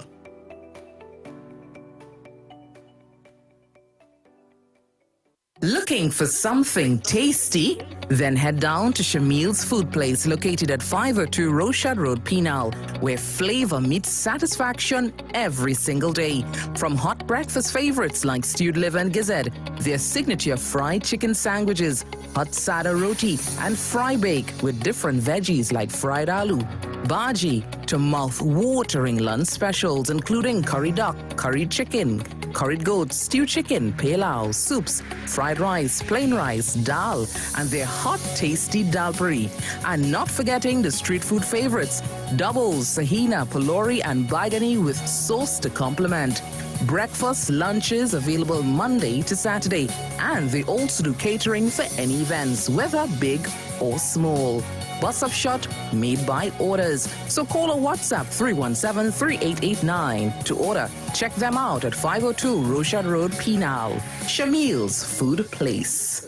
Looking for something tasty? Then head down to Shamil's Food Place, located at 502 Rochard Road, Penal, where flavor meets satisfaction every single day. From hot breakfast favorites like stewed liver and gizzard, their signature fried chicken sandwiches, hot sada roti, and fry bake with different veggies like fried aloo, bhaji, to mouth-watering lunch specials including curry duck, curried chicken, curried goat, stewed chicken, pilau, soups, fried rice, plain rice, dal, and their hot, tasty dal puri. And not forgetting the street food favorites, doubles, sahina, pulori, and baigani with sauce to complement. Breakfast, lunches available Monday to Saturday. And they also do catering for any events, whether big or small. Bus up shot, made by orders. So call or WhatsApp 317-3889 to order. Check them out at 502 Rochard Road, Penal. Shamil's Food Place.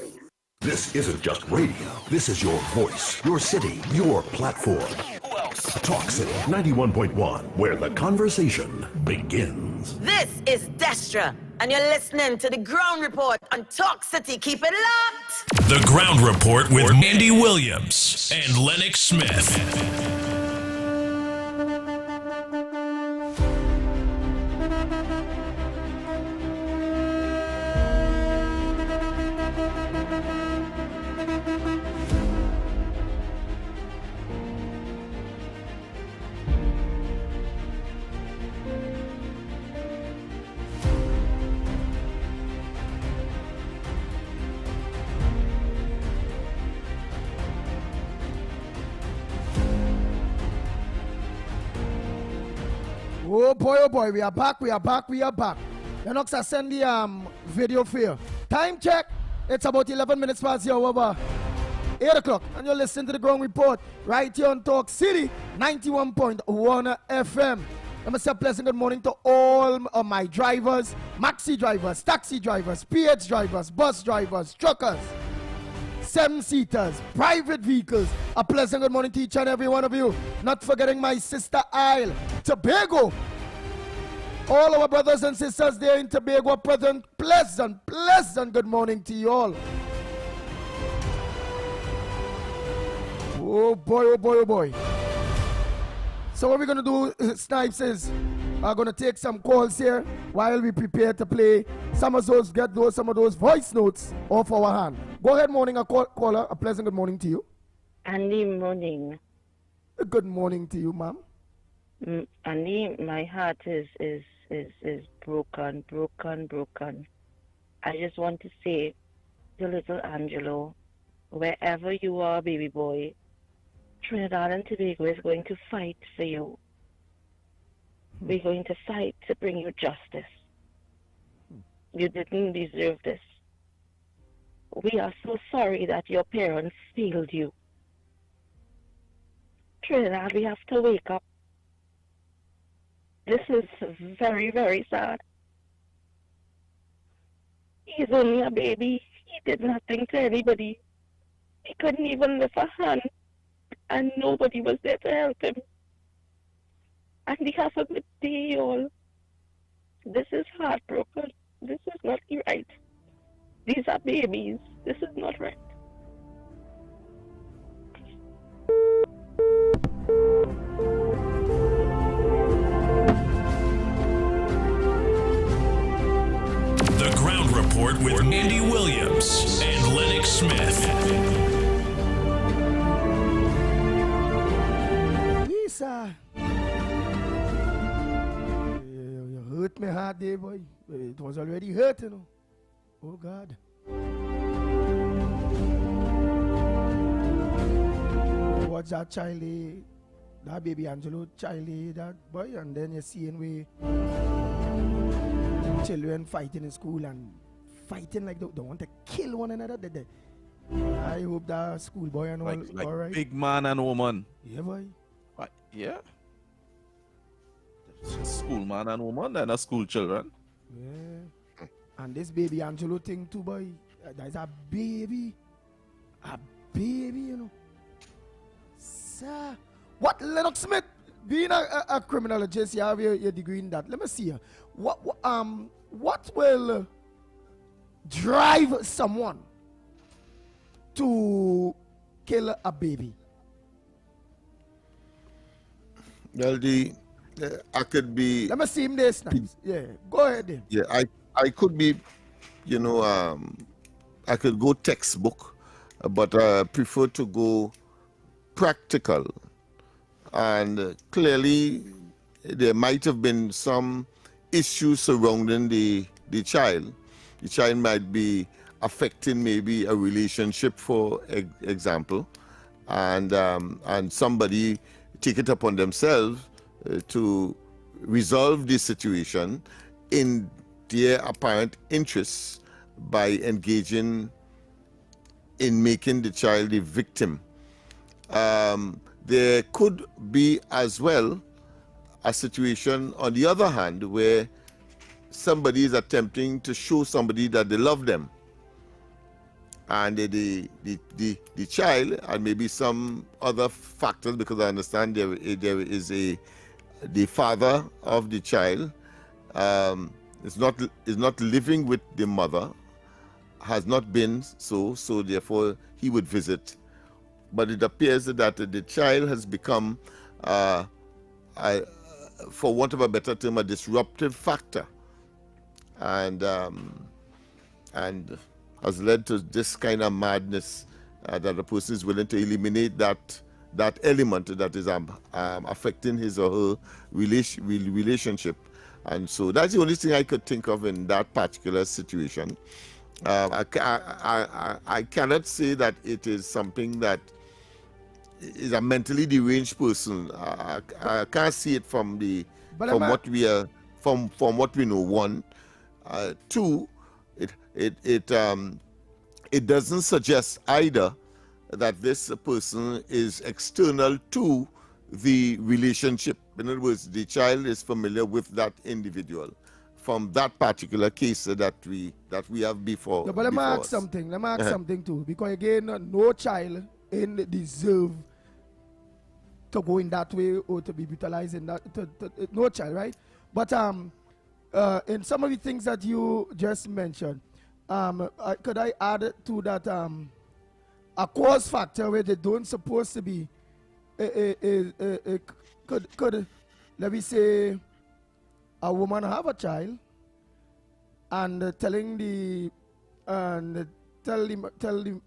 This isn't just radio. This is your voice, your city, your platform. Talk City 91.1, where the conversation begins. This is Destra, and you're listening to the Ground Report on Talk City. Keep it locked. The Ground Report with Andy Williams and Lennox Smith. Oh boy, we are back. Lennox has sent the video for you. Time check, it's about 11 minutes past the hour. 8 o'clock, and you're listening to the Ground Report right here on Talk City 91.1 FM. Let me say a pleasant good morning to all of my drivers, maxi drivers, taxi drivers, PH drivers, bus drivers, truckers, 7-seaters, private vehicles. A pleasant good morning to each and every one of you. Not forgetting my sister Isle, Tobago. All our brothers and sisters there in Tobago, pleasant good morning to you all. Oh boy. So what we're going to do, Snipes, is we're going to take some calls here while we prepare to play some of those voice notes off our hand. Go ahead, morning, caller. A pleasant good morning to you. Andy, morning. Good morning to you, ma'am. Andy, my heart is broken. I just want to say to little Angelo, wherever you are, baby boy, Trinidad and Tobago is going to fight for you. We're going to fight to bring you justice. You didn't deserve this. We are so sorry that your parents failed you. Trinidad, we have to wake up. This is very, very sad. He's only a baby. He did nothing to anybody. He couldn't even lift a hand, and nobody was there to help him. And he has a good day, all. This is heartbroken. This is not right. These are babies. This is not right. The Ground Report with Andy Williams and Lennox Smith. Lisa, you hurt me hard there, boy. It was already hurt, you know. Oh, God. What's that child, that baby Angelo child, that boy, and then you're seeing we children fighting in school and fighting like they want to kill one another. I hope that schoolboy and all right. Big man and woman. Yeah, boy. Yeah. School man and woman and a school children. Yeah. And this baby Angelo thing too, boy. That's a baby. You know. Sir. What, Lennox Smith? Being a criminologist, you have your degree in that. Let me see. What will drive someone to kill a baby? Well, I could be. Let me see him there, Snipes. Yeah, go ahead then. Yeah, I could be, I could go textbook, but I prefer to go practical. And clearly, there might have been some issues surrounding the child. The child might be affecting maybe a relationship, for example, and somebody take it upon themselves to resolve this situation in their apparent interests by engaging in making the child a victim. There could be as well a situation on the other hand where somebody is attempting to show somebody that they love them, and the child, and maybe some other factors, because I understand there is the father of the child is not living with the mother, has not been so therefore he would visit. But it appears that the child has become, for want of a better term, a disruptive factor, and has led to this kind of madness that a person is willing to eliminate that element that is affecting his or her relationship. And so that's the only thing I could think of in that particular situation. I cannot say that it is something that is a mentally deranged person. I can't see it from the from what we know. One, two, it doesn't suggest either that this person is external to the relationship. In other words, the child is familiar with that individual from that particular case that we have before. Yeah, but let me ask something. Let me ask something too, because again, no child deserve to go in that way or to be brutalized in that. No child, right? But in some of the things that you just mentioned, could I add to that a cause factor where they don't supposed to be? Could let me say a woman have a child and telling the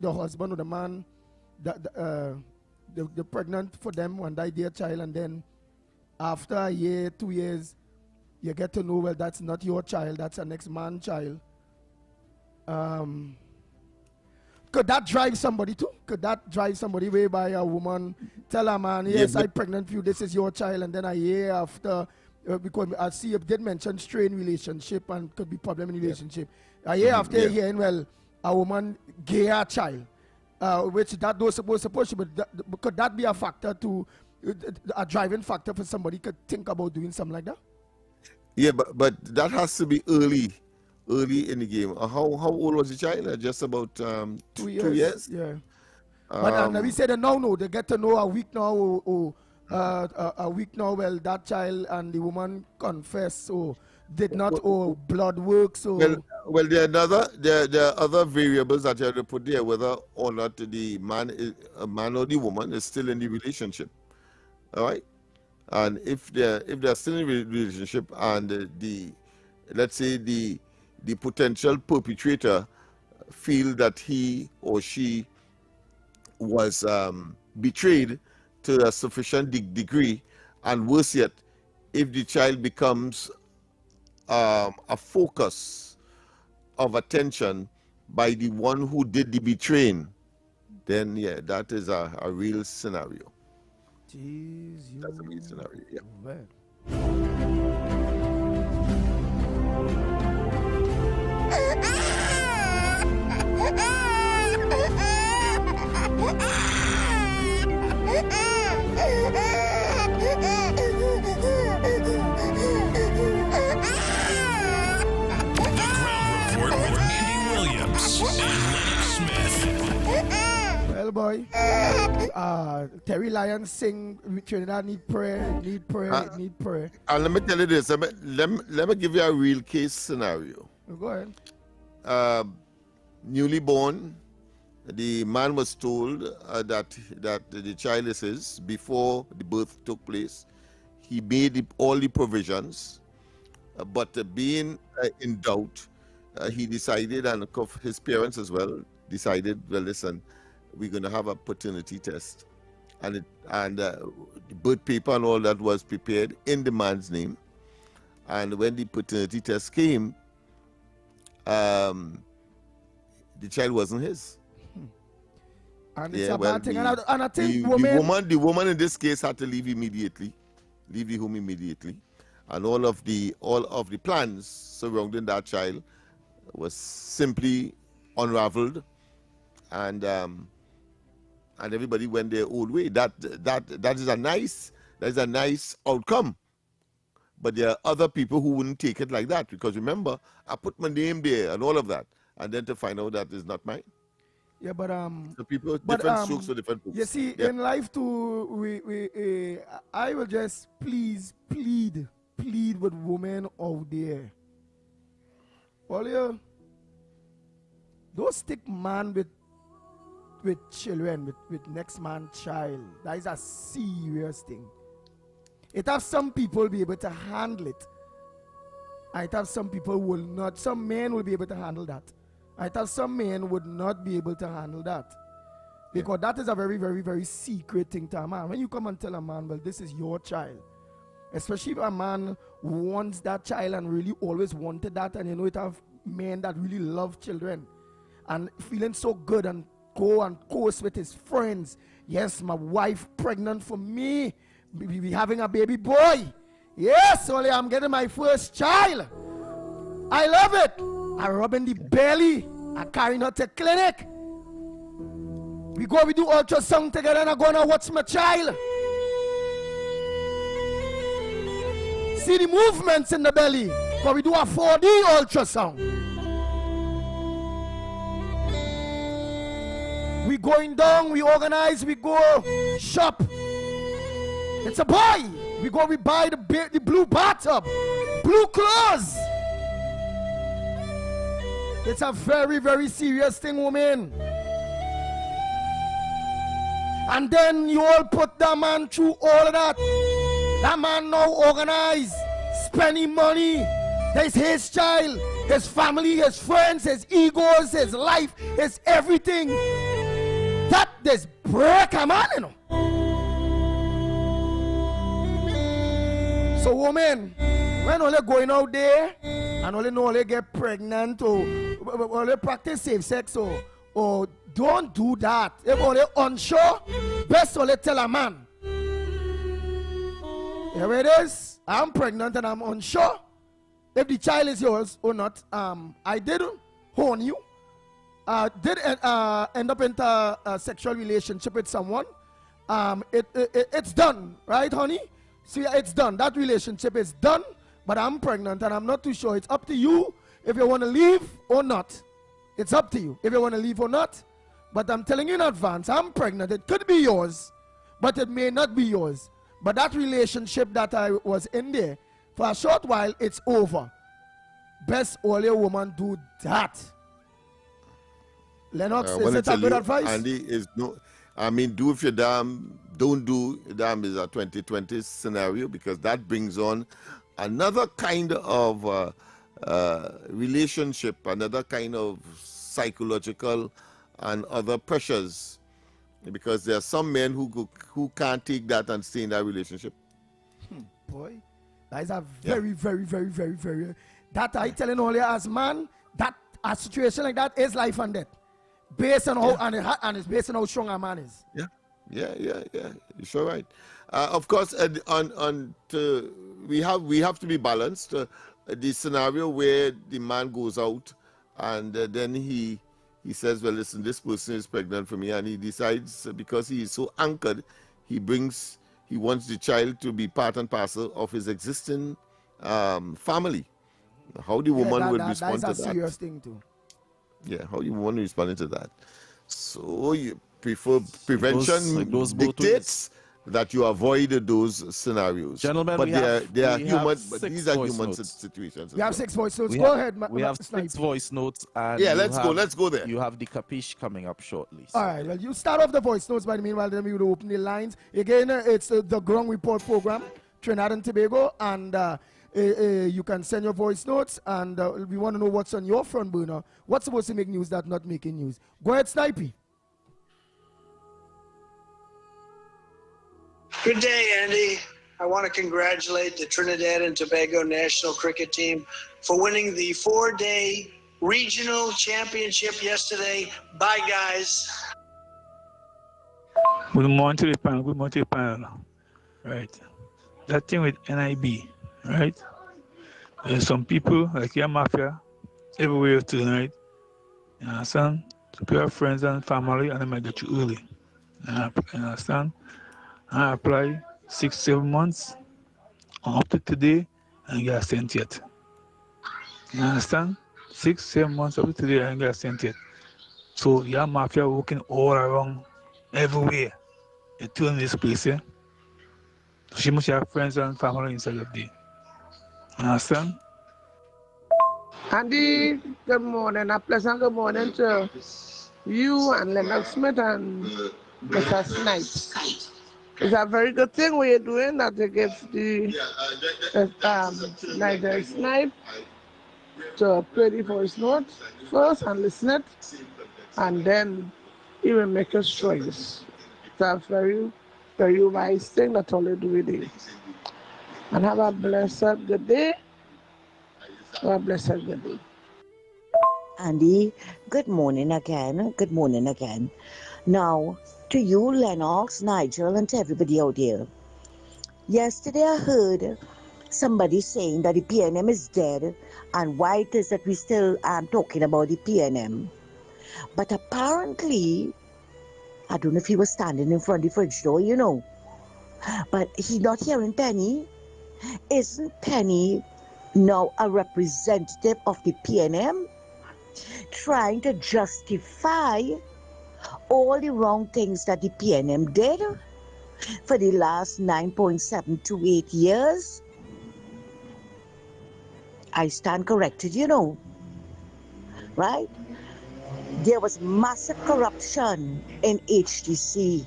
husband or the man that they're pregnant for them and their child, and then after a year, 2 years, you get to know, well, that's not your child, that's a next man's child. Could that drive somebody too? Could that drive somebody whereby a woman tell a man, yes, I'm pregnant for you, this is your child, and then a year after, because I see you did mention strained relationship and could be problem in relationship. A year after hearing, well, a woman gay a child, which that was supposed to, but could that be a factor to, a driving factor for somebody could think about doing something like that? Yeah, but that has to be early in the game. How old was the child? Just about 2 years. 2 years? Yeah. But we said no, they get to know a week now, or a week now, well, that child and the woman confess, or did not, or blood work, so... Well, there are other variables that you have to put there, whether or not the man or the woman is still in the relationship. All right? And if they're still in a relationship and let's say the potential perpetrator feel that he or she was betrayed to a sufficient degree, and worse yet, if the child becomes a focus of attention by the one who did the betraying, then yeah, that is a real scenario. Jeez, that's a real scenario, yeah. Man. Well, boy, Terry Lyons sing Trinidad need prayer. And let me tell you this. Let me give you a real case scenario. Go ahead. Newly born, the man was told that the child is his before the birth took place. He made all the provisions, but being in doubt, he decided, and his parents as well decided, well, listen, we're going to have a paternity test, and the birth paper and all that was prepared in the man's name. And when the paternity test came, the child wasn't his. And it's a bad thing. And I think the woman in this case had to leave the home immediately, and all of the plans surrounding that child was simply unraveled, and everybody went their own way. That is a nice outcome. But there are other people who wouldn't take it like that, because remember, I put my name there and all of that, and then to find out that is not mine. Yeah, but so people different strokes for different folks. You see, in life too, I will just plead with women out there. All you, don't stick man with children, with next man child. That is a serious thing. It has some people be able to handle it. I have some people will not. Some men will be able to handle that. I thought some men would not be able to handle that. Because that is a very, very, very secret thing to a man. When you come and tell a man, well, this is your child, especially if a man wants that child and really always wanted that, and you know it have men that really love children and feeling so good and go and coast with his friends. Yes, my wife pregnant for me. We having a baby boy. Yes, only I'm getting my first child. I love it. I'm rubbing the belly. I'm carrying her to clinic. We do ultrasound together and I'm gonna watch my child. See the movements in the belly. Because we do a 4D ultrasound. We going down, we organize, we go shop. It's a boy. We buy the blue bathtub, blue clothes. It's a very, very serious thing, woman. And then you all put that man through all of that. That man now organized, spending money. There's his child, his family, his friends, his egos, his life, his everything. That this break a man, you know. So woman, when only going out there and only get pregnant or only practice safe sex or don't do that. If only unsure, best only tell a man. Here it is. I'm pregnant and I'm unsure if the child is yours or not. I did horn you. Did end up into a sexual relationship with someone. It's done, right, honey? See, it's done. That relationship is done, but I'm pregnant and I'm not too sure. It's up to you if you want to leave or not. It's up to you if you want to leave or not. But I'm telling you in advance, I'm pregnant. It could be yours, but it may not be yours. But that relationship that I was in there, for a short while, it's over. Best only woman do that. Lennox, is it a good advice? Andy, is no. I mean, do if you're damn, don't do damn is a 2020 scenario, because that brings on another kind of relationship, another kind of psychological and other pressures, because there are some men who can't take that and stay in that relationship. Boy, that is a very, very, that I telling all you as man, that a situation like that is life and death. Based on how, and it's based on how strong a man is. Yeah. You're sure right. Of course, we have to be balanced. The scenario where the man goes out and then he says, well, listen, this person is pregnant for me, and he decides, because he is so anchored, he wants the child to be part and parcel of his existing family. How the woman will respond to that? That's a serious thing too. Yeah, how you want to respond to that? So you prefer prevention dictates that you avoid those scenarios. Gentlemen, but they are human. But these are human notes. situations. We have 6 voice notes. Go ahead. We have 6 voice notes. And yeah, let's go there. You have the capiche coming up shortly. So. All right. Well, you start off the voice notes, but meanwhile, then we will open the lines again. It's the Ground Report program, Trinidad and Tobago, and. You can send your voice notes, and we want to know what's on your front burner. What's supposed to make news that's not making news? Go ahead, Snipey. Good day, Andy. I want to congratulate the Trinidad and Tobago national cricket team for winning the 4-day regional championship yesterday. Bye, guys. Good morning to the panel. Good morning to the panel. Right. That thing with NIB. Right? There's some people like your mafia everywhere tonight. You understand? To your friends and family, and they might get you early. You understand? I apply 6-7 months up to today and get sent yet. You understand? 6-7 months up to today and get sent yet. So your mafia working all around everywhere. You're turning this place, eh? She must have friends and family inside of there. Understand? Andy, good morning. A pleasant good morning to you and Lennox Smith and Mr. Snipes. It's a very good thing what you're doing, that you give the Niger Snipe to play the voice note first and listen it, and then he will make his choice. It's a very, very wise thing that all you do with it. And have a blessed good day. Have a blessed good day. Andy, good morning again. Good morning again. Now, to you, Lennox, Nigel, and to everybody out there. Yesterday I heard somebody saying that the PNM is dead and why it is that we still talking about the PNM. But apparently, I don't know if he was standing in front of the fridge door, you know, but he's not hearing Penny. Isn't Penny now a representative of the PNM trying to justify all the wrong things that the PNM did for the last 9.728 years? I stand corrected, you know, right? There was massive corruption in HTC.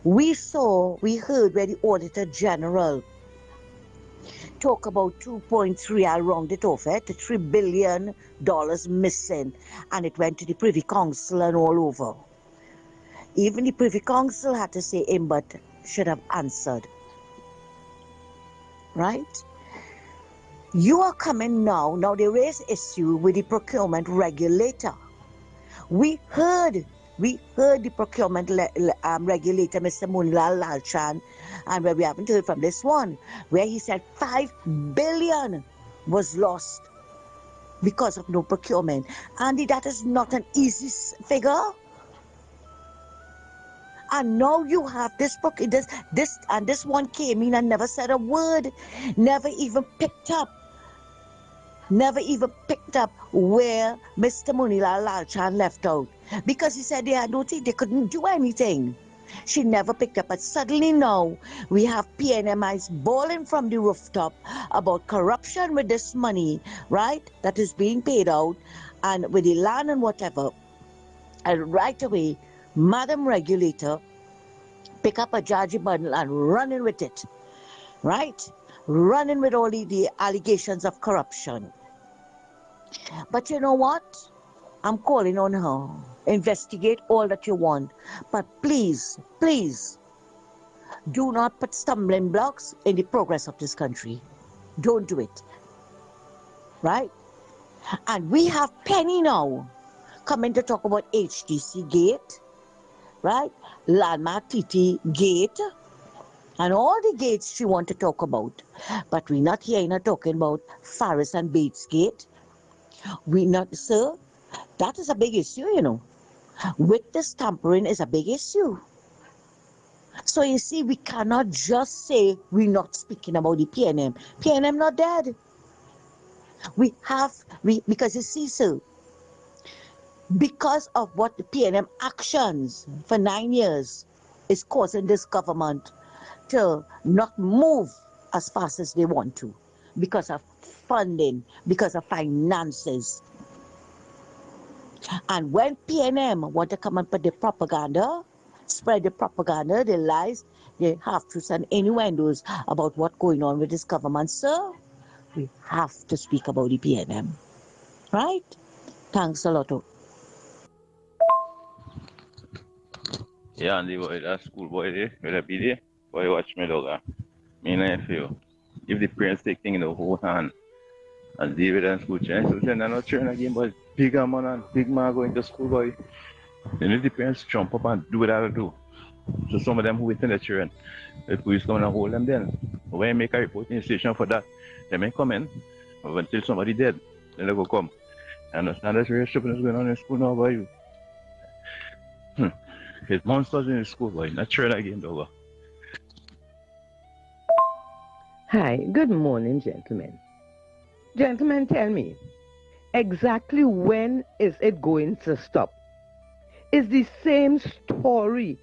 We heard where the Auditor General talk about 2.3, I rounded it off, to $3 billion missing, and it went to the Privy Council and all over. Even the Privy Council had to say him, but should have answered. Right? You are coming now they raise issue with the procurement regulator. We heard the procurement regulator, Mr. Munilal Lalchan, and where we haven't heard from this one, where he said 5 billion was lost because of no procurement. And that is not an easy figure. And now you have this one came in and never said a word, never even picked up where Mr. Munilal Lalchan left out. Because he said they had no teeth, they couldn't do anything. She never picked up. But suddenly now, we have PNMIs bawling from the rooftop about corruption with this money, right, that is being paid out, and with the land and whatever. And right away, Madam Regulator, pick up a Jaji bundle and running with it, right? Running with all the allegations of corruption. But you know what? I'm calling on her. Investigate all that you want. But please, please, do not put stumbling blocks in the progress of this country. Don't do it. Right? And we have Penny now coming to talk about HTC Gate, right? Landmark TT Gate, and all the gates she wants to talk about. But we're not hearing her talking about Farris and Bates Gate. We not, sir, that is a big issue, you know. Witness tampering is a big issue. So you see, we cannot just say we're not speaking about the PNM. PNM not dead. Because you see, sir, because of what the PNM actions for 9 years is causing this government to not move as fast as they want to, because of funding, because of finances. And when PNM want to come and put the propaganda, spread the propaganda, the lies, the half-truths and innuendos about what's going on with this government, sir, we have to speak about the PNM. Right? Thanks a lot. Yeah, and the boy, that school boy there, with a BD, boy, watch me, dog. Me and I feel, if the parents take things in the whole hand, and David and school chance, so they're not children again, but bigger man and big man going to school, boy. Then if the parents jump up and do what they do. So some of them who within the children, the police come and hold them then. When you make a reporting station for that, they may come in, but until somebody dead, then they go come. I understand that's very stupid is going on in school now by you. It's monsters in the school, boy, not children again, dog. Hi, good morning, gentlemen. Gentlemen, tell me, exactly when is it going to stop? It's the same story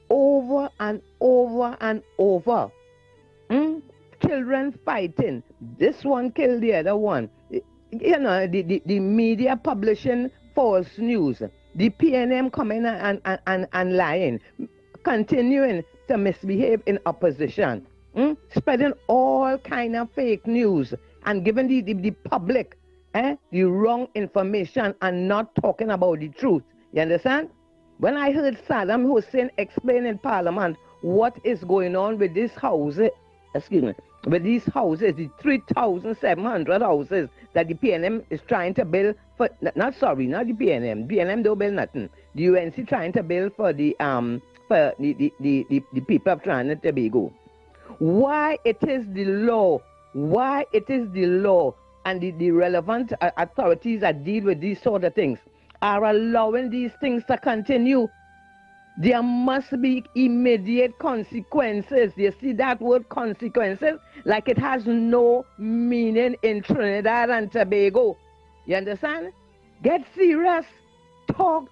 over and over and over. Children fighting. This one killed the other one. You know, the media publishing false news. The PNM coming and lying. Continuing to misbehave in opposition. Spreading all kind of fake news and giving the public the wrong information and not talking about the truth. You understand? When I heard Saddam Hussein explain in Parliament what is going on with these houses, with these houses, the 3,700 houses that the PNM is trying to build for, not the PNM. PNM don't build nothing. The UNC trying to build for the people of Trinidad and Tobago. why it is the law, and the relevant authorities that deal with these sort of things are allowing these things to continue. There must be immediate consequences. You see that word consequences? Like it has no meaning in Trinidad and Tobago. You understand? Get serious. Talk.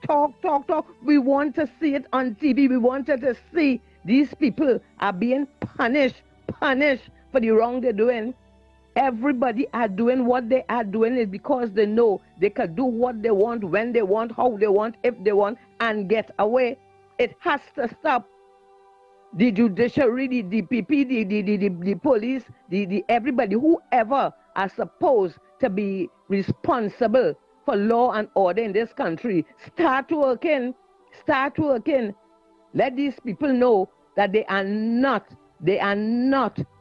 We want to see it on TV. We wanted to see these people are being punished for the wrong they're doing. Everybody are doing what they are doing is because they know they can do what they want, when they want, how they want, if they want, and get away. It has to stop. The judiciary, the DPP, the police, the everybody, whoever are supposed to be responsible for law and order in this country, start working. Let these people know that they are not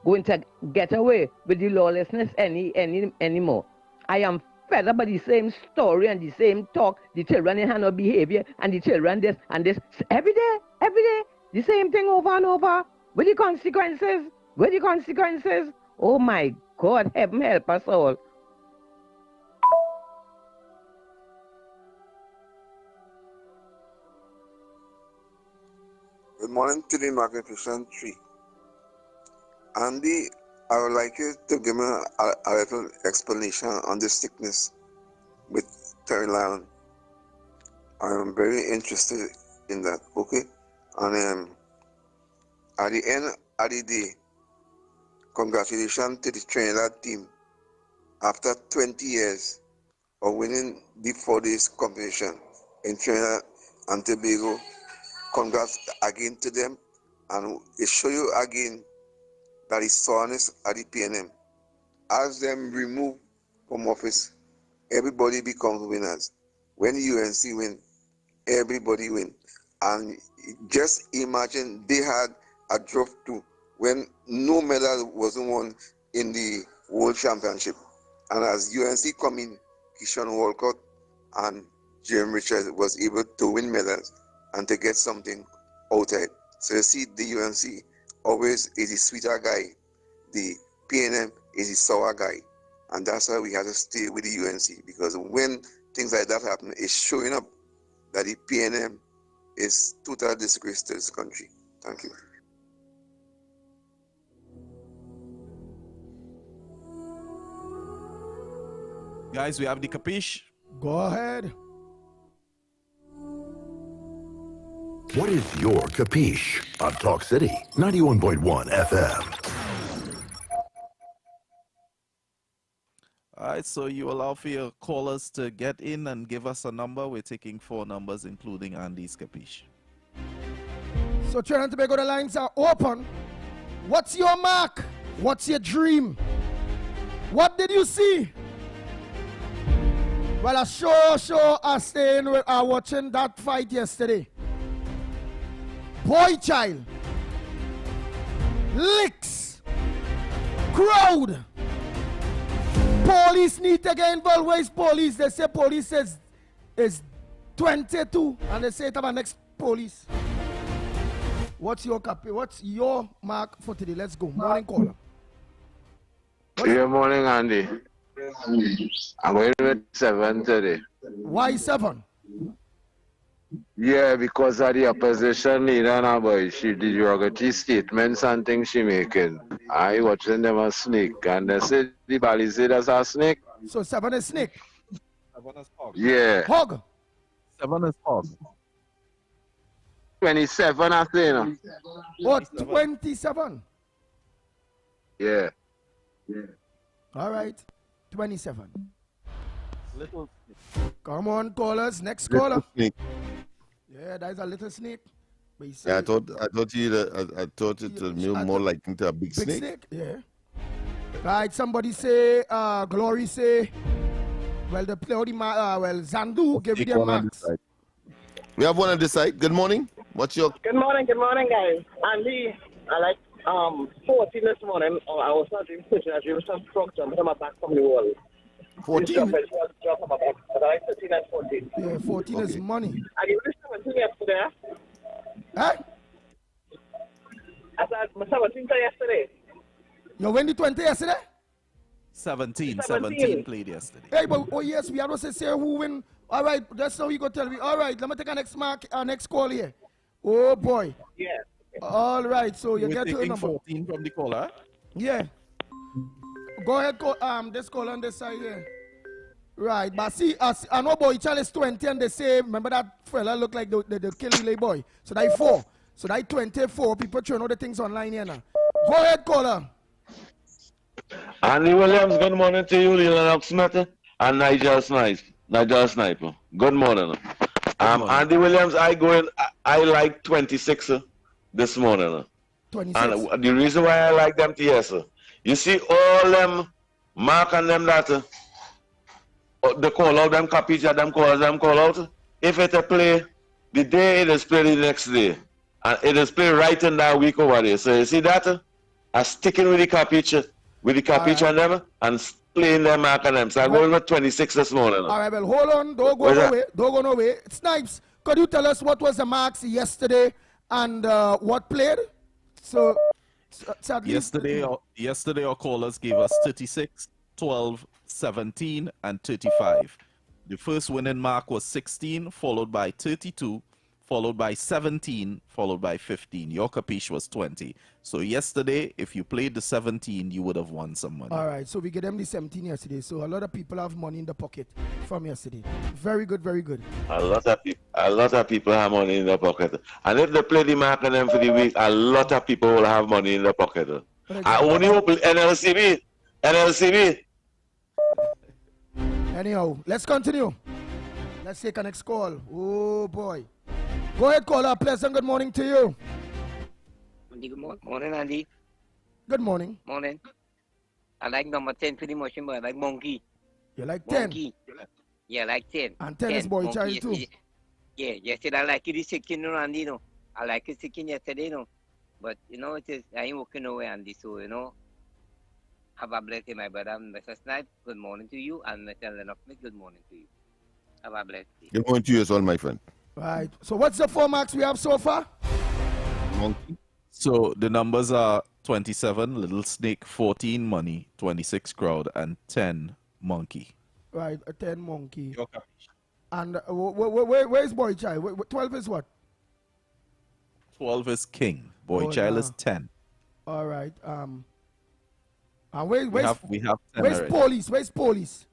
going to get away with the lawlessness anymore. I am fed up by the same story and the same talk, the children in handle behavior and the children this and this. Every day, the same thing over and over. With the consequences. Oh my God, heaven help us all. Good morning to the Magnificent Tree. Andy, I would like you to give me a little explanation on the sickness with Terry Lyon. I am very interested in that, okay? And at the end of the day, congratulations to the Trinidad team. After 20 years of winning the 4 days competition in Trinidad and Tobago, congrats again to them, and it shows you again that is soreness at the PNM. As them remove from office, everybody becomes winners. When UNC win, everybody win. And just imagine they had a drop to when no medal wasn't won in the World Championship. And as UNC come in, Kishon Walcott and Jeremy Richards was able to win medals and to get something out of it. So you see, the UNC always is the sweeter guy. The PNM is the sour guy. And that's why we have to stay with the UNC, because when things like that happen, it's showing up that the PNM is total disgrace to this country. Thank you. Guys, we have the capiche. Go ahead. What is your capiche on Talk City 91.1 FM? All right, so you allow for your callers to get in and give us a number. We're taking 4 numbers, including Andy's capiche. So Trinidad and Tobago, the lines are open. What's your mark? What's your dream? What did you see? Well, I sure are staying with watching that fight yesterday. Boy child. Licks. Crowd. Police need to get involved. Where is police? They say police is 22 and they say it about next police. What's your copy? What's your mark for today? Let's go. Morning caller. Good morning, Andy. I'm going with 7 today. Why 7? Yeah, because of the opposition leader now, boy. She did derogatory statements and things she making. I watching them a snake, and they say the bally say that's a snake. So 7 is snake. 7 is hog. Yeah. Hog. 7 is hog. 27, I say, no. What? 27? Yeah. All right. 27. Little snake. Come on, callers. Next Little caller. snake. Yeah, that is a little snake. Yeah, I thought it was more like into a big snake. Yeah. Right, somebody say, Glory say, well, the play, well, Zandu give you their marks. We have one on this side. Good morning. What's your... Good morning, guys. Andy, I like 14 this morning. I was not even pushing. I drew some frog jump on my back from the wall. 14? Drop on my back. But I like 13 and 14. Yeah, 14 is money. I gave you 17 yesterday. Huh? I said 17 yesterday. You win the 20 yesterday? 17 played yesterday. Hey, but oh yes, we have to say who win. All right, that's how you go tell me. All right, let me take our next call here. Oh boy. Yeah. All right, so you We're get to the taking number. 14 from the caller. Yeah. Go ahead, this call on this side here. Right, but see, I know boy child is 20 and they say, remember that fella look like the killing boy. So that 4. So that 24 people trying all the things online here now. Go ahead, caller. Andy Williams, good morning to you, Lennox Smith and Nigel Sniper. Good morning. Andy Williams, I like 26 this morning. 26. And the reason why I like them, yes, you see all them mark and them that they call out them capture them call out. If it's a play, the day it is played the next day. And it is played right in that week over there. So you see that? I'm sticking with the capture on them and playing them mark on them. So I'm going with 26 this morning. All right, well, hold on. Don't go nowhere. Snipes, could you tell us what was the marks yesterday and what played? So yesterday our callers gave us 36, 12, 17, and 35. The first winning mark was 16, followed by 32, followed by 17, followed by 15. Your capiche was 20. So yesterday, if you played the 17, you would have won some money. All right, so we get them the 17 yesterday. So a lot of people have money in the pocket from yesterday. Very good, very good. A lot of people have money in their pocket. And if they play the mark on them for the week, a lot of people will have money in their pocket. I only hope NLCB. Anyhow, let's continue. Let's take a next call. Oh, boy. Go ahead, caller. Pleasant good morning to you. Good morning, Andy. Good morning. Morning. I like number 10 pretty much, but I like Monkey. You like 10? Monkey. Yeah, I like 10. And 10 is boy Monkey child too. Yeah, yesterday I like it 16, Andy, no. I like it 16 yesterday, no. But, it is, I ain't working nowhere, Andy, so, have a blessed day, my brother. Mr. Snipe, good morning to you. And Mr. Lennox, good morning to you. Have a blessed day. Good morning to you as well, my friend. Right. So what's the 4 marks we have so far? Monkey. So the numbers are 27, Little Snake, 14, Money, 26, Crowd, and 10, Monkey. Right, 10, Monkey. And where's Boy Child? 12 is what? 12 is King. Boy Child is 10. All right. And we have 10 where's already. Police? Where's Police?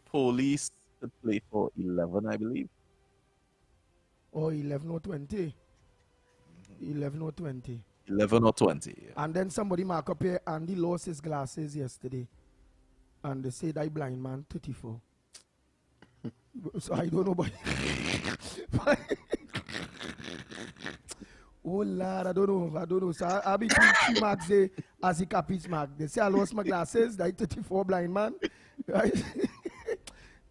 Police to play for 11, I believe. Oh, 11 or 20. 11 or 20. 11 or 20, yeah. And then somebody mark up here, Andy lost his glasses yesterday. And they say that blind man, 34. So I don't know, but... oh, Lord, I don't know. So I'll be 3 marks there as a capiche mark. They say I lost my glasses, that 34 blind man. Right?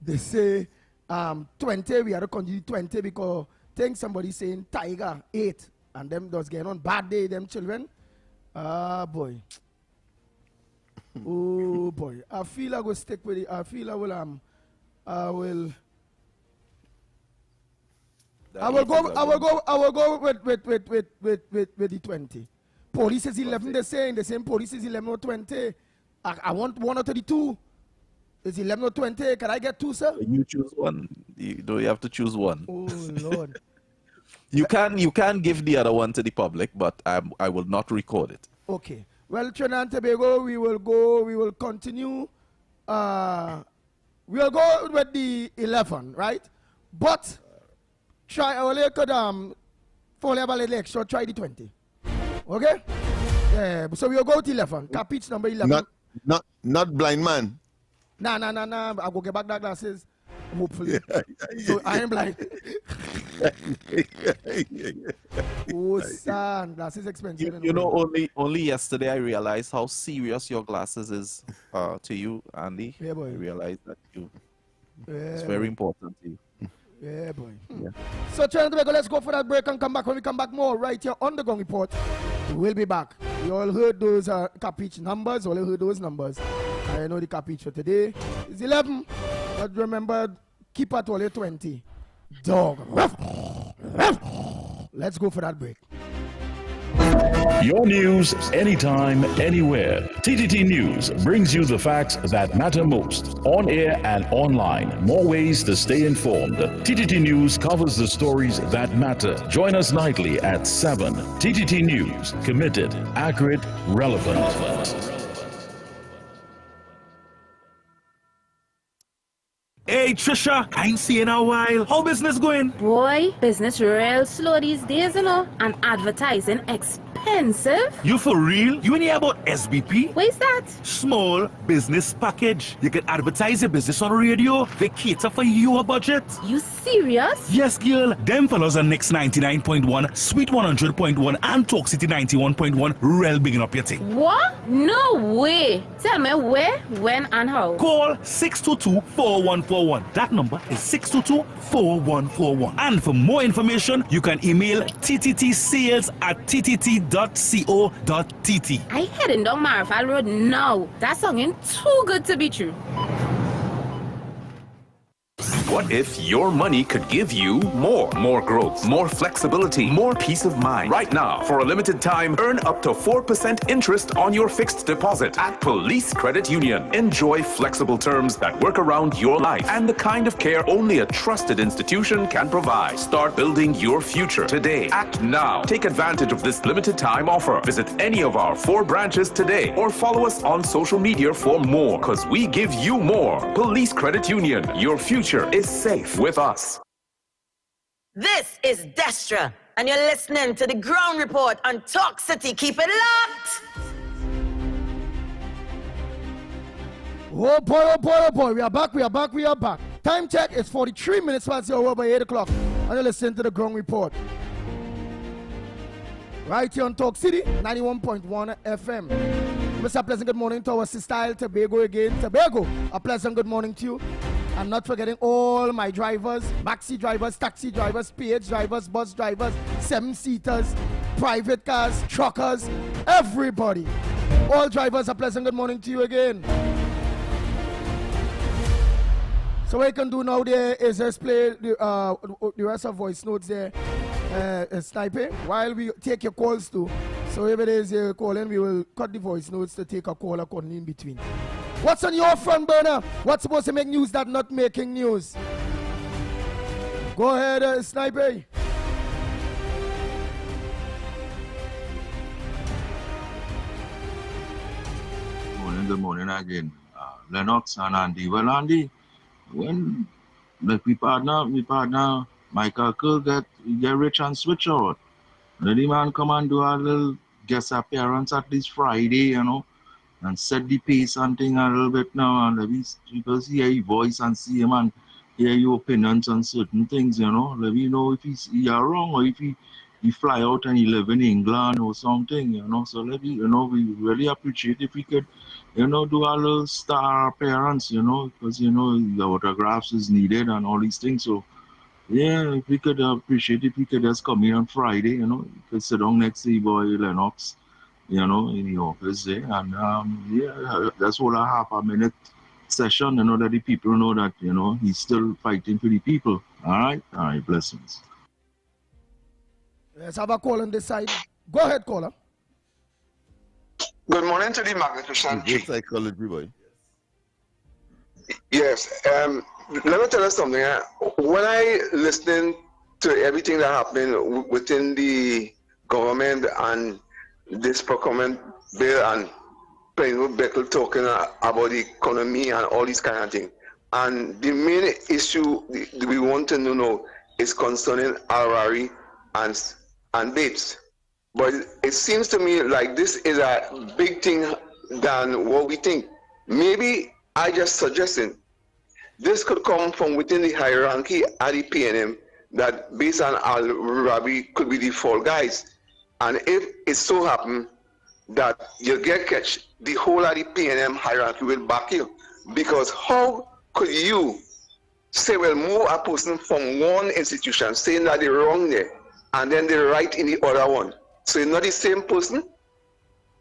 They say 20, we had to continue 20 because think somebody saying Tiger 8 and them does get on bad day, them children. Ah, boy. Oh, boy. I feel I will stick with it. I feel I will go with the 20. Police is 11, they're saying. The same police is 11 or 20. I want 1 or 32. It's 11 or 20. Can I get 2, sir? You choose one. You have to choose one. Oh, Lord. You can give the other one to the public, but I will not record it. Okay. Well, Trinidad and Tobago, we will continue. We'll go with the 11, right? But try only could for level extra, try the 20. Okay? So we'll go to 11. Capiche number 11. Not blind man. Nah. I'll go get back that glasses. Hopefully. So I am blind. Oh, son, glasses expensive. You know, only yesterday I realized how serious your glasses is to you, Andy. Yeah, boy. I realized that it's very important to you. Yeah, boy. Yeah. So, Trinidad, let's go for that break and come back. When we come back more right here on the Gong Report, we'll be back. You all heard those capiche numbers. All heard those numbers. I know the capiche for today is 11. But remember, keep at only 20. Dog. Let's go for that break. Your news, anytime, anywhere. TTT News brings you the facts that matter most. On air and online. More ways to stay informed. TTT News covers the stories that matter. Join us nightly at 7. TTT News. Committed, accurate, relevant. Hey Trisha, I ain't seen you in a while. How business going? Boy, business real slow these days, you know, and advertising expensive. You for real? You ain't hear about SBP? What is that? Small Business Package. You can advertise your business on radio. They cater for your budget. You serious? Yes, girl. Them fellows are Next 99.1, Sweet 100.1, and Talk City 91.1. Real bigging up your thing. What? No way. Tell me where, when, and how. Call 622-4141. That number is 622-4141. And for more information, you can email tttsales@ttt.co.tt. I heading down Marfal Road now. That sounding too good to be true. What if your money could give you more? More growth, more flexibility, more peace of mind. Right now, for a limited time, earn up to 4% interest on your fixed deposit at Police Credit Union. Enjoy flexible terms that work around your life and the kind of care only a trusted institution can provide. Start building your future today. Act now. Take advantage of this limited time offer. Visit any of our 4 branches today or follow us on social media for more, because we give you more. Police Credit Union. Your future is safe with us. This is Destra, and you're listening to the Ground Report on Talk City. Keep it locked. Oh boy, oh boy, oh boy. We are back. Time check is 43 minutes past the hour by 8 o'clock. And you're listening to the Ground Report. Right here on Talk City, 91.1 FM. Mr. Pleasant, good morning to our sister Tobago again. Tobago, a pleasant good morning to you. And not forgetting all my drivers, maxi drivers, taxi drivers, PH drivers, bus drivers, 7-seaters, private cars, truckers, everybody. All drivers, a pleasant good morning to you again. So what you can do now there is just play the rest of voice notes there, sniping, while we take your calls too. So if it is you're calling, we will cut the voice notes to take a call accordingly in between. What's on your front burner? What's supposed to make news that not making news? Go ahead, Sniper. Good morning again. Lennox and Andy. Well, Andy, when like we partner Michael Kerr get rich and switch out. Let the man come and do a little guest appearance at least Friday, you know, and set the pace and thing a little bit now, and let me because hear your voice and see him and hear your opinions on certain things, you know. Let me know if he are wrong or if he fly out and he live in England or something, you know. So let me, you know, we really appreciate if we could, you know, do a little star appearance, you know, because you know the autographs is needed and all these things. So yeah, if we could appreciate if we could just come here on Friday, you know, you could sit down next to the boy Lennox, you know, in the office there, and yeah, that's all a half-a-minute session, you know, that the people know that, you know, he's still fighting for the people. All right, blessings. Let's have a call on this side. Go ahead, caller. Good morning to the magnificent. Good psychology, boy. Yes, let me tell you something. When I listen to everything that happened within the government and this procurement bill and President Beckel talking about the economy and all these kind of things, and the main issue we want to know is concerning Harari and Babes. But it seems to me like this is a big thing than what we think. Maybe I just suggesting this could come from within the hierarchy at the PNM, that based on Al-Rabi could be the fall guys. And if it so happen that you get catch, the whole of the PNM hierarchy will back you. Because how could you say, well, move a person from one institution saying that they're wrong there, and then they're right in the other one? So you're not the same person,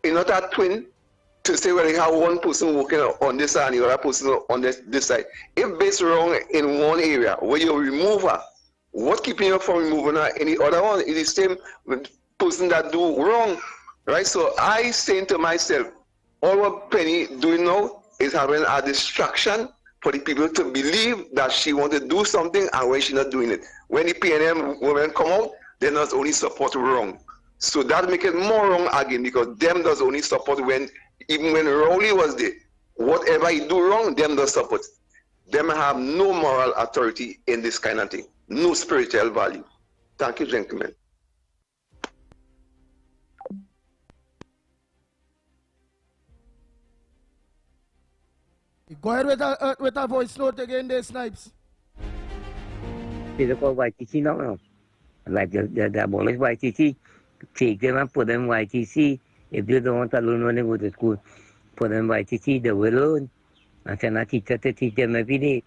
you're not a twin, to say, well, you have one person working on this side and the other person on this side. If based wrong in one area, where you remove her, what keeping you from removing her in the other one? It's the same person that do wrong. right? So I saying to myself, all what Penny doing now is having a distraction for the people to believe that she want to do something and when she's not doing it. When the PNM women come out, they not only support wrong. So that make it more wrong again because them does only support when, even when Rowley was there, whatever he do wrong, them does support. Them have no moral authority in this kind of thing, no spiritual value. Thank you, gentlemen. Go ahead with a voice note again there, Snipes. They call YTC now. Like they abolish YTC, take them and put them YTC. If they don't want to learn when they go to school, put them YTC, they will learn. And send a teacher to teach them every day.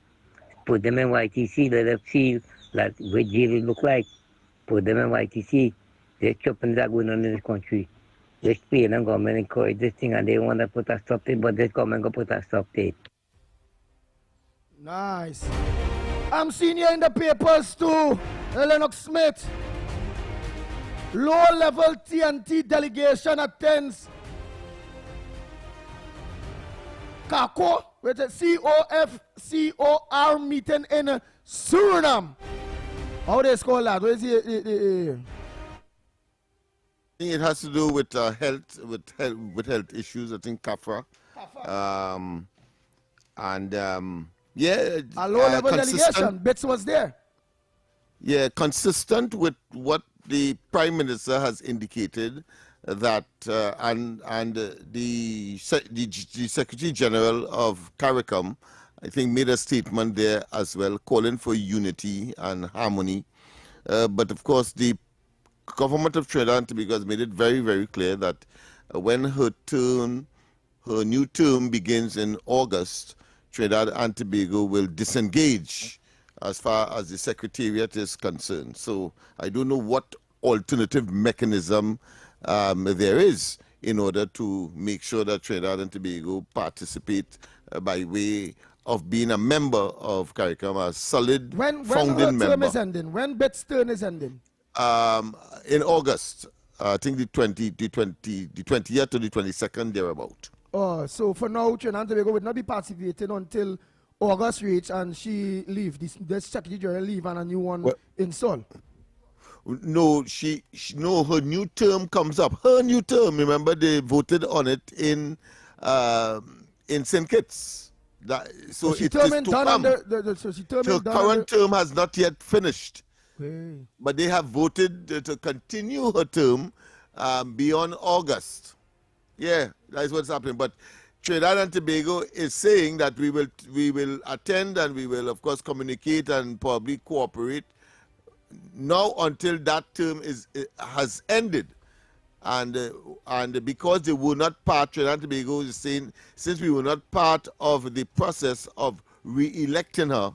Put them in YTC, let them see like what jail look like. Put them in YTC. There's chopping that going on in this country. This Spain and government encourage this thing and they want to put a stop to it, but this government going to put a stop to it. Nice. I'm seeing you in the papers too, Lennox Smith. Low-level TNT delegation attends COFCOR, with a COFCOR meeting in Suriname. How they call that? What is it? I think it has to do with health issues. I think CAFRA. Yeah. A low-level delegation. Bits was there. Yeah, consistent with what the Prime Minister has indicated that, and the Secretary General of CARICOM, I think, made a statement there as well, calling for unity and harmony. But of course, the government of Trinidad and Tobago has made it very, very clear that when her new term begins in August, Trinidad and Tobago will disengage as far as the Secretariat is concerned. So I don't know what alternative mechanism there is in order to make sure that Trinidad and Tobago participate by way of being a member of CARICOM, a solid founding member. When term is ending? When Bet's term is ending? In August. I think the 20th or the 22nd, thereabout. Oh, so for now, Trinidad and Tobago would not be participating until August reach and she leave. This Secretary General leave and a new one install. No, no, her new term comes up. Her new term, remember, they voted on it in St. Kitts. So she it is to come. Her current term has not yet finished. Okay. But they have voted to continue her term beyond August. Yeah, that's what's happening. But Trinidad and Tobago is saying that we will attend and we will, of course, communicate and probably cooperate now until that term has ended. And because they were not part, Trinidad and Tobago is saying, since we were not part of the process of re-electing her,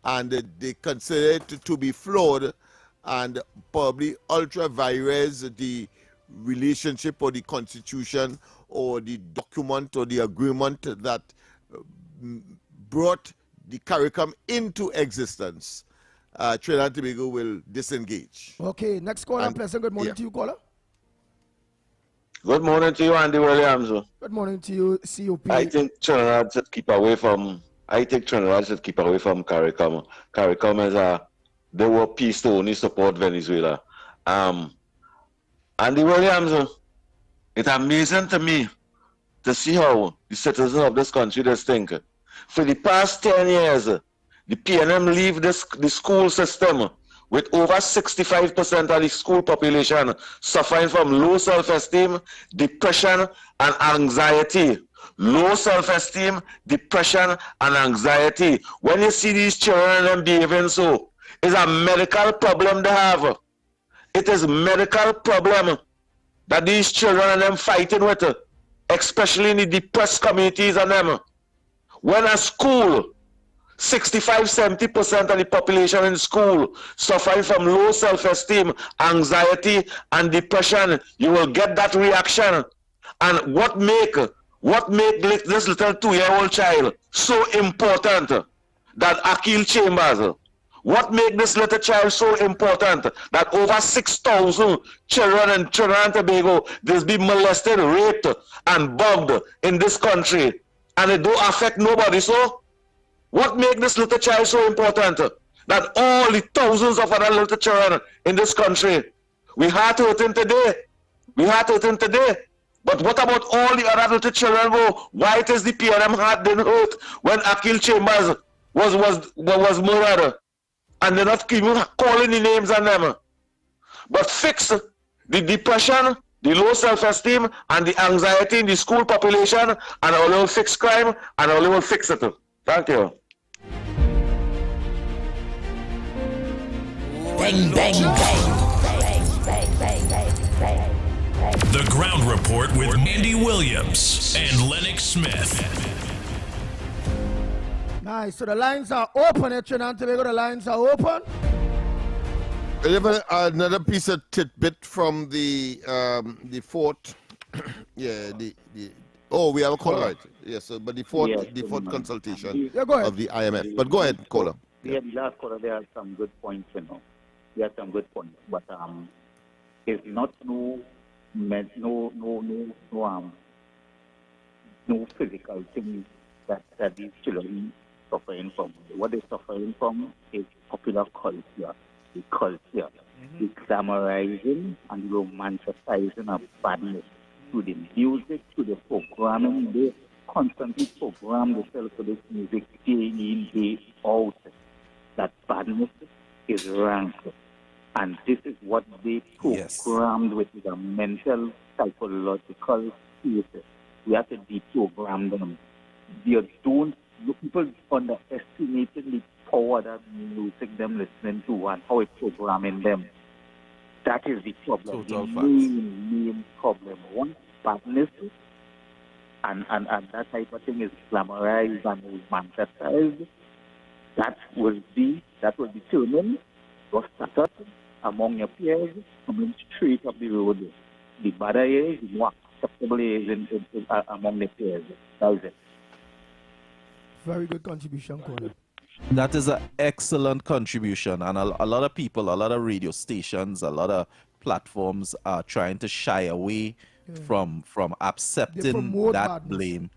and they consider it to be flawed and probably ultra-vires the relationship or the constitution or the document or the agreement that brought the CARICOM into existence, Trinidad and Tobago will disengage. Okay, next caller, Pleasant. Good morning to you, caller. Good morning to you, Andy Williams. Good morning to you, COP. I think Trinidad should keep away from CARICOM. CARICOM is they were peace to only support Venezuela. Andy Williams, it's amazing to me to see how the citizens of this country just think. For the past 10 years, the PNM leave the school system with over 65% of the school population suffering from low self-esteem, depression, and anxiety. Low self-esteem, depression, and anxiety. When you see these children behaving so, it's a medical problem they have. It is a medical problem that these children and them fighting with, especially in the depressed communities and them. When a school, 65–70% of the population in school suffering from low self-esteem, anxiety, and depression, you will get that reaction. And what make this little 2-year-old child so important that Akil Chambers, What makes this little child so important that over 6,000 children in Trinidad and Tobago is being molested, raped, and bugged in this country, and it don't affect nobody? So, what makes this little child so important that all the thousands of other little children in this country, we had to hurt him today. We had to hurt him today. But what about all the other little children? Why it is the PNM heart didn't hurt when Akil Chambers was murdered? And they're not even calling the names on them. But fix the depression, the low self-esteem, and the anxiety in the school population, and all will fix crime, and all will fix it. Thank you. Bang, bang, bang. The Ground Report with Andy Williams and Lennox Smith. Nice. So the lines are open at Trinidad and Tobago. The lines are open. We have another piece of tidbit from the fourth. Yeah, we have a caller, right? Yes, but the fourth consultation of the IMF. But go ahead, caller. Yeah, the last caller, there are some good points, There are some good points, but it's not no physical thing that these children suffering from. What they're suffering from is popular culture, the culture, the glamorizing and romanticizing of badness to the music, to the programming. They constantly program themselves for this music day in, day out. That badness is rancid. And this is what they programmed with the mental, psychological state. We have to deprogram them. People underestimated the power that music them listening to and how it's programming them. That is the problem. The main problem. Once badness and that type of thing is glamorized and romanticized, that will determine your status among your peers coming straight up the road. The better is, the more acceptable is among the peers. That is it. Very good contribution, caller. That is an excellent contribution, and a lot of people, a lot of radio stations, a lot of platforms are trying to shy away from accepting that blame.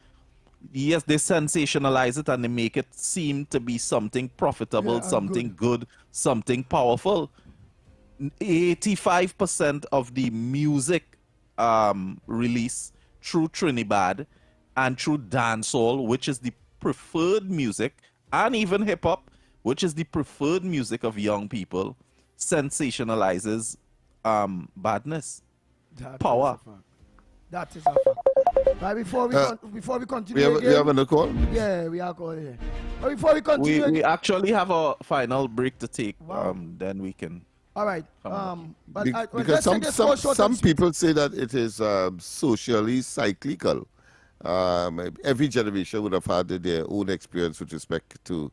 Yes, they sensationalize it and they make it seem to be something profitable, something good, something powerful. 85% of the music release through Trinidad and through dancehall, which is the preferred music, and even hip-hop, which is the preferred music of young people, sensationalizes badness, power. That is a fact. But before we continue, we have another call? Yeah, we are calling here. But before we continue, we actually have a final break to take. Then we can. All right. Because some people say that it is socially cyclical. Every generation would have had their own experience with respect to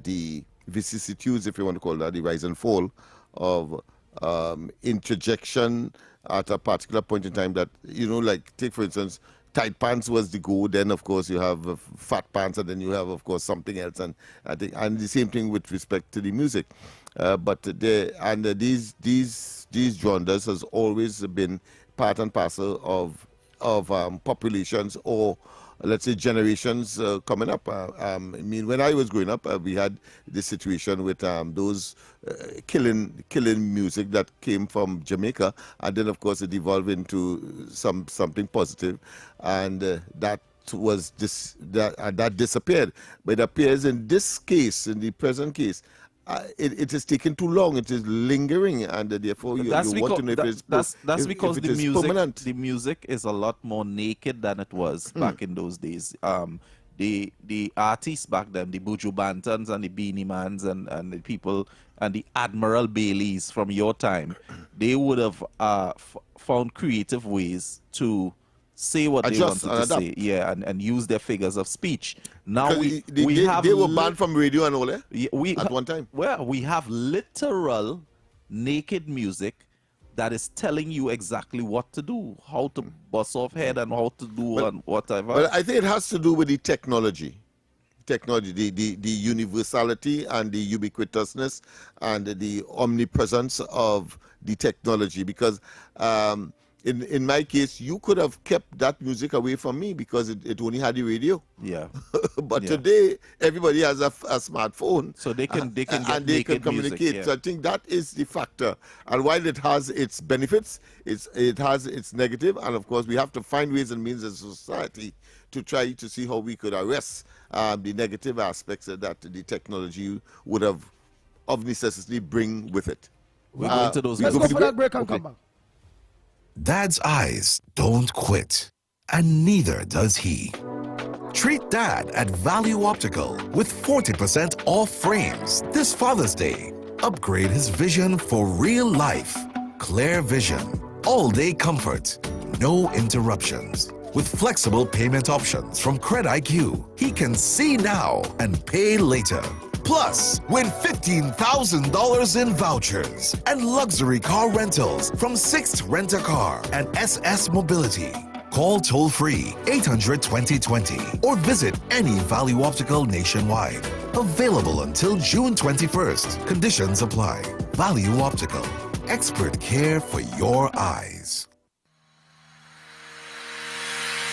the vicissitudes, if you want to call that, the rise and fall of interjection at a particular point in time that, like take for instance, tight pants was the go, then of course you have fat pants, and then you have of course something else, and the same thing with respect to the music. But these genres has always been part and parcel of populations or let's say generations coming up. I mean, when I was growing up, we had this situation with those killing music that came from Jamaica, and then of course it evolved into something positive, and that disappeared. But it appears in this case, in the present case, it is taking too long. It is lingering, and therefore you want to know if it's that's because if it is permanent. The music is a lot more naked than it was back in those days. The artists back then, the Buju Bantans and the Beanie Mans and the people and the Admiral Baileys from your time, they would have found creative ways to say what they wanted to say, and use their figures of speech. Now they were banned from radio and all that at one time. Well, we have literal naked music that is telling you exactly what to do, how to bust off head and how to do and whatever. But I think it has to do with the technology. technology, the universality and the ubiquitousness and the omnipresence of the technology. Because in my case, you could have kept that music away from me because it only had the radio. Yeah. But Yeah. today, everybody has a smartphone, so they can and they can communicate. Music, yeah. So I think that is the factor. And while it has its benefits, it has its negative. And of course, we have to find ways and means as a society to try to see how we could arrest the negative aspects that the technology would have of necessity bring with it. We're going to those. Let's go for that break and come back. Dad's eyes don't quit, and neither does he. Treat Dad at Value Optical with 40% off frames this Father's Day. Upgrade his vision for real life. Clear vision, all-day comfort, no interruptions. With flexible payment options from CredIQ, he can see now and pay later. Plus, win $15,000 in vouchers and luxury car rentals from Sixth Rent-A-Car and SS Mobility. Call toll-free 800-2020 or visit any Value Optical nationwide. Available until June 21st. Conditions apply. Value Optical. Expert care for your eyes.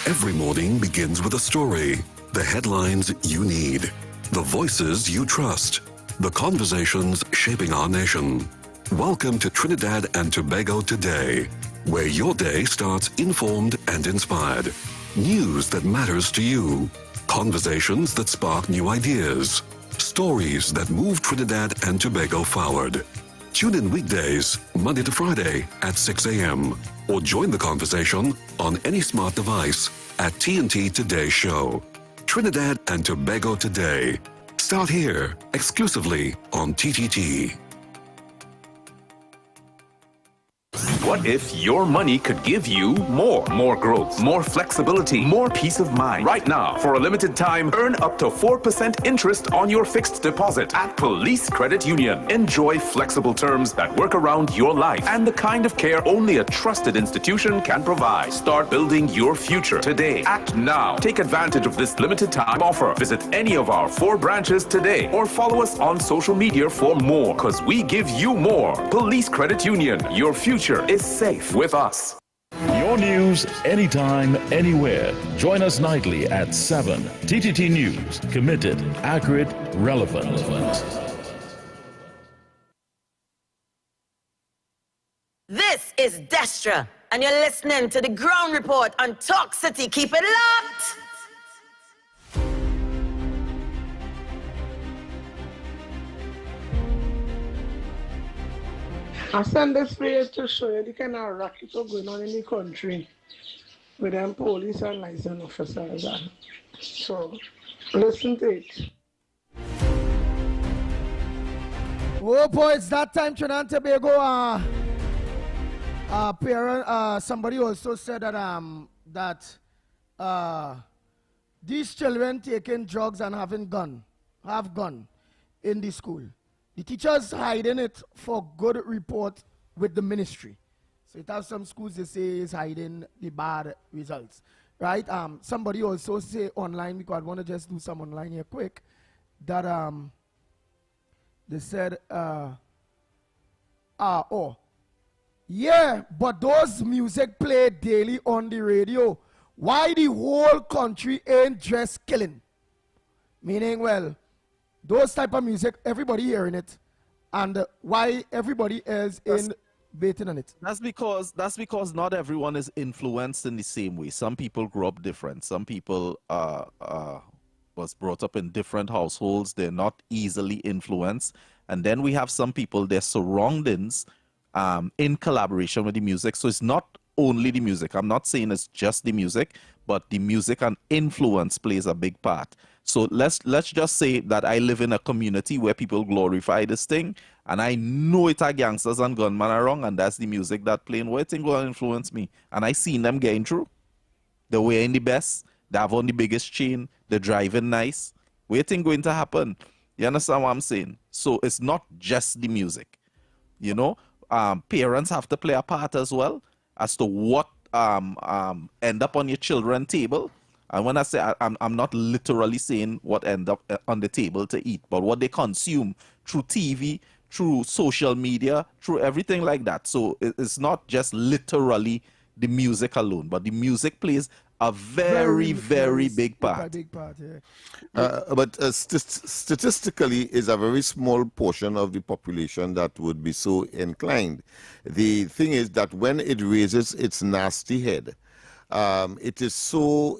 Every morning begins with a story. The headlines you need. The voices you trust. The conversations shaping our nation. Welcome to Trinidad and Tobago Today, where your day starts informed and inspired. News that matters to you. Conversations that spark new ideas. Stories that move Trinidad and Tobago forward. Tune in weekdays, Monday to Friday at 6 a.m. or join the conversation on any smart device at TNT Today Show. Trinidad and Tobago Today. Start here, exclusively on TTT. What if your money could give you more? More growth, more flexibility, more peace of mind. Right now, for a limited time, earn up to 4% interest on your fixed deposit at Police Credit Union. Enjoy flexible terms that work around your life and the kind of care only a trusted institution can provide. Start building your future today. Act now. Take advantage of this limited time offer. Visit any of our 4 branches today or follow us on social media for more, because we give you more. Police Credit Union. Your future is safe with us. Your news anytime, anywhere. Join us nightly at 7. TTT News. Committed, accurate, relevant. This is Destra, and you're listening to the Ground Report on Talk City. Keep it locked. I send this page to show you the kind of racket going on in the country with them police and license officers. So, listen to it. Oh boy, it's that time, Trinidad and Tobago. Parent, somebody also said that these children taking drugs and have gun in the school. The teachers hiding it for good report with the ministry. So it has some schools they say is hiding the bad results, right? Somebody also say online, because I want to just do some online here quick, that they said, yeah, but those music play daily on the radio. Why the whole country ain't just killing? Meaning, well, those type of music, everybody hearing it, and why everybody else in baiting on it. That's because not everyone is influenced in the same way. Some people grow up different. Some people was brought up in different households. They're not easily influenced. And then we have some people, their surroundings in collaboration with the music. So it's not only the music. I'm not saying it's just the music, but the music and influence plays a big part. So let's just say that I live in a community where people glorify this thing, and I know it are gangsters and gunmen are wrong, and that's the music that playing. What thing will influence me? And I seen them getting through. They're wearing the best. They have on the biggest chain. They're driving nice. What thing going to happen? You understand what I'm saying? So it's not just the music. You know, parents have to play a part as well as to what end up on your children's table. And when I say I'm not literally saying what end up on the table to eat, but what they consume through TV, through social media, through everything like that. So it's not just literally the music alone, but the music plays a very big part. Big part, yeah. But statistically, is a very small portion of the population that would be so inclined. The thing is that when it raises its nasty head, it is so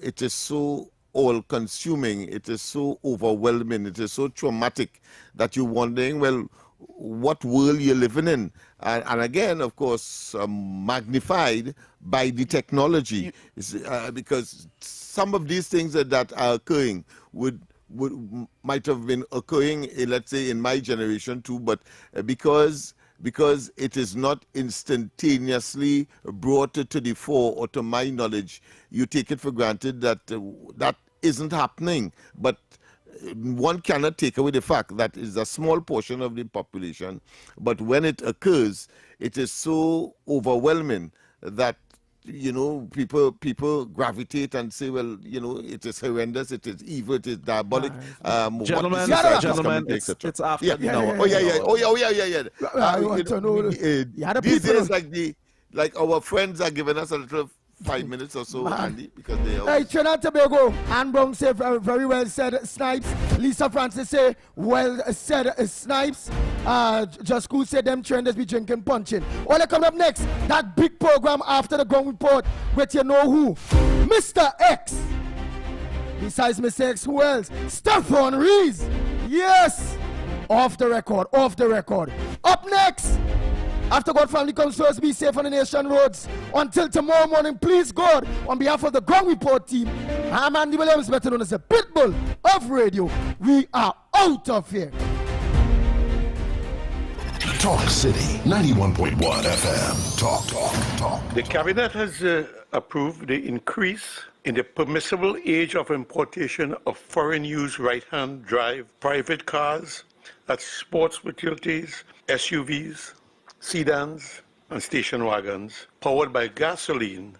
all-consuming, it is so overwhelming, it is so traumatic that you're wondering, well, what world you're living in, and again, of course, magnified by the technology, because some of these things that are occurring might have been occurring, let's say, in my generation too, but because it is not instantaneously brought to the fore or to my knowledge, you take it for granted that that isn't happening. But one cannot take away the fact that it's a small portion of the population, but when it occurs, it is so overwhelming that, you know, people gravitate and say, well, you know, it is horrendous, it is evil, it is diabolic. Gentlemen, it's after the hour. I want to know. These days, like our friends are giving us a little 5 minutes or so, Andy, because they are. Hey, Trinidad and Tobago. Anne Brown say very well said, Snipes. Lisa Francis say well said, Snipes. Just Cool said them trenders be drinking punching. All that coming up next, that big program after the Ground Report with you know who, Mr. X. Besides Mr. X, who else? Stephon Rees. Yes. Off the record. Up next. After God family comes first, be safe on the nation roads. Until tomorrow morning, please God, on behalf of the Ground Report team, I'm Andy Williams, better known as the Pitbull of Radio. We are out of here. Talk City 91.1 FM. Talk. The cabinet has approved the increase in the permissible age of importation of foreign-use right-hand drive private cars, that's sports utilities, SUVs, sedans, and station wagons powered by gasoline